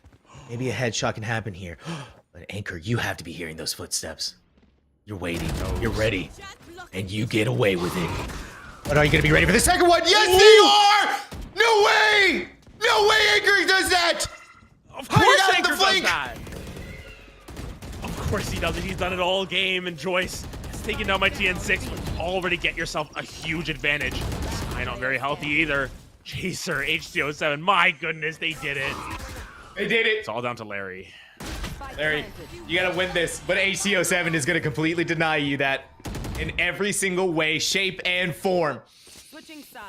Maybe a headshot can happen here. But Anchor, you have to be hearing those footsteps. You're waiting. You're ready. And you get away with it. But are you going to be ready for the second one? Yes, they are! No way! No way Anchor does that!
Of course Anchor does that! Of course he does it. He's done it all game. And Joyce has taken down my TN6. But already get yourself a huge advantage. Sky not very healthy either. Chaser, HC07. My goodness, they did it.
They did it.
It's all down to Larry.
Larry, you gotta win this. But HC07 is gonna completely deny you that in every single way, shape, and form.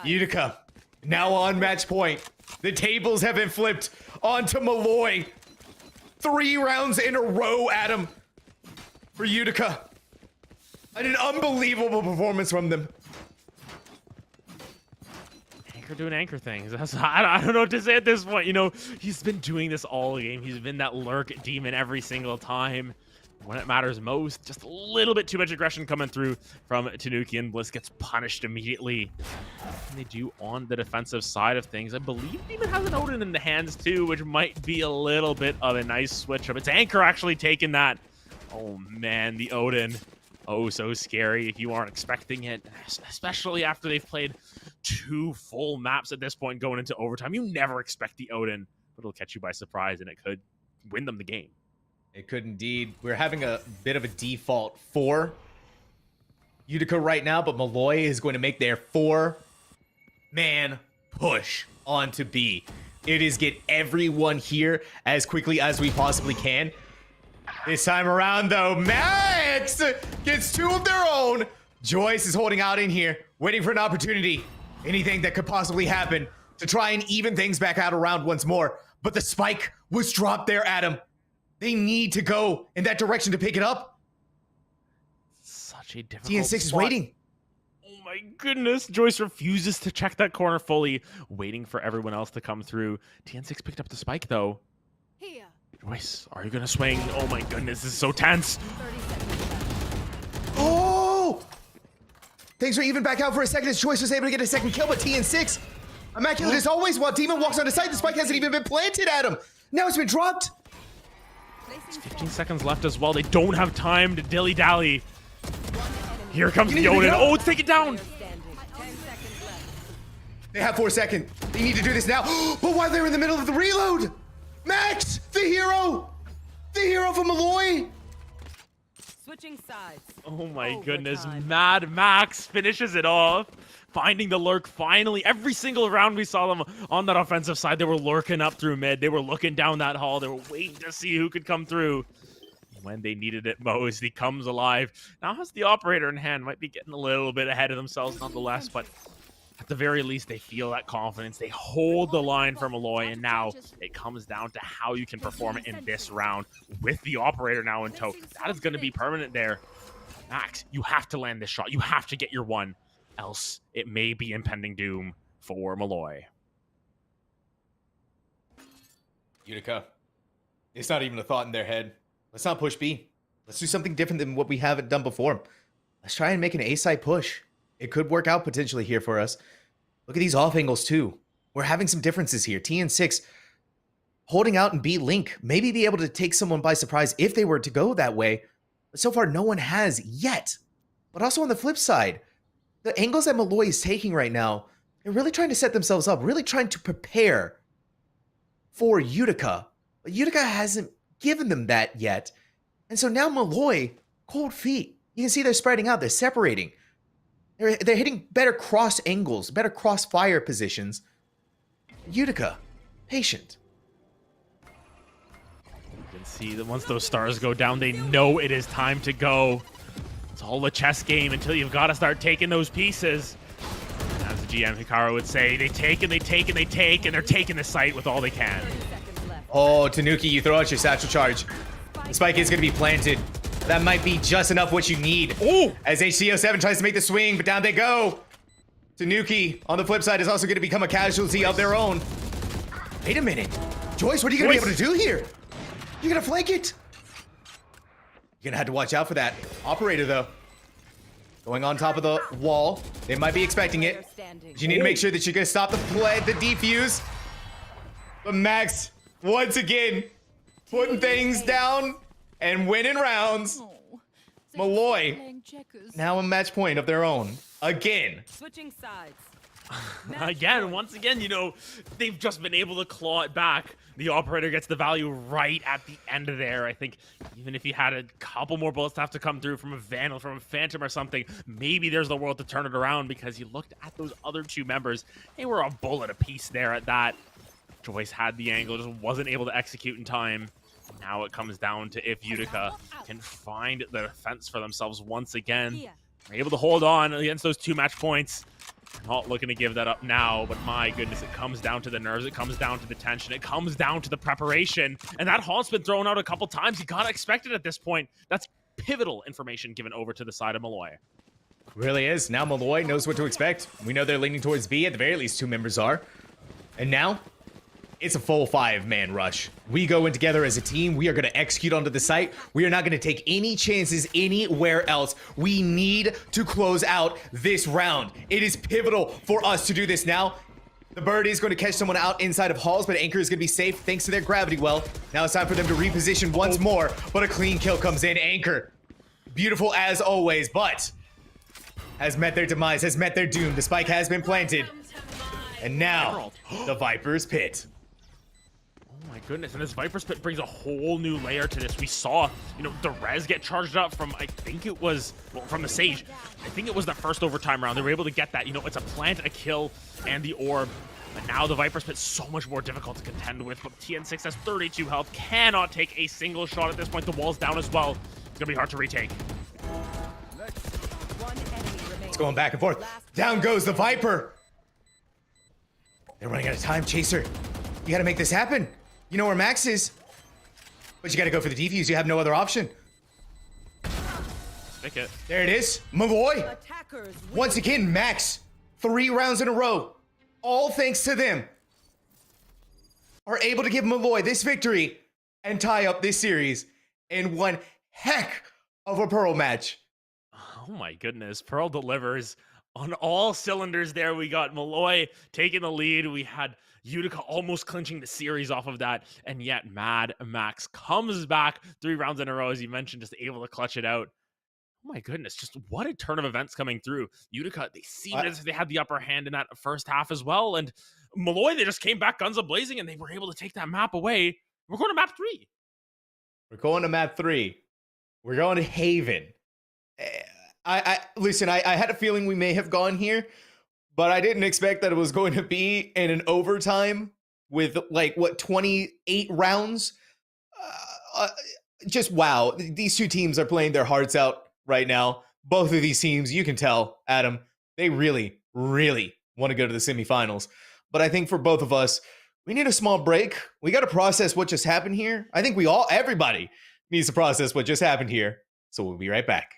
Utica, now on match point. The tables have been flipped onto Molloy. 3 rounds in a row, Adam, for Utica. And an unbelievable performance from them.
Anchor doing Anchor things. I don't know what to say at this point. You know, he's been doing this all game. He's been that lurk demon every single time. When it matters most, just a little bit too much aggression coming through from Tanuki, and Bliss gets punished immediately. And they do on the defensive side of things. I believe Demon has an Odin in the hands too, which might be a little bit of a nice switch up. It's Anchor actually taking that. Oh man, the Odin. Oh, so scary if you aren't expecting it, especially after they've played 2 full maps at this point going into overtime. You never expect the Odin, but it'll catch you by surprise, and it could win them the game.
It could indeed. We're having a bit of a default for Utica right now, but Molloy is going to make their 4-man push onto B. It is get everyone here as quickly as we possibly can. This time around, though, Max gets 2 of their own. Joyce is holding out in here, waiting for an opportunity. Anything that could possibly happen to try and even things back out around once more. But the spike was dropped there, Adam. They need to go in that direction to pick it up.
Such a difficult
TN6 is
spot.
waiting.
Oh my goodness. Joyce refuses to check that corner fully, waiting for everyone else to come through. TN6 picked up the spike, though.
Here.
Joyce, are you going to swing? Oh my goodness, this is so tense.
Oh! Things were even back out for a second as Joyce was able to get a second kill, but TN6, immaculate as always, while Demon walks on the site. The spike hasn't even been planted at him. Now it's been dropped.
There's 15 seconds left as well. They don't have time to dilly-dally. Here comes the Odin. Oh, it's taken down.
They have 4 seconds. They need to do this now. But while they're in the middle of the reload, Max, the hero from Molloy.
Switching sides.
Oh my goodness, Mad Max finishes it off. Finding the lurk finally. Every single round we saw them on that offensive side, they were lurking up through mid. They were looking down that hall. They were waiting to see who could come through. When they needed it most, he comes alive. Now has the operator in hand. Might be getting a little bit ahead of themselves nonetheless, but at the very least, they feel that confidence. They hold the line for Molloy, and now it comes down to how you can perform it in this round with the operator now in tow. That is going to be permanent there. Max, you have to land this shot. You have to get your one. Else, it may be impending doom for Molloy.
Utica, it's not even a thought in their head. Let's not push B. Let's do something different than what we haven't done before. Let's try and make an A-side push. It could work out potentially here for us. Look at these off angles too. We're having some differences here. TN6 holding out and B Link. Maybe be able to take someone by surprise if they were to go that way. But so far, no one has yet. But also on the flip side, the angles that Molloy is taking right now, they're really trying to set themselves up, really trying to prepare for Utica. But Utica hasn't given them that yet. And so now Molloy, cold feet. You can see they're spreading out, they're separating. They're hitting better cross angles, better crossfire positions. Utica, patient.
You can see that once those stars go down, they know it is time to go. It's all a chess game until you've got to start taking those pieces. As the GM Hikaru would say, they take and they take and they take, and they're taking the site with all they can.
Oh, Tanuki, you throw out your satchel charge. The spike is going to be planted. That might be just enough what you need.
Oh!
As HCO7 tries to make the swing, but down they go. Tanuki, on the flip side, is also going to become a casualty of their own. Wait a minute. Joyce, what are you going to be able to do here? You're going to flank it. You're going to have to watch out for that. Operator, though. Going on top of the wall. They might be expecting it. You need to make sure that you're going to stop the play, the defuse. But Max, once again, putting things down and winning rounds. Molloy, now a match point of their own. Again.
Switching sides.
Again, once again, you know, they've just been able to claw it back. The operator gets the value right at the end of there. I think even if he had a couple more bullets to have to come through from a Vandal, from a Phantom or something, maybe there's the world to turn it around, because he looked at those other two members. They were a bullet apiece there at that. Joyce had the angle, just wasn't able to execute in time. Now it comes down to if Utica can find the defense for themselves once again. They're able to hold on against those 2 match points. Not looking to give that up now, but my goodness, it comes down to the nerves, it comes down to the tension, it comes down to the preparation. And that haunt's been thrown out a couple times. You gotta expect it at this point. That's pivotal information given over to the side of Molloy.
Really is. Now Molloy knows what to expect. We know they're leaning towards B. At the very least, 2 members are. And now, it's a full 5-man rush. We go in together as a team. We are going to execute onto the site. We are not going to take any chances anywhere else. We need to close out this round. It is pivotal for us to do this now. The bird is going to catch someone out inside of halls, but Anchor is going to be safe thanks to their gravity well. Now it's time for them to reposition once more, but a clean kill comes in. Anchor, beautiful as always, but has met their demise, has met their doom. The spike has been planted. And now, the Viper's Pit.
Oh my goodness, and this Viper's Pit brings a whole new layer to this. We saw, you know, the res get charged up from, I think it was, well, from the Sage. I think it was the first overtime round. They were able to get that. You know, it's a plant, a kill, and the orb. But now the Viper's Pit so much more difficult to contend with, but TN6 has 32 health, cannot take a single shot at this point. The wall's down as well. It's gonna be hard to retake.
It's going back and forth. Down goes the Viper. They're running out of time, Chaser. You gotta make this happen. You know where Max is. But you gotta go for the defuse. You have no other option.
Stick it.
There it is. Molloy. Once again, Max. 3 rounds in a row. All thanks to them. Are able to give Molloy this victory and tie up this series in one heck of a Pearl match.
Oh my goodness. Pearl delivers on all cylinders there. We got Molloy taking the lead. We had Utica almost clinching the series off of that. And yet Mad Max comes back 3 rounds in a row, as you mentioned, just able to clutch it out. Oh my goodness, just what a turn of events coming through. Utica, they seemed as if they had the upper hand in that first half as well. And Molloy, they just came back guns a-blazing and they were able to take that map away. We're going to map 3.
We're going to map 3. We're going to Haven. Listen, I had a feeling we may have gone here, but I didn't expect that it was going to be in an overtime with like, what, 28 rounds? Just wow. These two teams are playing their hearts out right now. Both of these teams, you can tell, Adam, they really, really want to go to the semifinals. But I think for both of us, we need a small break. We got to process what just happened here. I think everybody needs to process what just happened here. So we'll be right back.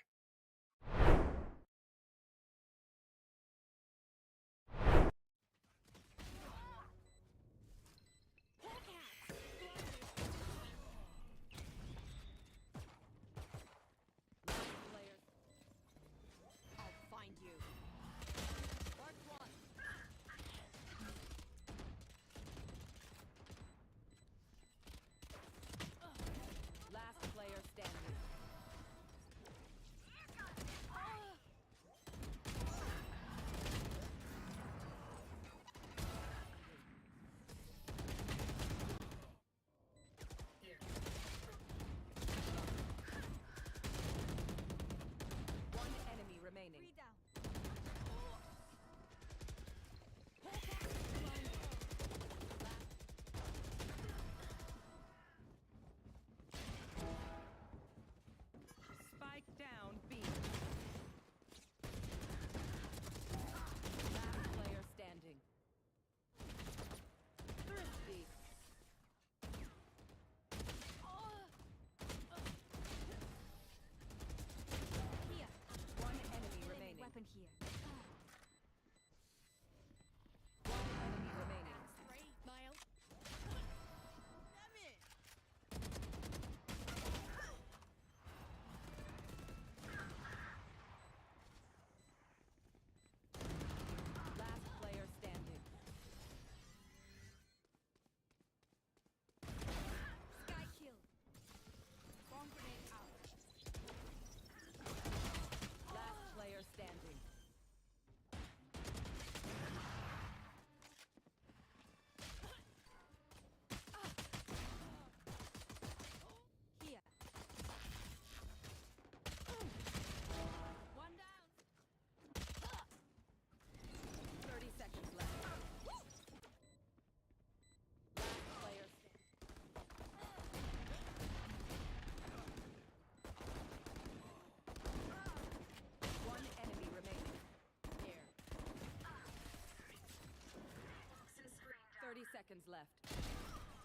Seconds left.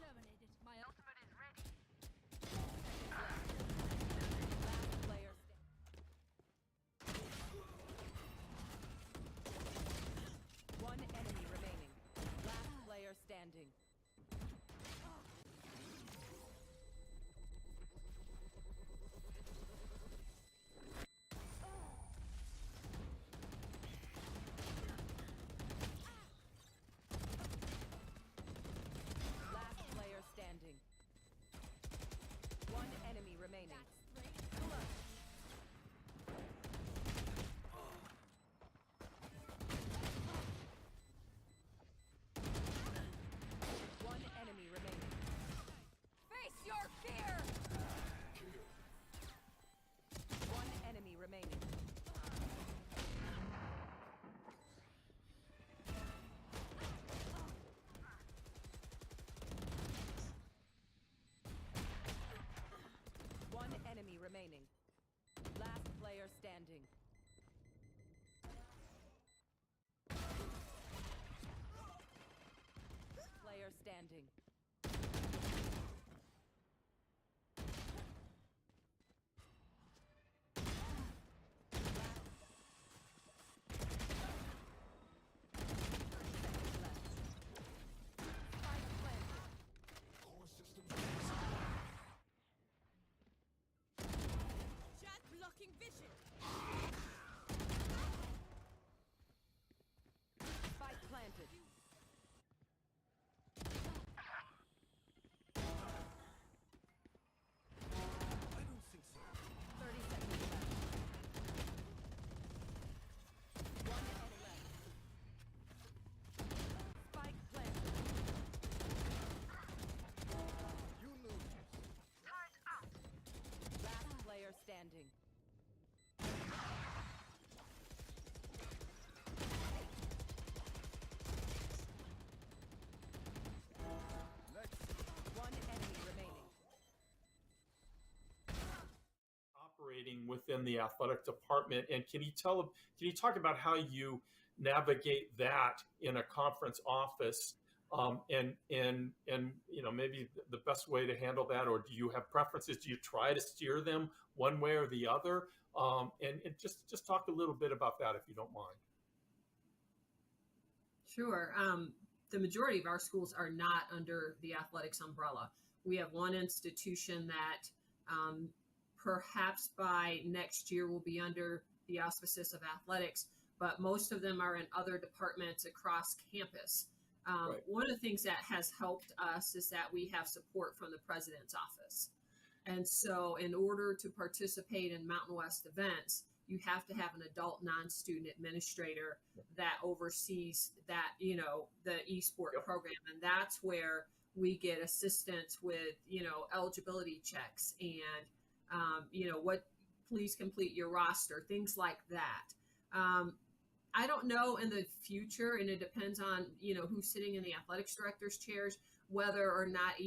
Terminated. My ultimate is ready.
Last player One enemy remaining. Last player standing. One enemy remaining. standing. Player standing.
Jet blocking vision.
Spike planted.
I don't think so.
30 seconds left. One enemy left. Spike planted.
You lose.
Last player standing.
Next.
One enemy remaining.
Operating within the athletic department, and can you talk about how you navigate that in a conference office, and maybe the best way to handle that, or do you have preferences? Do you try to steer them one way or the other? And just talk a little bit about that if you don't mind.
Sure. The majority of our schools are not under the athletics umbrella. We have one institution that perhaps by next year will be under the auspices of athletics, but most of them are in other departments across campus.
Right.
One of the things that has helped us is that we have support from the president's office. And so in order to participate in Mountain West events, you have to have an adult non-student administrator that oversees that, the esport
Yep.
program. And that's where we get assistance with, eligibility checks and, please complete your roster, things like that. I don't know in the future, and it depends on, who's sitting in the athletics director's chairs, whether or not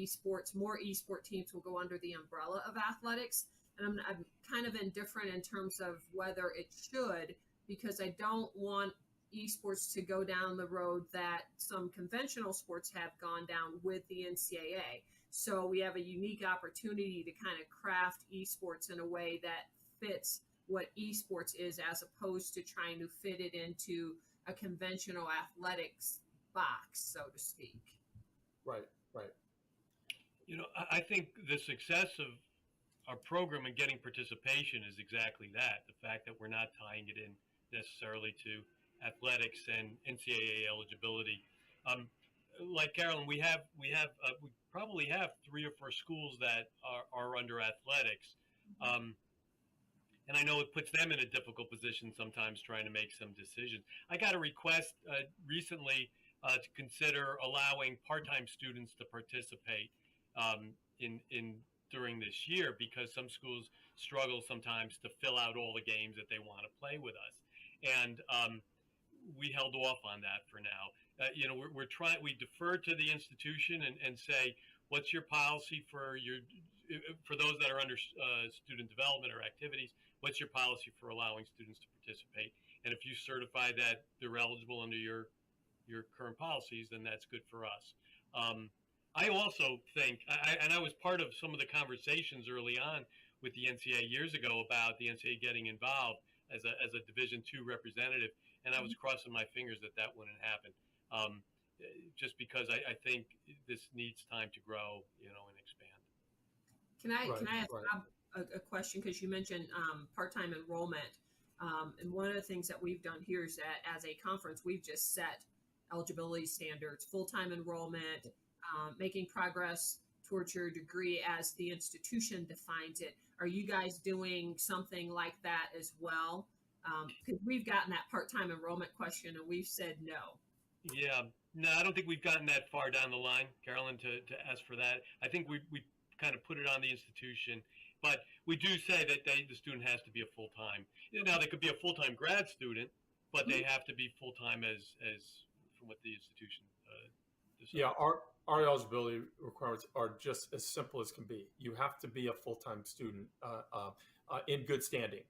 more esport teams will go under the umbrella of athletics. And I'm kind of indifferent in terms of whether it should, because I don't want esports to go down the road that some conventional sports have gone down with the NCAA. So we have a unique opportunity to kind of craft esports in a way that fits what esports is, as opposed to trying to fit it into a conventional athletics box, so to speak.
Right.
I think the success of our program and getting participation is exactly that. The fact that we're not tying it in necessarily to athletics and NCAA eligibility. Like Carolyn, we probably have 3 or 4 schools that are under athletics. And I know it puts them in a difficult position sometimes trying to make some decisions. I got a request recently to consider allowing part-time students to participate during this year, because some schools struggle sometimes to fill out all the games that they want to play with us. And we held off on that for now. We defer to the institution and say, what's your policy for those that are under student development or activities? What's your policy for allowing students to participate? And if you certify that they're eligible under your current policies, then that's good for us. I also think, and I was part of some of the conversations early on with the NCAA years ago about the NCAA getting involved as a Division II representative, and I was crossing my fingers that wouldn't happen, just because I think this needs time to grow, and expand.
Can I ask Bob a question, because you mentioned part-time enrollment, and one of the things that we've done here is that as a conference, we've just set eligibility standards, full-time enrollment, making progress towards your degree as the institution defines it. Are you guys doing something like that as well? Because we've gotten that part-time enrollment question and we've said no.
Yeah, no, I don't think we've gotten that far down the line, Carolyn, to ask for that. I think we kind of put it on the institution, but we do say that the student has to be a full-time. Now, they could be a full-time grad student, but they have to be full-time as from what the institution decides.
Yeah, our eligibility requirements are just as simple as can be. You have to be a full-time student in good standing.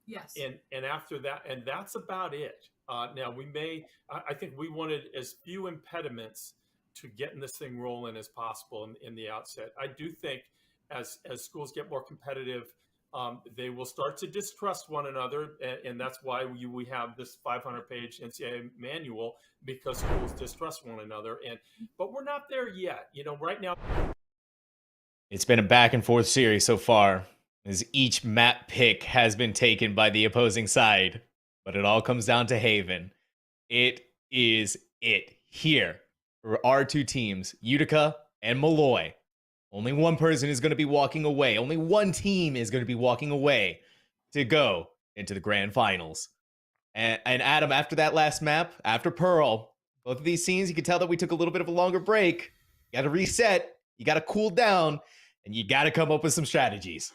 Yes.
And after that, and that's about it. Now I think we wanted as few impediments to getting this thing rolling as possible in the outset. I do think as schools get more competitive, they will start to distrust one another, and that's why we have this 500-page NCAA manual, because schools distrust one another. But we're not there yet. Right now.
It's been a back and forth series so far, as each map pick has been taken by the opposing side, but it all comes down to Haven. It is it here for our two teams, Utica and Molloy. Only one person is going to be walking away. Only one team is going to be walking away to go into the grand finals. And Adam, after that last map, after Pearl, both of these scenes, you can tell that we took a little bit of a longer break. You got to reset. You got to cool down. And you got to come up with some strategies.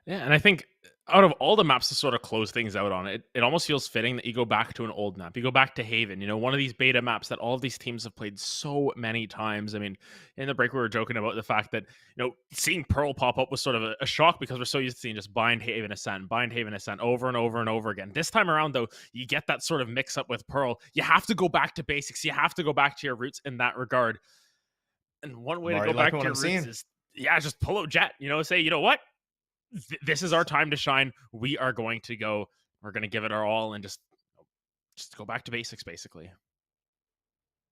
Yeah, and I think out of all the maps to sort of close things out on it, it almost feels fitting that you go back to an old map. You go back to Haven, one of these beta maps that all of these teams have played so many times. I mean, in the break, we were joking about the fact that, seeing Pearl pop up was sort of a shock, because we're so used to seeing just Bind Haven Ascent over and over and over again. This time around, though, you get that sort of mix up with Pearl. You have to go back to basics. You have to go back to your roots in that regard. And one way to go back to your roots is, just pull out Jet. Say, you know what? This is our time to shine. We are going to go. We're going to give it our all and just go back to basics, basically.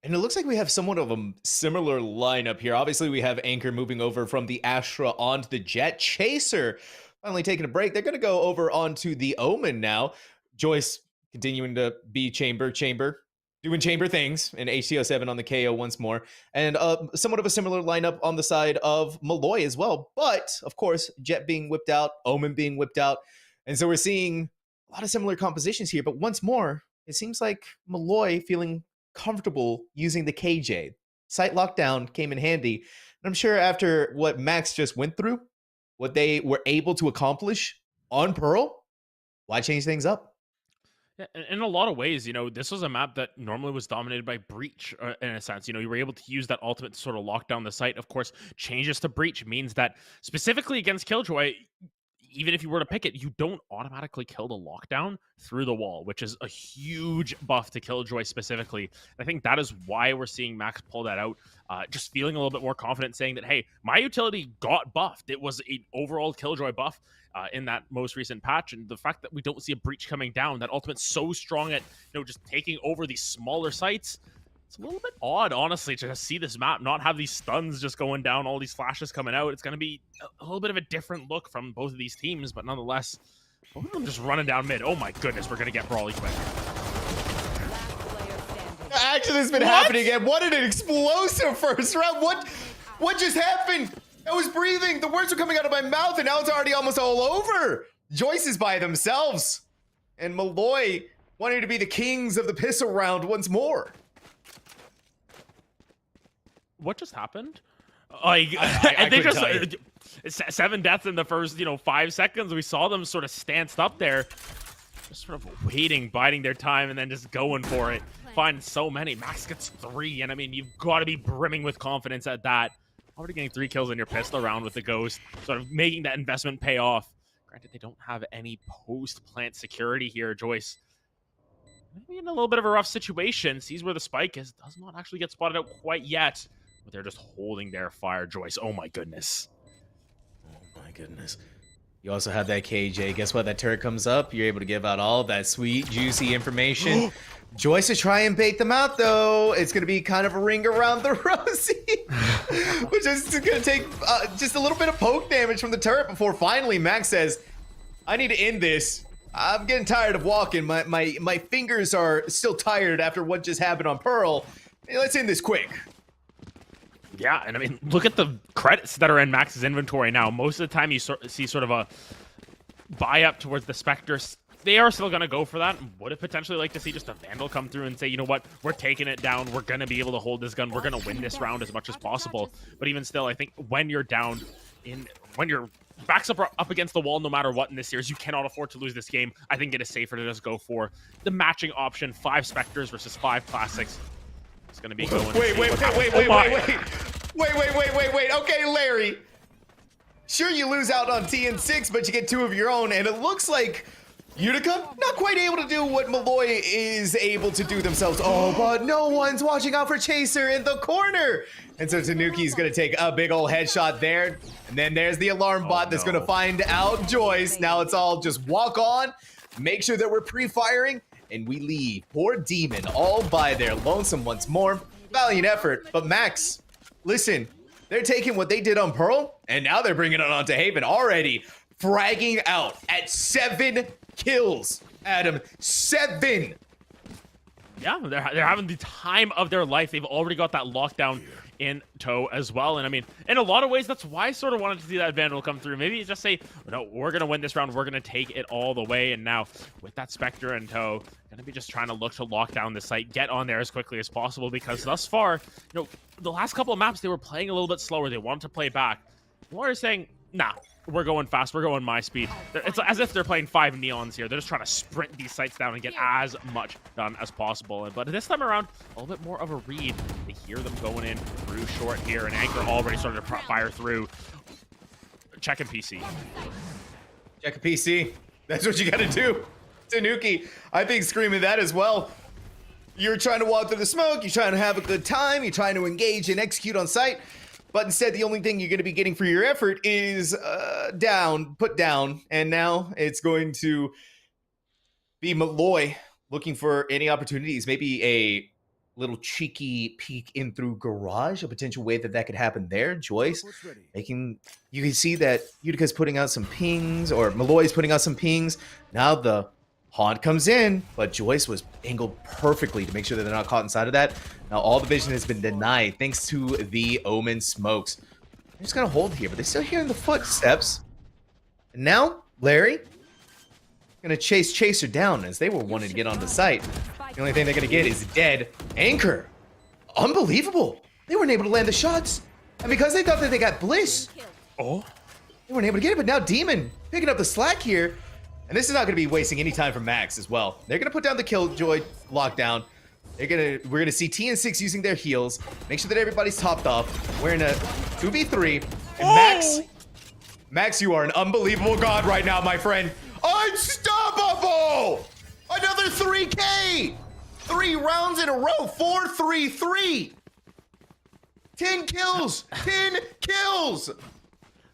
And it looks like we have somewhat of a similar lineup here. Obviously, we have Anchor moving over from the Astra onto the Jet. Chaser finally taking a break. They're going to go over onto the Omen now. Joyce continuing to be Chamber, doing Chamber things, and HTO7 on the KO once more. And somewhat of a similar lineup on the side of Molloy as well. But, of course, Jet being whipped out, Omen being whipped out. And so we're seeing a lot of similar compositions here. But once more, it seems like Molloy feeling comfortable using the KJ. Site lockdown came in handy. And I'm sure after what Max just went through, what they were able to accomplish on Pearl, why change things up?
Yeah, in a lot of ways, this was a map that normally was dominated by Breach, in a sense. You were able to use that ultimate to sort of lock down the site. Of course, changes to Breach means that specifically against Killjoy, even if you were to pick it, you don't automatically kill the lockdown through the wall, which is a huge buff to Killjoy specifically. And I think that is why we're seeing Max pull that out, just feeling a little bit more confident, saying that, hey, my utility got buffed. It was an overall Killjoy buff in that most recent patch, and the fact that we don't see a Breach coming down, that ultimate's so strong at just taking over these smaller sites, it's a little bit odd, honestly, to just see this map not have these stuns just going down, all these flashes coming out. It's going to be a little bit of a different look from both of these teams, but nonetheless, both of them just running down mid. Oh my goodness, we're going to get Brawly quick.
Action has been happening again. What an explosive first round. What just happened? I was breathing. The words were coming out of my mouth, and now it's already almost all over. Joyce is by themselves. And Molloy wanting to be the kings of the pistol round once more.
What just happened? I they just 7 deaths in the first 5 seconds. We saw them sort of stanced up there, just sort of waiting, biding their time, and then just going for it. Find so many. Max gets 3, and I mean, you've got to be brimming with confidence at that. Already getting 3 kills in your pistol round with the Ghost, sort of making that investment pay off. Granted, they don't have any post-plant security here. Joyce maybe in a little bit of a rough situation. Sees where the spike is. Does not actually get spotted out quite yet. But they're just holding their fire. Joyce, oh my goodness.
Oh my goodness. You also have that KJ. Guess what? That turret comes up. You're able to give out all of that sweet, juicy information. Joyce to try and bait them out, though. It's going to be kind of a ring around the rosy, which is going to take just a little bit of poke damage from the turret before finally Max says, I need to end this. I'm getting tired of walking. My fingers are still tired after what just happened on Pearl. Hey, let's end this quick.
Yeah, and I mean, look at the credits that are in Max's inventory now. Most of the time you see sort of a buy up towards the Spectres. They are still going to go for that. Would have potentially like to see just a Vandal come through and say, you know what, we're taking it down. We're going to be able to hold this gun. We're going to win this round as much as possible. But even still, I think when you're down, when your backs up against the wall no matter what in this series, you cannot afford to lose this game. I think it is safer to just go for the matching option, 5 Spectres versus 5 Classics. It's going to be going.
Wait. Okay, Larry. Sure, you lose out on TN6, but you get 2 of your own, and it looks like Utica, not quite able to do what Molloy is able to do themselves. Oh, but no one's watching out for Chaser in the corner. And so Tanuki's gonna take a big old headshot there. And then there's the alarm bot that's gonna find out Joyce. Now it's all just walk on, make sure that we're pre-firing, and we leave poor Demon all by their lonesome once more. Valiant effort, but Max, listen, they're taking what they did on Pearl, and now they're bringing it onto Haven already. Fragging out at 7 kills. Adam, 7.
Yeah, they're having the time of their life. They've already got that lockdown in tow as well. And I mean, in a lot of ways, that's why I sort of wanted to see that Vandal come through. Maybe just say, no, we're going to win this round. We're going to take it all the way. And now with that Spectre in tow, going to be just trying to look to lock down the site, get on there as quickly as possible, because thus far, you know, the last couple of maps, they were playing a little bit slower. They wanted to play back. Molloy is saying, nah, we're going fast. We're going my speed. It's as if they're playing 5 neons here. They're just trying to sprint these sites down and get as much done as possible. But this time around, a little bit more of a read. They hear them going in through short here, and Anchor already started to fire through. Checking PC.
Check a PC. That's what you got to do. Tanuki, I think screaming that as well. You're trying to walk through the smoke. You're trying to have a good time. You're trying to engage and execute on site. But instead, the only thing you're going to be getting for your effort is put down. And now it's going to be Molloy looking for any opportunities. Maybe a little cheeky peek in through garage, a potential way that could happen there. Joyce making, you can see that Utica's putting out some pings, or Molloy's putting out some pings. Now the Haunt comes in, but Joyce was angled perfectly to make sure that they're not caught inside of that. Now all the vision has been denied thanks to the Omen smokes. They're just gonna hold here, but they're still hearing the footsteps. And now Larry gonna chase Chaser down as they were wanting to get on the site. The only thing they're gonna get is dead. Anchor, unbelievable. They weren't able to land the shots, and because they thought that they got Bliss, they weren't able to get it. But now Demon picking up the slack here. And this is not going to be wasting any time for Max as well. They're going to put down the Killjoy lockdown. We're going to see TN6 using their heals. Make sure that everybody's topped off. We're in a 2v3. And Max, you are an unbelievable god right now, my friend. Unstoppable! Another 3K! 3 rounds in a row. 4-3-3. 10 kills. 10 kills.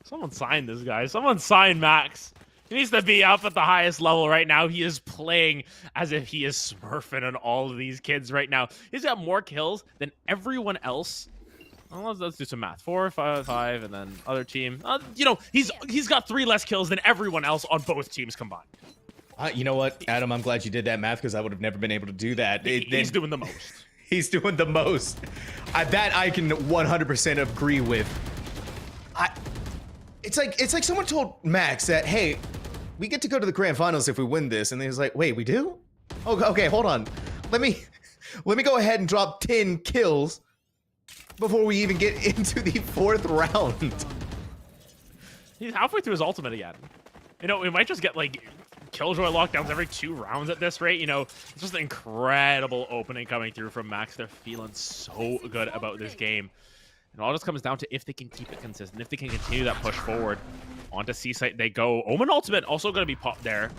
Someone sign this guy. Someone sign Max. He needs to be up at the highest level right now. He is playing as if he is smurfing on all of these kids right now. He's got more kills than everyone else. Well, let's do some math. 4, 5, and then other team. You know, he's got 3 less kills than everyone else on both teams combined.
You know what, Adam? I'm glad you did that math because I would have never been able to do that.
He's doing the most.
He's doing the most. That I can 100% agree with. It's like someone told Max that, hey, we get to go to the grand finals if we win this, and he was like, wait, we do? Oh, okay, hold on. Let me go ahead and drop 10 kills before we even get into the 4th round.
He's halfway through his ultimate again. You know, we might just get like Killjoy lockdowns every 2 rounds at this rate. You know, it's just an incredible opening coming through from Max. They're feeling so good about this game. And it all just comes down to if they can keep it consistent, if they can continue that push forward. Onto C-site they go. Omen ultimate also going to be popped there.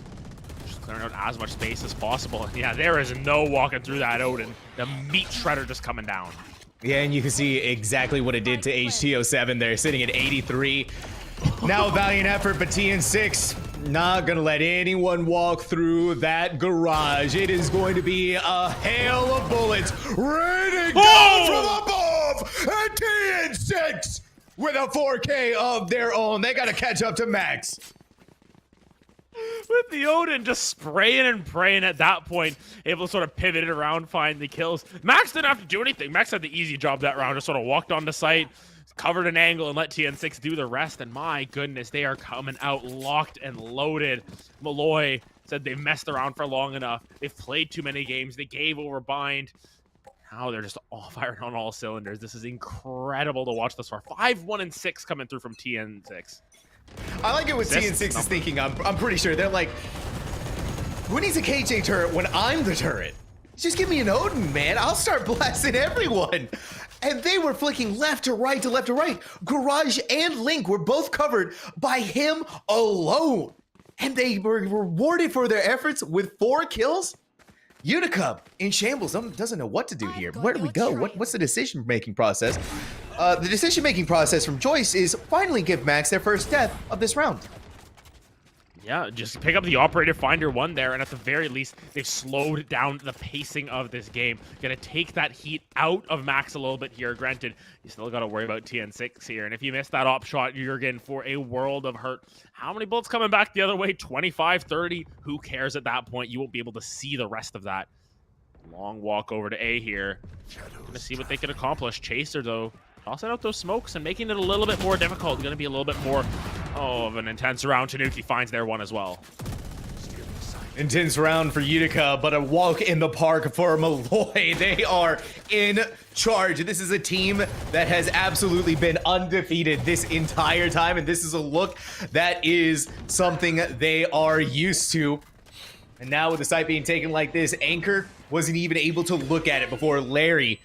Just clearing out as much space as possible. Yeah, there is no walking through that Odin. The meat shredder just coming down.
Yeah, and you can see exactly what it did to HTO7 there, sitting at 83. Now valiant effort, but TN6 not going to let anyone walk through that garage. It is going to be a hail of bullets raining down from above. And TN6 with a 4K of their own. They got to catch up to Max.
With the Odin just spraying and praying at that point, able to sort of pivot it around, find the kills. Max didn't have to do anything. Max had the easy job that round, just sort of walked on the site, covered an angle, and let TN6 do the rest. And my goodness, they are coming out locked and loaded. Molloy said they messed around for long enough. They've played too many games. They gave over bind. Now they're just all firing on all cylinders. This is incredible to watch this far. 5-1-6 coming through from TN6.
I like it what TN6 is thinking. I'm pretty sure they're like, who needs a KJ turret when I'm the turret? Just give me an Odin, man. I'll start blasting everyone. And they were flicking left to right to left to right. Garage and Link were both covered by him alone. and they were rewarded for their efforts with 4 kills. Utica in shambles, doesn't know what to do here. Where do we go? What's the decision-making process? The decision-making process from Joyce is finally give Max their first death of this round.
Yeah, just pick up the operator, find your one there, and at the very least, they've slowed down the pacing of this game. Gonna take that heat out of Max a little bit here. Granted, you still gotta worry about TN6 here, and if you miss that op shot, you're getting for a world of hurt. How many bullets coming back the other way? 25, 30? Who cares at that point? You won't be able to see the rest of that. Long walk over to A here. Gonna see what they can accomplish. Chaser, though, tossing out those smokes and making it a little bit more difficult. Gonna be a little bit more of an intense round. Tanuki finds their one as well.
Intense round for Utica, but a walk in the park for Molloy. They are in charge. This is a team that has absolutely been undefeated this entire time, and this is a look that is something they are used to. And now with the site being taken like this, Anchor wasn't even able to look at it before Larry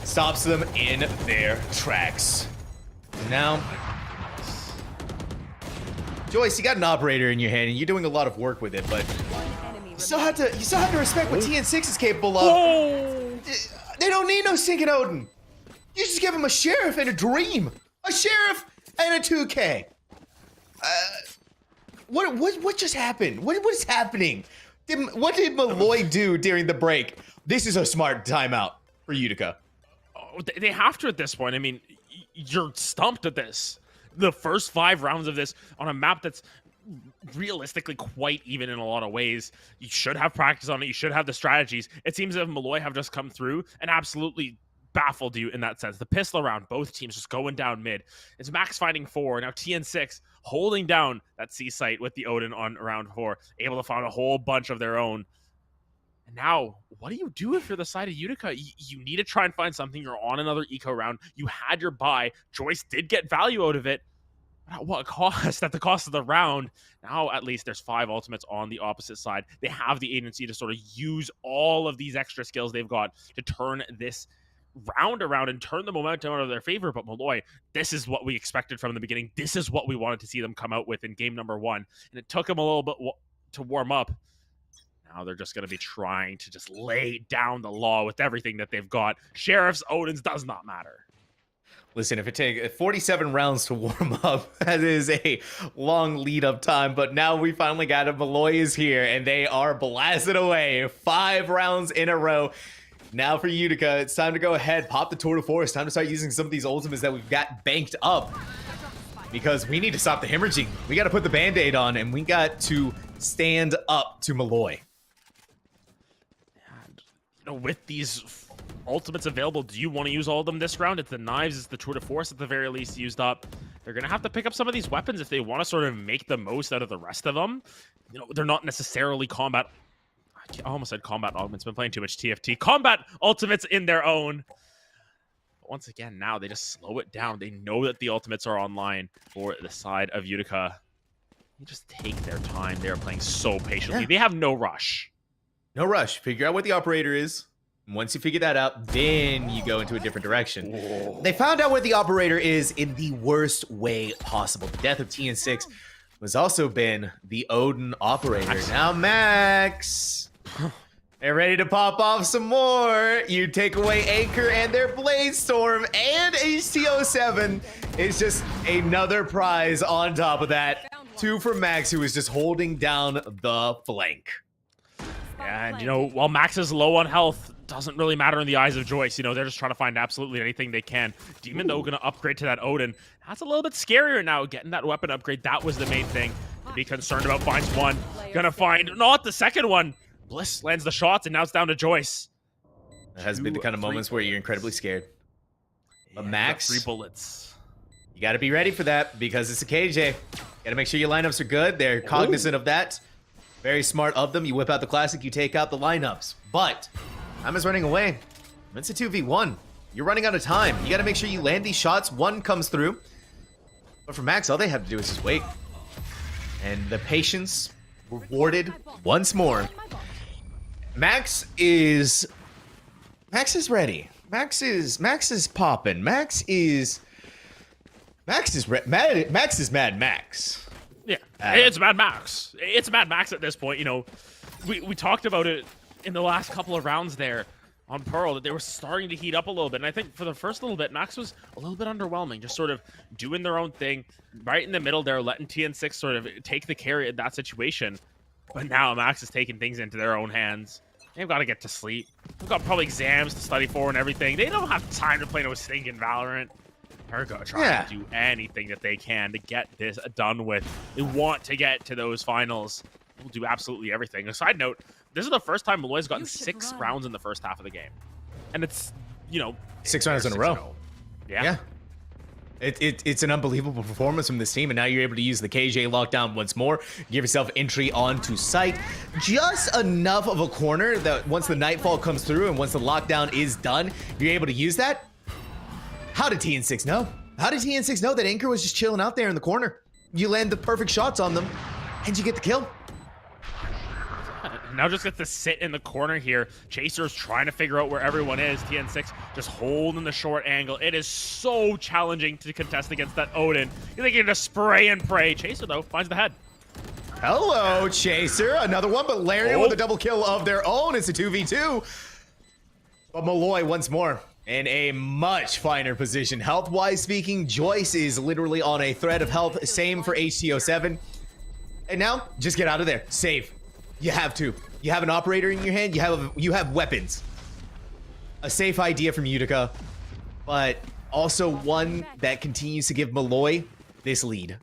stops them in their tracks. Now, Joyce, you got an operator in your hand, and you're doing a lot of work with it, but you still have to respect what TN6 is capable of. Whoa. They don't need no stinking Odin. You just give them a sheriff and a dream, a sheriff and a 2K. What just happened? What is happening? What did Molloy do during the break? This is a smart timeout for Utica.
Oh, they have to at this point. I mean, you're stumped at this. The first 5 rounds of this on a map that's realistically quite even in a lot of ways. You should have practice on it. You should have the strategies. It seems as if Molloy have just come through and absolutely baffled you in that sense. The pistol round, both teams just going down mid. It's Max fighting 4. Now TN6 holding down that C site with the Odin on round 4, able to find a whole bunch of their own. And now, what do you do if you're the side of Utica? You need to try and find something. You're on another eco round. You had your buy. Joyce did get value out of it. But at what cost? At the cost of the round. Now, at least there's 5 ultimates on the opposite side. They have the agency to sort of use all of these extra skills they've got to turn this round around and turn the momentum out of their favor. But Molloy, this is what we expected from the beginning. This is what we wanted to see them come out with in game number 1. And it took them a little bit to warm up. Now they're just going to be trying to just lay down the law with everything that they've got. Sheriffs, Odins, does not matter.
Listen, if it takes 47 rounds to warm up, that is a long lead-up time. But now we finally got it. Molloy is here, and they are blasted away. 5 rounds in a row. Now for Utica, it's time to go ahead, pop the tour de force. Time to start using some of these ultimates that we've got banked up. Because we need to stop the hemorrhaging. We got to put the Band-Aid on, and we got to stand up to Molloy.
With these ultimates available, do you want to use all of them this round? It's the knives, it's the tour de force at the very least used up. They're going to have to pick up some of these weapons if they want to sort of make the most out of the rest of them. They're not necessarily combat... I almost said combat augments. Been playing too much TFT. Combat ultimates in their own. But once again, now they just slow it down. They know that the ultimates are online for the side of Utica. They just take their time. They are playing so patiently. Yeah. They have no rush.
No rush. Figure out what the operator is. Once you figure that out, then you go into a different direction. Whoa. They found out what the operator is in the worst way possible. The death of TN6 was also been the Odin operator. Now Max, they're ready to pop off some more. You take away Anchor and their Blade Storm and HTO7. It's just another prize on top of that. 2 for Max, who is just holding down the flank.
And, while Max is low on health, doesn't really matter in the eyes of Joyce. They're just trying to find absolutely anything they can. Demon, though, going to upgrade to that Odin. That's a little bit scarier now. Getting that weapon upgrade, that was the main thing to be concerned about. Finds one. Going to find not the second one. Bliss lands the shots, and now it's down to Joyce.
That has been the kind of moments where you're incredibly scared. But Max,
3 bullets.
You got to be ready for that because it's a KJ. Got to make sure your lineups are good. They're cognizant of that. Very smart of them. You whip out the classic, you take out the lineups. But time is running away. It's a 2v1. You're running out of time. You got to make sure you land these shots. One comes through. But for Max, all they have to do is just wait. And the patience rewarded once more. Max is ready. Max is popping. Max is Mad Max.
Yeah, it's Mad Max. It's Mad Max at this point. You know, we talked about it in the last couple of rounds there on Pearl, that they were starting to heat up a little bit. And I think for the first little bit, Max was a little bit underwhelming, just sort of doing their own thing right in the middle there, letting TN6 sort of take the carry in that situation. But now Max is taking things into their own hands. They've got to get to sleep. They've got probably exams to study for and everything. They don't have time to play no stinking Valorant. They're going to try to do anything that they can to get this done with. They want to get to those finals. They'll do absolutely everything. A side note, this is the first time Molloy's gotten 6 rounds in the first half of the game. And it's, you know...
6 rounds in a row.
Yeah.
It's an unbelievable performance from this team, and now you're able to use the KJ lockdown once more. Give yourself entry onto site. Just enough of a corner that once the nightfall comes through and once the lockdown is done, you're able to use that. How did TN6 know? How did TN6 know that Anchor was just chilling out there in the corner? You land the perfect shots on them, and you get the kill.
Now just gets to sit in the corner here. Chaser's trying to figure out where everyone is. TN6 just holding the short angle. It is so challenging to contest against that Odin. You think you're just spray and pray. Chaser, though, finds the head.
Hello, Chaser. Another one, but Larian with a double kill of their own. It's a 2v2. But Molloy once more in a much finer position. Health-wise speaking, Joyce is literally on a thread of health. Same for HTO7. And now, just get out of there. Save. You have to. You have an operator in your hand. You have weapons. A safe idea from Utica, but also one that continues to give Molloy this lead.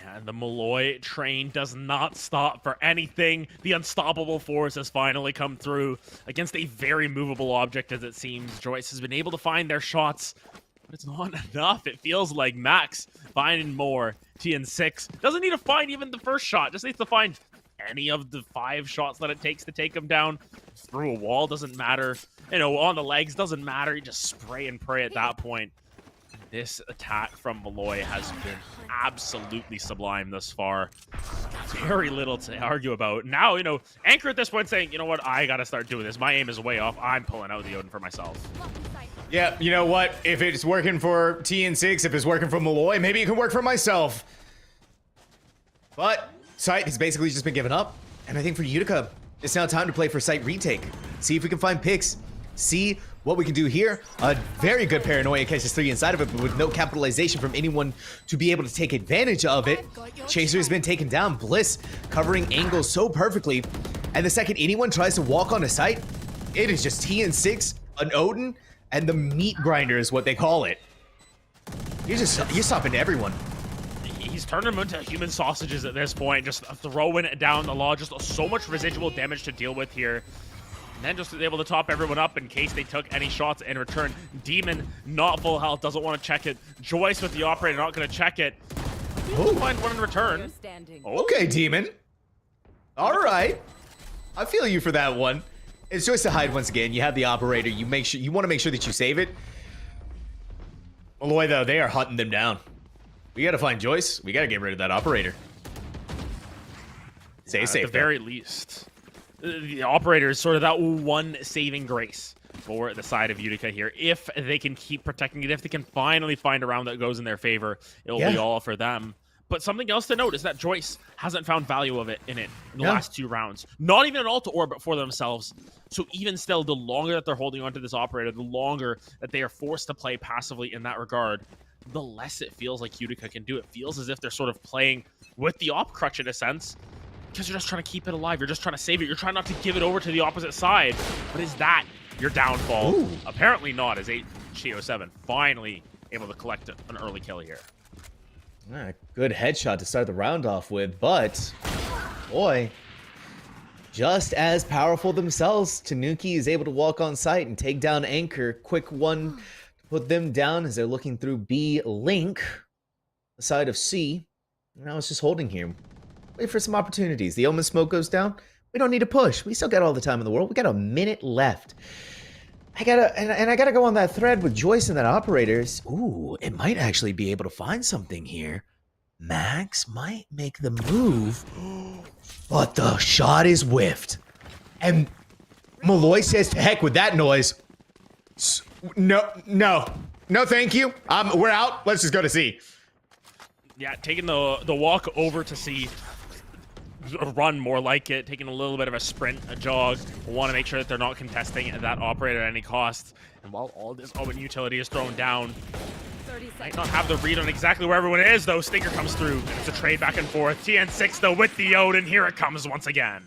And the Molloy train does not stop for anything. The unstoppable force has finally come through against a very movable object, as it seems. Joyce has been able to find their shots, but it's not enough. It feels like Max finding more. TN6 doesn't need to find even the first shot. Just needs to find any of the 5 shots that it takes to take him down. Through a wall doesn't matter. You know, on the legs doesn't matter. You just spray and pray at that point. This attack from Molloy has been absolutely sublime thus far. Very little to argue about. Now, you know, Anchor at this point saying, you know what, I gotta start doing this. My aim is way off. I'm pulling out the Odin for myself.
Yeah, you know what? If it's working for TN6, if it's working for Molloy, maybe it can work for myself. But Sight has basically just been given up. And I think for Utica, it's now time to play for Sight retake. See if we can find picks. See what we can do here. A very good Paranoia catches 3 inside of it, but with no capitalization from anyone to be able to take advantage of it. Chaser has been taken down. Bliss covering angles so perfectly. And the second anyone tries to walk on a Sight, it is just TN6, an Odin, and the meat grinder is what they call it. You're stopping everyone.
He's turning them into human sausages at this point, just throwing it down the law. Just so much residual damage to deal with here. And then just able to top everyone up in case they took any shots in return. Demon, not full health, doesn't want to check it. Joyce with the operator, not going to check it. He'll find one in return.
Okay, Demon. All right. I feel you for that one. It's Joyce to hide once again. You have the operator. You want to make sure that you save it. Molloy, though, they are hunting them down. We got to find Joyce. We got to get rid of that operator. Stay safe.
At the very least. The operator is sort of that one saving grace for the side of Utica here. If they can keep protecting it, if they can finally find a round that goes in their favor, it'll be all for them. But something else to note is that Joyce hasn't found value of it in the last 2 rounds. Not even an ult to orbit for themselves. So even still, the longer that they're holding onto this operator, the longer that they are forced to play passively in that regard, the less it feels like Utica can do. It feels as if they're sort of playing with the op crutch in a sense, because you're just trying to keep it alive. You're just trying to save it. You're trying not to give it over to the opposite side. But is that your downfall? Ooh. Apparently not, as HTO7 finally able to collect an early kill here.
Good headshot to start the round off with, but boy, just as powerful themselves. Tanuki is able to walk on site and take down Anchor. Quick one to put them down as they're looking through B Link, the side of C. Now it's just holding here. Wait for some opportunities. The Omen smoke goes down. We don't need to push. We still got all the time in the world. We got a minute left. I gotta go on that thread with Joyce and that operators. Ooh, it might actually be able to find something here. Max might make the move, but the shot is whiffed. And Molloy says to heck with that noise. No, thank you. We're out. Let's just go to C.
Yeah, taking the walk over to see a run more like it, taking a little bit of a sprint, a jog. Want to make sure that they're not contesting that operator at any cost. And while all this open utility is thrown down, might not have the read on exactly where everyone is, though. Stinger comes through, and it's a trade back and forth. TN6, though, with the Odin. Here it comes once again.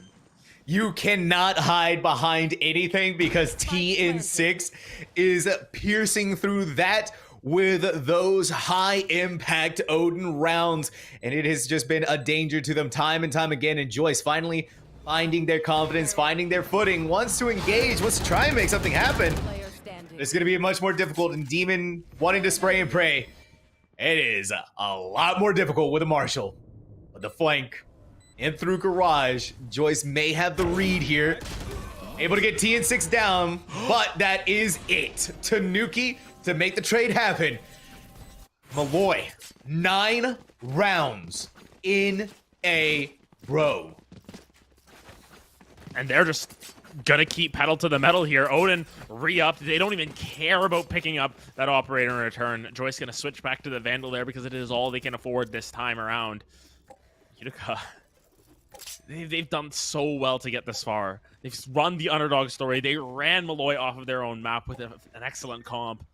You cannot hide behind anything because TN6 is piercing through that with those high-impact Odin rounds, and it has just been a danger to them time and time again. And Joyce finally finding their confidence, finding their footing, wants to engage, wants to try and make something happen. It's going to be much more difficult, and Demon wanting to spray and pray. It is a lot more difficult with a Marshall. With the flank and through Garage, Joyce may have the read here. Able to get TN6 down, but that is it. Tanuki to make the trade happen. Molloy, 9 rounds in a row.
And they're just gonna keep pedal to the metal here. Odin re-upped. They don't even care about picking up that operator in return. Joyce gonna switch back to the Vandal there because it is all they can afford this time around. Utica, they've done so well to get this far. They've run the underdog story. They ran Molloy off of their own map with an excellent comp.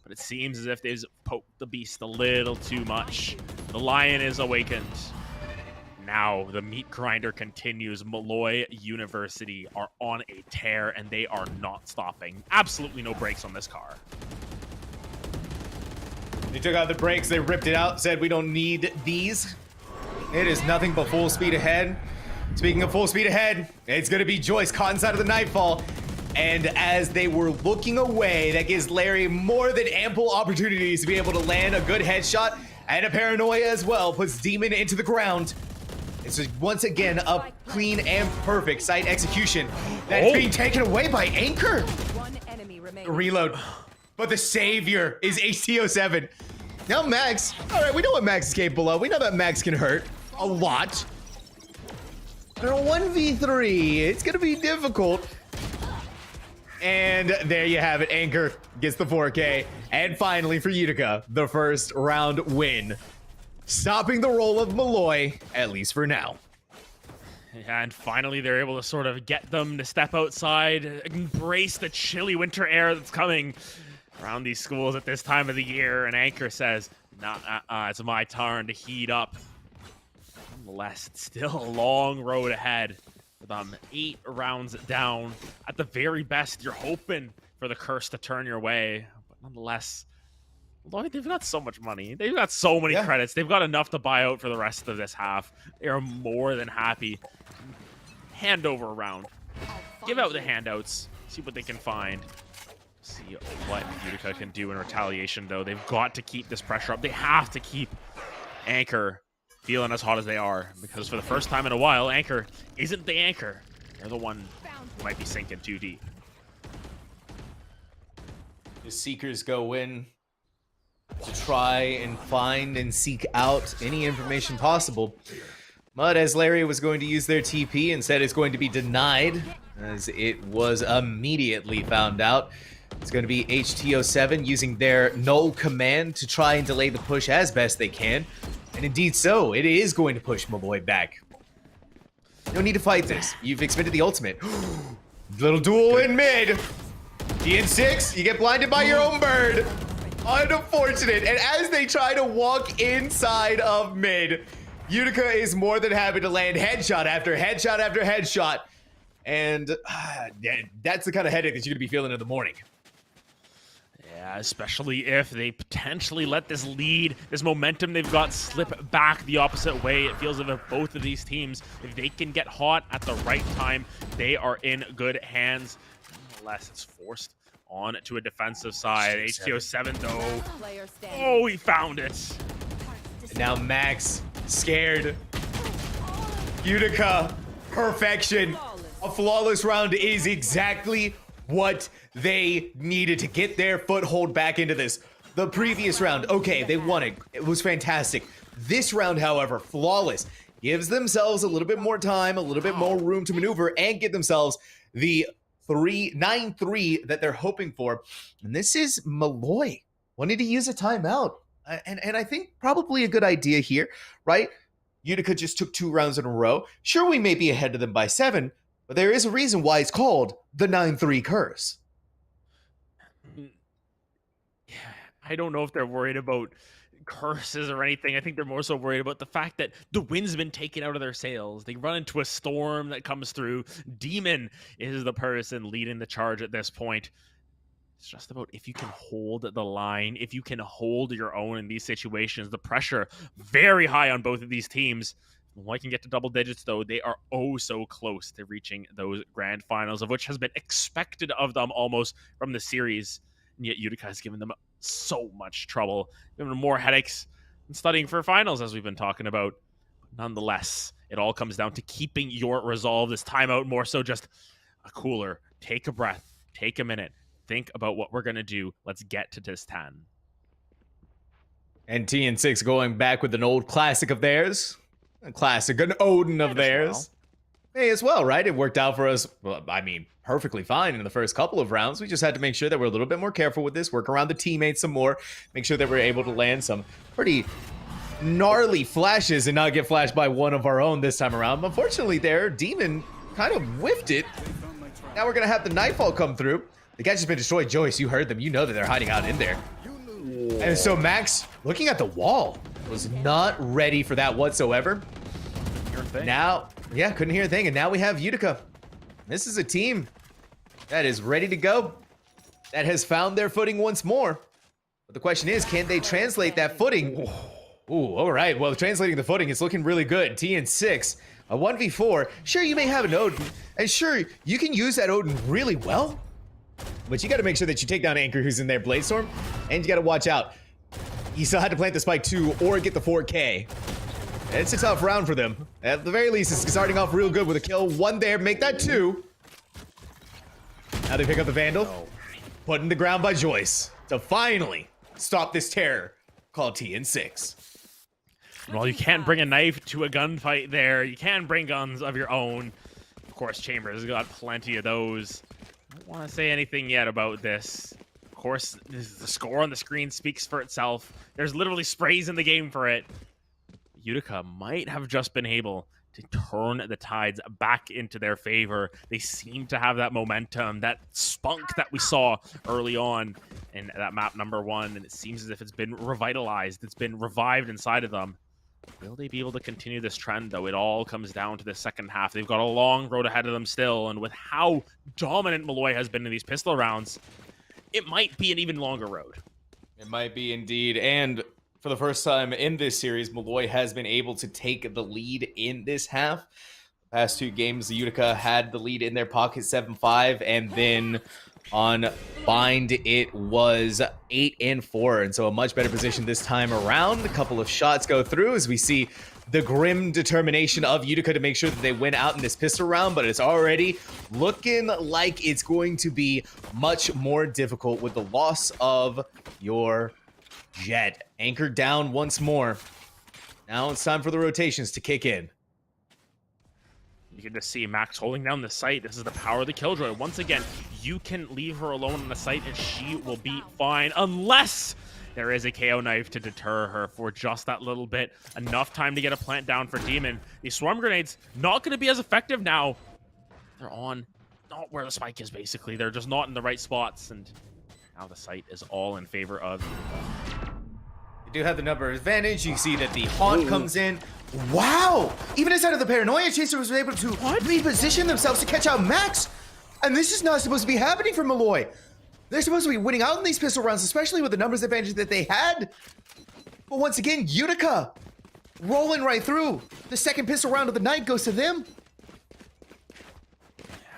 But it seems as if they've poked the beast a little too much. The lion is awakened. Now the meat grinder continues. Molloy University are on a tear, and they are not stopping. Absolutely no brakes on this car.
They took out the brakes, they ripped it out, said we don't need these. It is nothing but full speed ahead. Speaking of full speed ahead, it's going to be Joyce caught inside of the Nightfall. And as they were looking away, that gives Larry more than ample opportunities to be able to land a good headshot and a paranoia as well. Puts Demon into the ground. It's once again a clean and perfect site execution. That's being taken away by Anchor.
One enemy remaining.
Reload. But the savior is HTO7. Now Max. All right, we know what Max is capable of. We know that Max can hurt a lot. But on a 1v3, it's going to be difficult. And there you have it. Anchor gets the 4K. And finally for Utica, the first round win. Stopping the roll of Molloy, at least for now.
Yeah, and finally they're able to sort of get them to step outside, embrace the chilly winter air that's coming around these schools at this time of the year. And Anchor says, nah, it's my turn to heat up. Nonetheless, it's still a long road ahead. With 8 rounds down. At the very best, you're hoping for the curse to turn your way. But nonetheless, they've got so much money. They've got so many credits. They've got enough to buy out for the rest of this half. They are more than happy. Handover round. Give out the handouts. See what they can find. See what Utica can do in retaliation, though. They've got to keep this pressure up. They have to keep Anchor feeling as hot as they are, because for the first time in a while, Anchor isn't the Anchor. They're the one who might be sinking too deep.
The Seekers go in to try and find and seek out any information possible. But as Larry was going to use their TP and said it's going to be denied, as it was immediately found out. It's going to be HTO7 using their null command to try and delay the push as best they can. And indeed so, it is going to push Molloy back. No need to fight this. You've expended the ultimate. Little duel in mid. TN6, you get blinded by your own bird. Unfortunate. And as they try to walk inside of mid, Utica is more than happy to land headshot after headshot after headshot. And that's the kind of headache that you're going to be feeling in the morning.
Yeah, especially if they potentially let this lead, this momentum they've got slip back the opposite way. It feels as if both of these teams, if they can get hot at the right time, they are in good hands. Nonetheless, it's forced on to a defensive side. HTO7 though. Oh, he found it.
And now Max, scared. Utica, perfection. A flawless round is exactly what they needed to get their foothold back into this. The previous round, okay, they won it. It was fantastic. This round, however, flawless. Gives themselves a little bit more time, a little bit more room to maneuver, and get themselves the 9-3 that they're hoping for. And this is Molloy wanting to use a timeout. and I think probably a good idea here, right? Utica just took 2 rounds in a row. Sure, we may be ahead of them by 7, but there is a reason why it's called the 9-3 curse.
I don't know if they're worried about curses or anything. I think they're more so worried about the fact that the wind's been taken out of their sails. They run into a storm that comes through. Demon is the person leading the charge at this point. It's just about if you can hold the line, if you can hold your own in these situations. The pressure very high on both of these teams. Molloy can get to double digits, though. They are oh so close to reaching those grand finals, of which has been expected of them almost from the series. And yet Utica has given them so much trouble, giving them more headaches than studying for finals, as we've been talking about. But nonetheless, it all comes down to keeping your resolve. This timeout more so just a cooler. Take a breath. Take a minute. Think about what we're going to do. Let's get to this 10.
And TN6 going back with an old classic of theirs. A classic, an Odin of theirs. Hey, as well, right? It worked out for us, well, I mean, perfectly fine in the first couple of rounds. We just had to make sure that we're a little bit more careful with this, work around the teammates some more, make sure that we're able to land some pretty gnarly flashes and not get flashed by one of our own this time around. Unfortunately there, Demon kind of whiffed it. Now we're going to have the Nightfall come through. The catch has been destroyed. Joyce, you heard them. You know that they're hiding out in there. And so Max, looking at the wall, was not ready for that whatsoever. Now, yeah, couldn't hear a thing. And now we have Utica. This is a team that is ready to go, that has found their footing once more. But the question is, can they translate that footing? Ooh, all right. Well, translating the footing is looking really good. TN6, a 1v4. Sure, you may have an Odin, and sure, you can use that Odin really well. But you got to make sure that you take down Anchor, who's in there, Bladestorm, and you got to watch out. You still had to plant the spike too, or get the 4K. It's a tough round for them. At the very least, it's starting off real good with a kill. 1 there, make that 2. Now they pick up the Vandal. Put in the ground by Joyce to finally stop this terror called TN6.
Well, you can't bring a knife to a gunfight there. You can bring guns of your own. Of course, Chambers has got plenty of those. I don't want to say anything yet about this. Of course, the score on the screen speaks for itself. There's literally sprays in the game for it. Utica might have just been able to turn the tides back into their favor. They seem to have that momentum, that spunk that we saw early on in that map number 1, and it seems as if it's been revitalized. It's been revived inside of them. Will they be able to continue this trend, though? It all comes down to the second half. They've got a long road ahead of them still, and with how dominant Molloy has been in these pistol rounds, it might be an even longer road.
It might be indeed, and for the first time in this series, Molloy has been able to take the lead in this half. The past 2 games, the Utica had the lead in their pocket 7-5, and then on Bind, it was 8-4, and so a much better position this time around. A couple of shots go through as we see the grim determination of Utica to make sure that they win out in this pistol round, but it's already looking like it's going to be much more difficult with the loss of your Jet. Anchored down once more. Now it's time for the rotations to kick in.
You can just see Max holding down the site. This is the power of the Killjoy. Once again, you can leave her alone on the site and she will be fine, unless there is a KO knife to deter her for just that little bit. Enough time to get a plant down for Demon. These swarm grenades not going to be as effective now. They're on not where the spike is, basically. They're just not in the right spots, and now the site is all in favor of
They do have the number advantage. You see that the Haunt comes in. Wow! Even inside of the Paranoia, Chaser was able to reposition themselves to catch out Max. And this is not supposed to be happening for Molloy. They're supposed to be winning out in these pistol rounds, especially with the numbers advantage that they had. But once again, Utica rolling right through. The second pistol round of the night goes to them.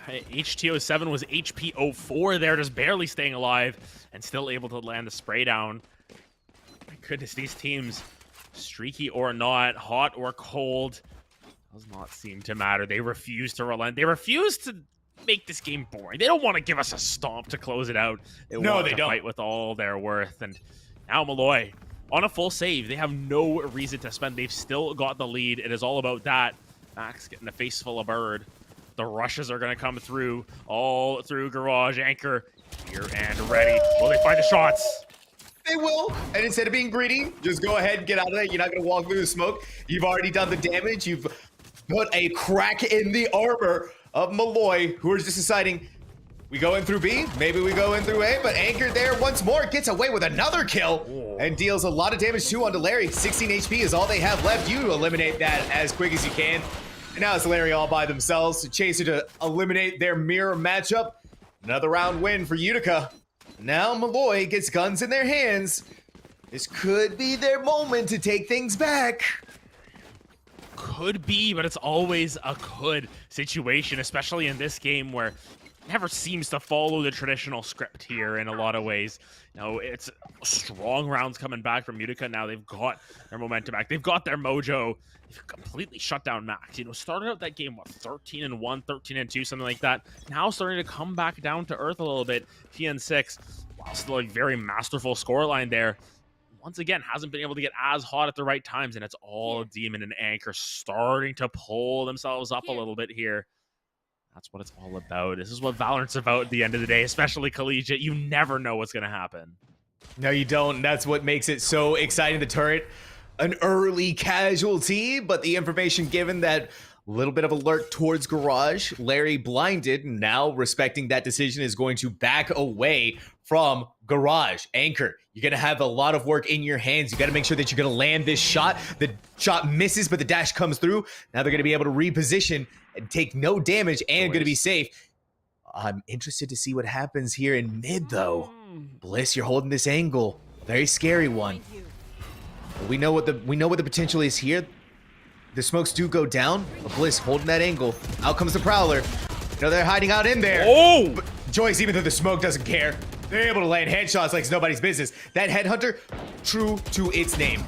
HTO7 was HP04 there, just barely staying alive and still able to land the spray down. My goodness, these teams, streaky or not, hot or cold, does not seem to matter. They refuse to relent. They refuse to make this game boring. They don't want to give us a stomp to close it out. They want to fight with all their worth. And now Molloy on a full save. They have no reason to spend. They've still got the lead. It is all about that. Max getting a face full of bird. The rushes are going to come through, all through Garage. Anchor here and ready. Will they find the shots?
they will. And instead of being greedy, just go ahead and get out of there. You're not going to walk through the smoke. You've already done the damage. You've put a crack in the armor of Molloy, who are just deciding, we go in through B, maybe we go in through A, but Anchor there once more gets away with another kill and deals a lot of damage too onto Larry. 16 HP is all they have left. You eliminate that as quick as you can. And now it's Larry all by themselves. Chaser to eliminate their mirror matchup. Another round win for Utica. Now Molloy gets guns in their hands. This could be their moment to take things back.
Could be, but it's always a could situation, especially in this game where never seems to follow the traditional script here in a lot of ways. You know, it's strong rounds coming back from Utica. Now they've got their momentum back. They've got their mojo. They've completely shut down Max. You know, started out that game, what, 13-1, 13-2, something like that. Now starting to come back down to earth a little bit. TN6, while still a very masterful scoreline there, once again, hasn't been able to get as hot at the right times, and it's all Demon and Anchor starting to pull themselves up a little bit here. That's what it's all about. This is what Valorant's about at the end of the day, especially collegiate. You never know what's going to happen.
No, you don't. That's what makes it so exciting. The turret, an early casualty, but the information given that little bit of alert towards Garage. Larry blinded, now respecting that decision is going to back away from Garage. Anchor, you're going to have a lot of work in your hands. You got to make sure that you're going to land this shot. The shot misses, but the dash comes through. Now they're going to be able to reposition and take no damage and going to be safe. I'm interested to see what happens here in mid, though. Bliss, you're holding this angle. Very scary one. We know what the potential is here. The smokes do go down. Bliss holding that angle. Out comes the Prowler. You know, they're hiding out in there.
Oh!
But Joyce, even though the smoke doesn't care, they're able to land headshots like it's nobody's business. That Headhunter, true to its name.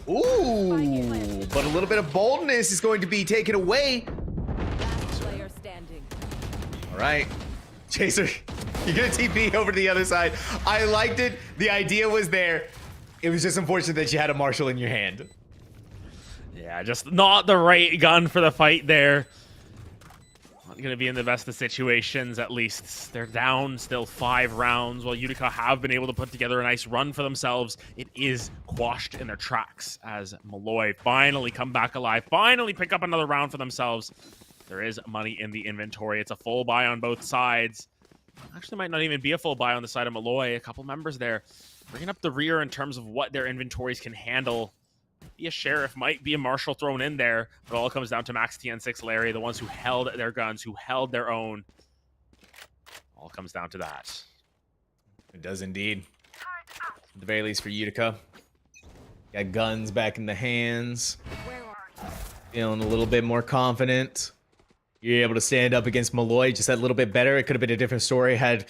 Ooh, but a little bit of boldness is going to be taken away.
Player standing.
All right, Chaser, you're gonna TP over to the other side. I liked it. The idea was there. It was just unfortunate that you had a Marshall in your hand.
Yeah, just not the right gun for the fight there. Not going to be in the best of situations, at least. They're down still 5 rounds, while Utica have been able to put together a nice run for themselves. It is quashed in their tracks as Molloy finally come back alive, finally pick up another round for themselves. There is money in the inventory. It's a full buy on both sides. Actually, might not even be a full buy on the side of Molloy. A couple members there bringing up the rear in terms of what their inventories can handle. Be a Sheriff, might be a Marshall thrown in there, but all comes down to Max TN6 Larry, the ones who held their guns, who held their own. All comes down to that.
It does indeed. At the very least for Utica. Got guns back in the hands. Feeling a little bit more confident. You're able to stand up against Molloy just that little bit better. It could have been a different story had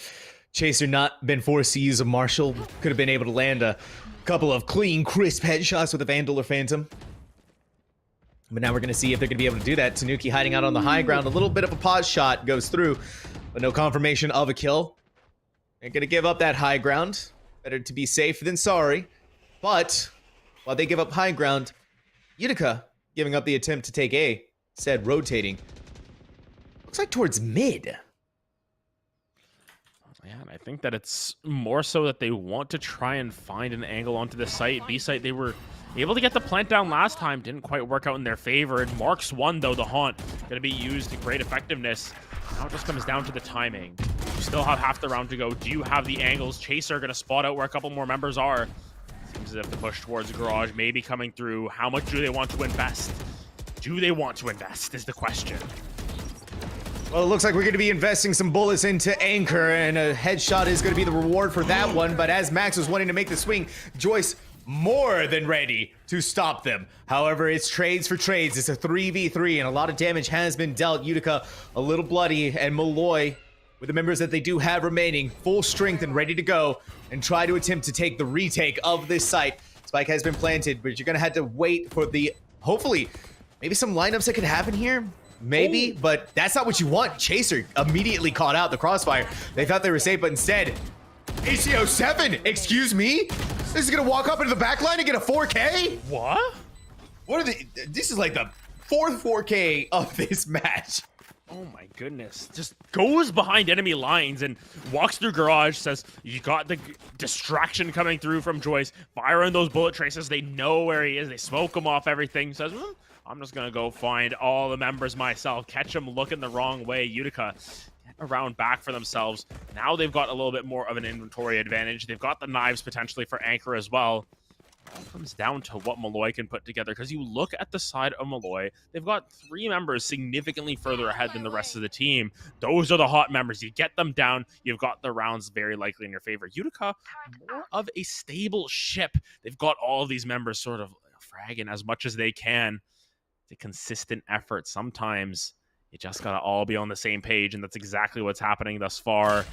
Chaser not been forced to use a Marshall. Could have been able to land a couple of clean, crisp headshots with a Vandal or Phantom. But now we're going to see if they're going to be able to do that. Tanuki hiding out on the high ground. A little bit of a pause shot goes through, but no confirmation of a kill. They're going to give up that high ground. Better to be safe than sorry. But while they give up high ground, Utica giving up the attempt to take A, instead rotating. Looks like towards mid.
Yeah, and I think that it's more so that they want to try and find an angle onto the site. B site, they were able to get the plant down last time. Didn't quite work out in their favor. And Marks 1, though, the Haunt, going to be used to great effectiveness. Now it just comes down to the timing. You still have half the round to go. Do you have the angles? Chaser going to spot out where a couple more members are. Seems as if the push towards Garage may be coming through. How much do they want to invest? Do they want to invest is the question.
Well, it looks like we're going to be investing some bullets into Anchor, and a headshot is going to be the reward for that one. But as Max was wanting to make the swing, Joyce more than ready to stop them. However, it's trades for trades. It's a 3v3, and a lot of damage has been dealt. Utica a little bloody, and Molloy, with the members that they do have remaining, full strength and ready to go, and try to attempt to take the retake of this site. Spike has been planted, but you're going to have to wait for the, hopefully, maybe some lineups that could happen here. Maybe, but that's not what you want. Chaser immediately caught out the crossfire. They thought they were safe, but instead, ACO7, excuse me? This is gonna walk up into the back line and get a 4K?
What?
What are the, this is like the 4th 4K of this match.
Oh my goodness. Just goes behind enemy lines and walks through garage, says, you got the distraction coming through from Joyce. Firing those bullet traces. They know where he is. They smoke him off everything. Says, I'm just going to go find all the members myself. Catch them looking the wrong way. Utica around back for themselves. Now they've got a little bit more of an inventory advantage. They've got the knives potentially for Anchor as well. All comes down to what Molloy can put together, because you look at the side of Molloy, they've got 3 members significantly further ahead than the rest of the team. Those are the hot members. You get them down, you've got the rounds very likely in your favor. Utica, more of a stable ship. They've got all of these members sort of fragging as much as they can. It's a consistent effort. Sometimes you just gotta all be on the same page, and that's exactly what's happening thus far.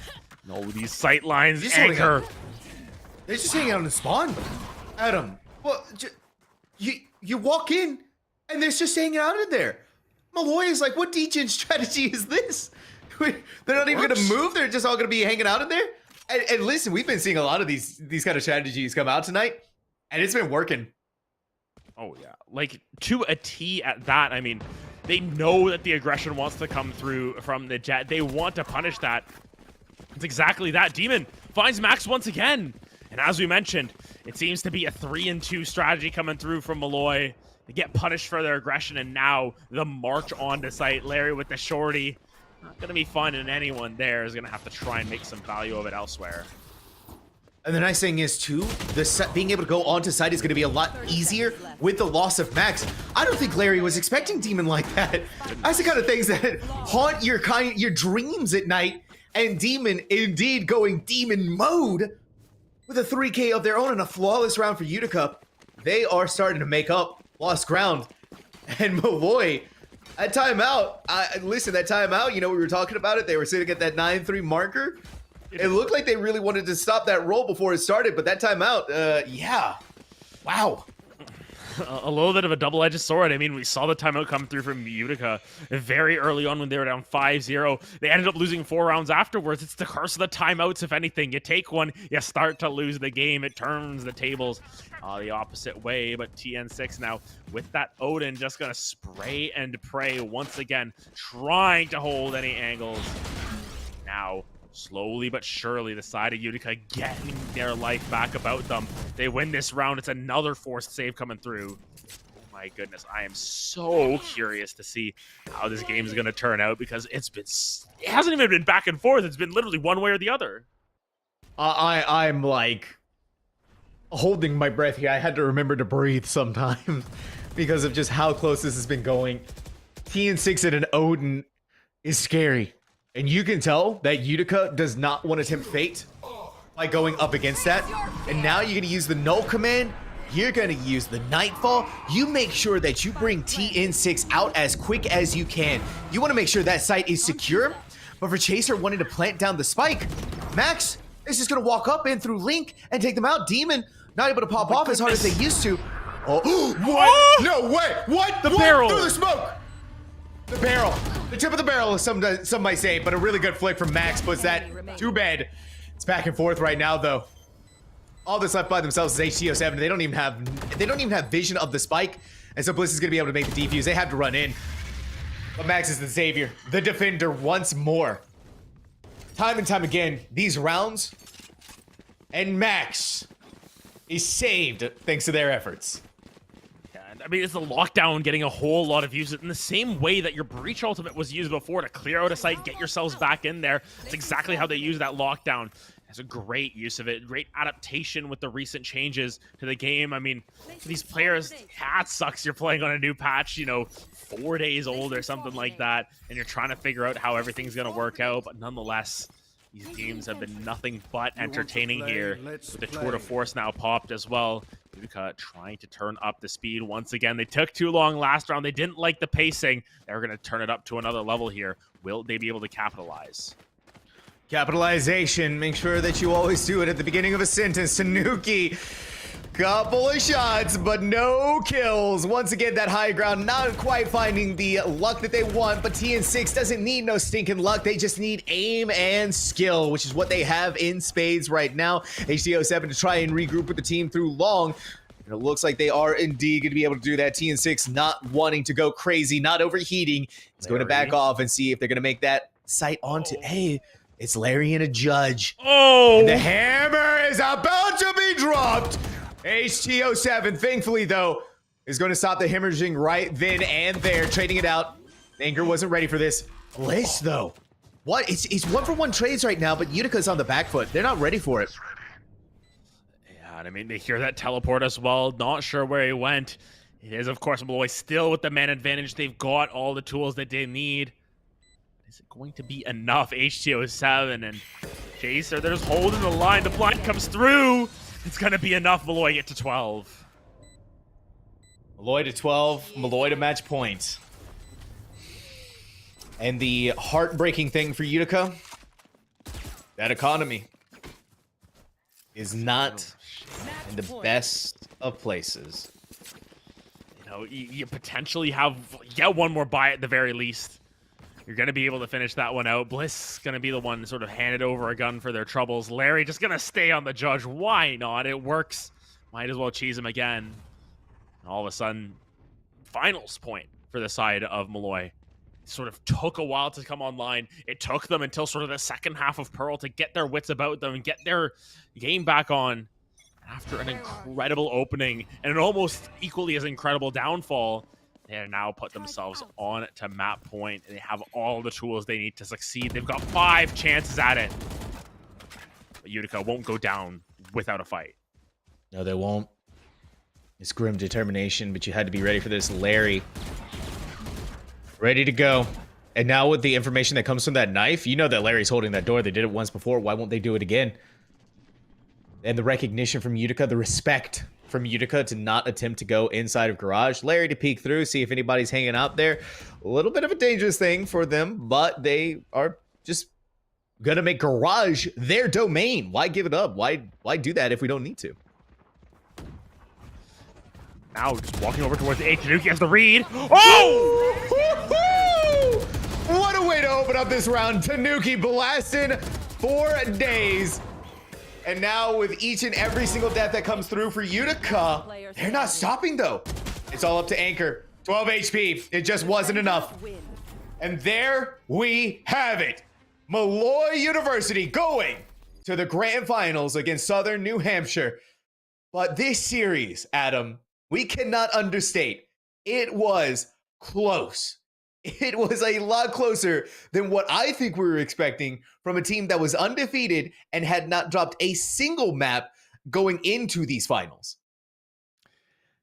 No, these sight lines, Anchor.
They're just hanging out in spawn. Adam, well, you walk in, and they're just hanging out in there. Molloy is like, what degen strategy is this? They're not even going to move. They're just all going to be hanging out in there. And listen, we've been seeing a lot of these kind of strategies come out tonight, and it's been working.
Oh, yeah. Like, to a T at that. I mean, they know that the aggression wants to come through from the Jet. They want to punish that. It's exactly that. Demon finds Max once again. And as we mentioned, it seems to be a 3-2 strategy coming through from Molloy. They get punished for their aggression, and now the march onto site. Larry with the shorty. Not going to be fun, and anyone there is going to have to try and make some value of it elsewhere.
And the nice thing is, too, being able to go onto site is going to be a lot easier with the loss of Max. I don't think Larry was expecting Demon like that. That's the kind of things that haunt your dreams at night. And Demon indeed going Demon mode. With a 3K of their own and a flawless round for Utica, they are starting to make up lost ground. And Molloy, at timeout, listen, that timeout, we were talking about it. They were sitting at that 9-3 marker. It looked like they really wanted to stop that roll before it started, but that timeout, yeah. Wow.
A little bit of a double-edged sword. I mean, we saw the timeout come through from Utica very early on when they were down 5-0. They ended up losing 4 rounds afterwards. It's the curse of the timeouts, if anything. You take one, you start to lose the game. It turns the tables the opposite way. But TN6 now, with that Odin, just going to spray and pray once again, trying to hold any angles. Now, slowly but surely, the side of Utica getting their life back about them. They win this round. It's another forced save coming through. Oh my goodness, I am so curious to see how this game is going to turn out, because it hasn't even been back and forth. It's been literally one way or the other.
I'm like holding my breath here. I had to remember to breathe sometimes because of just how close this has been going. TN6 and an Odin is scary. And you can tell that Utica does not want to tempt fate by going up against that. And now you're going to use the null command. You're going to use the nightfall. You make sure that you bring TN6 out as quick as you can. You want to make sure that site is secure. But for Chaser wanting to plant down the spike, Max is just going to walk up in through Link and take them out. Demon not able to pop off as hard as they used to. Oh, what? No way. What?
The barrel.
Through the smoke. The barrel. The tip of the barrel, some might say, but a really good flick from Max puts that to bed. It's back and forth right now, though. All that's left by themselves is HTO7. They don't even have vision of the spike, and so Bliss is gonna be able to make the defuse. They have to run in. But Max is the savior, the defender once more. Time and time again, these rounds, and Max is saved thanks to their efforts.
I mean, it's the lockdown getting a whole lot of use in the same way that your breach ultimate was used before to clear out a site, get yourselves back in there. It's exactly how they use that lockdown. It's a great use of it, great adaptation with the recent changes to the game. I mean, for these players, that sucks. You're playing on a new patch, 4 days old or something like that, and you're trying to figure out how everything's going to work out. But nonetheless, these games have been nothing but entertaining here, with the tour de force now popped as well. Utica trying to turn up the speed once again. They took too long last round. They didn't like the pacing. They're going to turn it up to another level here. Will they be able to capitalize?
Capitalization. Make sure that you always do it at the beginning of a sentence. Tanuki. Couple of shots, but no kills. Once again, that high ground not quite finding the luck that they want, but TN6 doesn't need no stinking luck. They just need aim and skill, which is what they have in spades right now. HTO7 to try and regroup with the team through long. And it looks like they are indeed going to be able to do that. TN6 not wanting to go crazy, not overheating. He's going to back off and see if they're going to make that sight onto. Hey, it's Larry and a judge.
Oh!
And the hammer is about to be dropped. HTO7, thankfully, though, is going to stop the hemorrhaging right then and there, trading it out. Anger wasn't ready for this. Bliss, though. What? It's 1-for-1 trades right now, but Utica's on the back foot. They're not ready for it.
Yeah, and I mean, they hear that teleport as well. Not sure where he went. It is, of course, Molloy still with the man advantage. They've got all the tools that they need. Is it going to be enough? HTO7 and Jacer, they're just holding the line. The blind comes through. It's going to be enough. Molloy get to 12.
Molloy to 12. Molloy to match point. And the heartbreaking thing for Utica, that economy is not in the best of places.
You know, you potentially get one more buy at the very least. You're going to be able to finish that one out. Bliss going to be the one sort of handed over a gun for their troubles. Larry just going to stay on the judge. Why not? It works. Might as well cheese him again. And all of a sudden, finals point for the side of Molloy. It sort of took a while to come online. It took them until sort of the second half of Pearl to get their wits about them and get their game back on. After an incredible opening and an almost equally as incredible downfall, they have now put themselves on to map point. They have all the tools they need to succeed. They've got 5 chances at it. But Utica won't go down without a fight.
No, they won't. It's grim determination, but you had to be ready for this. Larry, ready to go. And now with the information that comes from that knife, you know that Larry's holding that door. They did it once before. Why won't they do it again? And the recognition from Utica, the respect from Utica to not attempt to go inside of garage. Larry to peek through, see if anybody's hanging out there. A little bit of a dangerous thing for them, but they are just gonna make garage their domain. Why give it up? Why do that if we don't need to?
Now just walking over towards the A. Tanuki has the read. Oh!
What a way to open up this round. Tanuki blasting for days. And now with each and every single death that comes through for Utica, they're not stopping though. It's all up to Anchor. 12 HP. It just wasn't enough. And there we have it. Molloy University going to the grand finals against Southern New Hampshire. But this series, Adam, we cannot understate. It was close. It was a lot closer than what I think we were expecting from a team that was undefeated and had not dropped a single map going into these finals.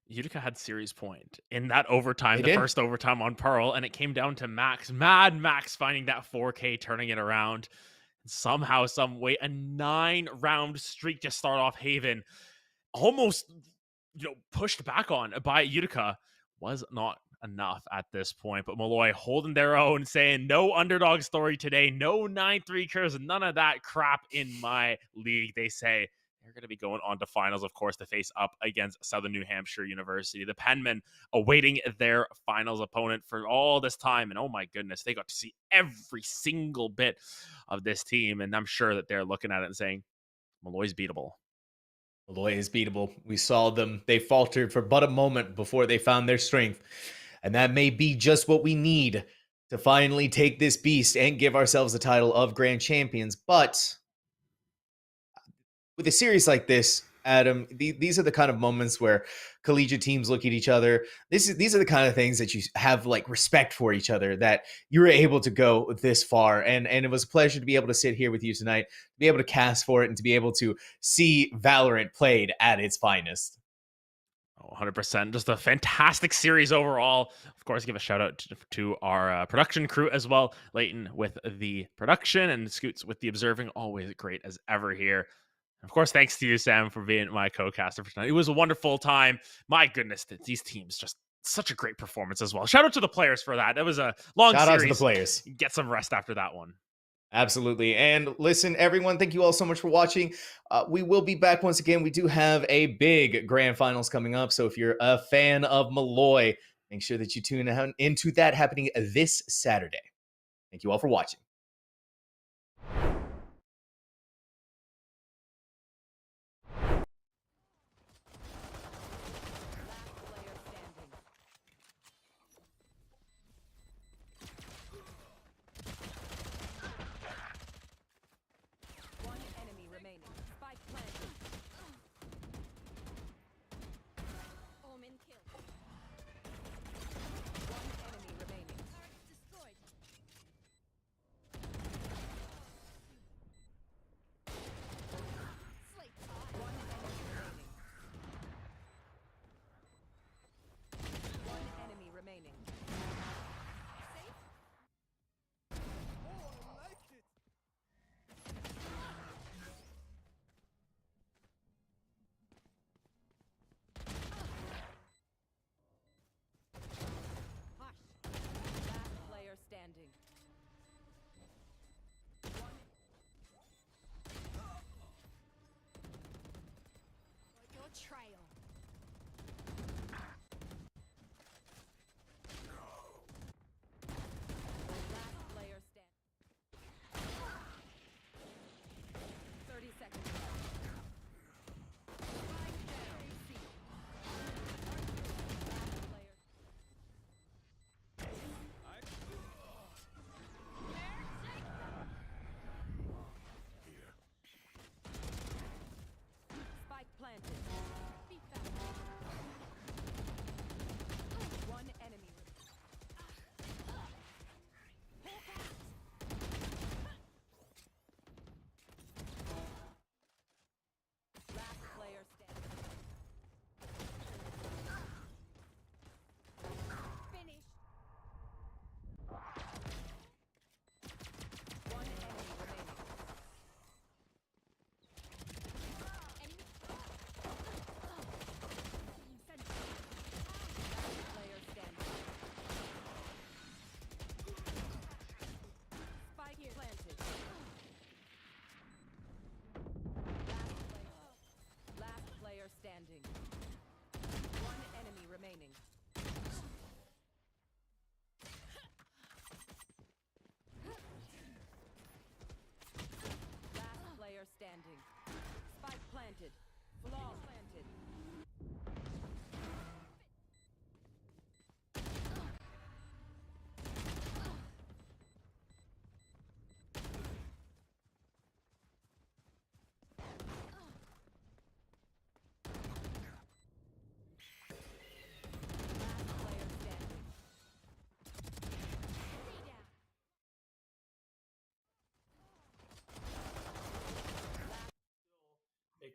Utica had series point in that overtime, the first overtime on Pearl, and it came down to Max. Mad Max finding that 4K, turning it around. Somehow, some way, a 9-round streak to start off Haven. Almost, pushed back on by Utica. Was not enough at this point, but Molloy holding their own, saying no underdog story today, no 9-3 curves, none of that crap in my league. They say they're going to be going on to finals, of course, to face up against Southern New Hampshire University. The Penmen awaiting their finals opponent for all this time, and oh my goodness, they got to see every single bit of this team, and I'm sure that they're looking at it and saying Molloy's beatable.
Molloy is beatable. We saw them. They faltered for but a moment before they found their strength. And that may be just what we need to finally take this beast and give ourselves the title of Grand Champions. But with a series like this, Adam, these are the kind of moments where collegiate teams look at each other. These are the kind of things that you have like respect for each other, that you were able to go this far. And it was a pleasure to be able to sit here with you tonight, to be able to cast for it, and to be able to see Valorant played at its finest.
100%. Just a fantastic series overall. Of course, give a shout out to our production crew as well. Leighton with the production and Scoots with the observing. Always great as ever here. Of course, thanks to you, Sam, for being my co-caster for tonight. It was a wonderful time. My goodness, these teams just such a great performance as well. Shout out to the players for that. That was a long series.
Shout out to the players.
Get some rest after that one.
Absolutely. And listen, everyone, thank you all so much for watching. We will be back once again. We do have a big grand finals coming up. So if you're a fan of Molloy, make sure that you tune into that happening this Saturday. Thank you all for watching.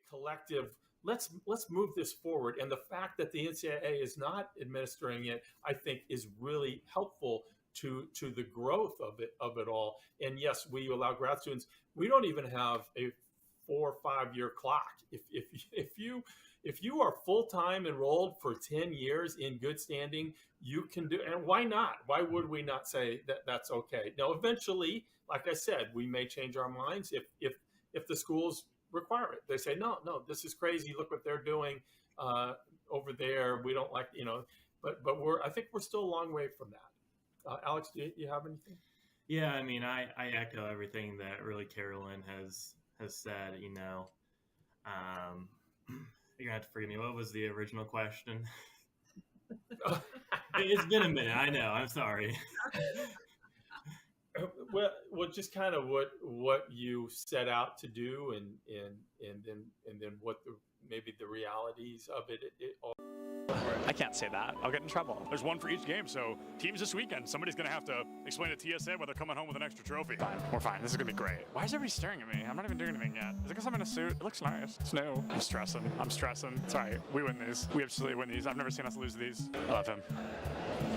collective, let's move this forward. And the fact that the NCAA is not administering it, I think, is really helpful to the growth of it all. And yes, we allow grad students. We don't even have a 4 or 5 year clock. If you are full-time enrolled for 10 years in good standing, you can do. And why not? Why would we not say that that's okay? Now, eventually, like I said, we may change our minds if the schools require it. They say, no, this is crazy. Look what they're doing over there. We don't like, but I think we're still a long way from that. Alex, do you have anything?
Yeah, I mean, I echo everything that really Carolyn has said. You're gonna have to forgive me. What was the original question? It's been a minute. I know. I'm sorry.
Well, just kind of what you set out to do, and then what maybe the realities of it all.
I can't say that. I'll get in trouble. There's one for each game, so teams this weekend, somebody's going to have to explain to TSA why they're coming home with an extra trophy. Fine. We're fine. This is going to be great. Why is everybody staring at me? I'm not even doing anything yet. Is it because I'm in a suit? It looks nice. It's new. I'm stressing. It's all right. We win these. We absolutely win these. I've never seen us lose these. I love him.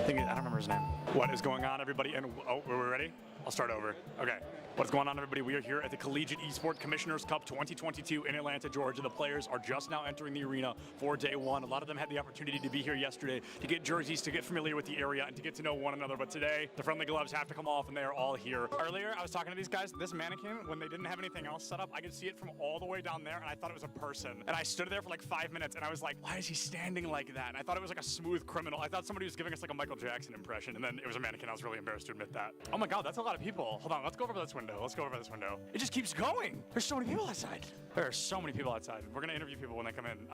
I don't remember his name. What is going on, everybody? And are we ready? I'll start over. Okay. What's going on, everybody? We are here at the Collegiate Esports Commissioners Cup 2022 in Atlanta, Georgia. The players are just now entering the arena for day one. A lot of them had the opportunity to be here yesterday to get jerseys, to get familiar with the area, and to get to know one another. But today, the friendly gloves have to come off, and they are all here. Earlier, I was talking to these guys. This mannequin, when they didn't have anything else set up, I could see it from all the way down there, and I thought it was a person. And I stood there for like 5 minutes, and I was like, why is he standing like that? And I thought it was like a smooth criminal. I thought somebody was giving us like a Michael Jackson impression, and then it was a mannequin. I was really embarrassed to admit that. Oh my God, that's a lot of people. Hold on, let's go over this window. It just keeps going. There's so many people outside. There are so many people outside. We're gonna interview people when they come in.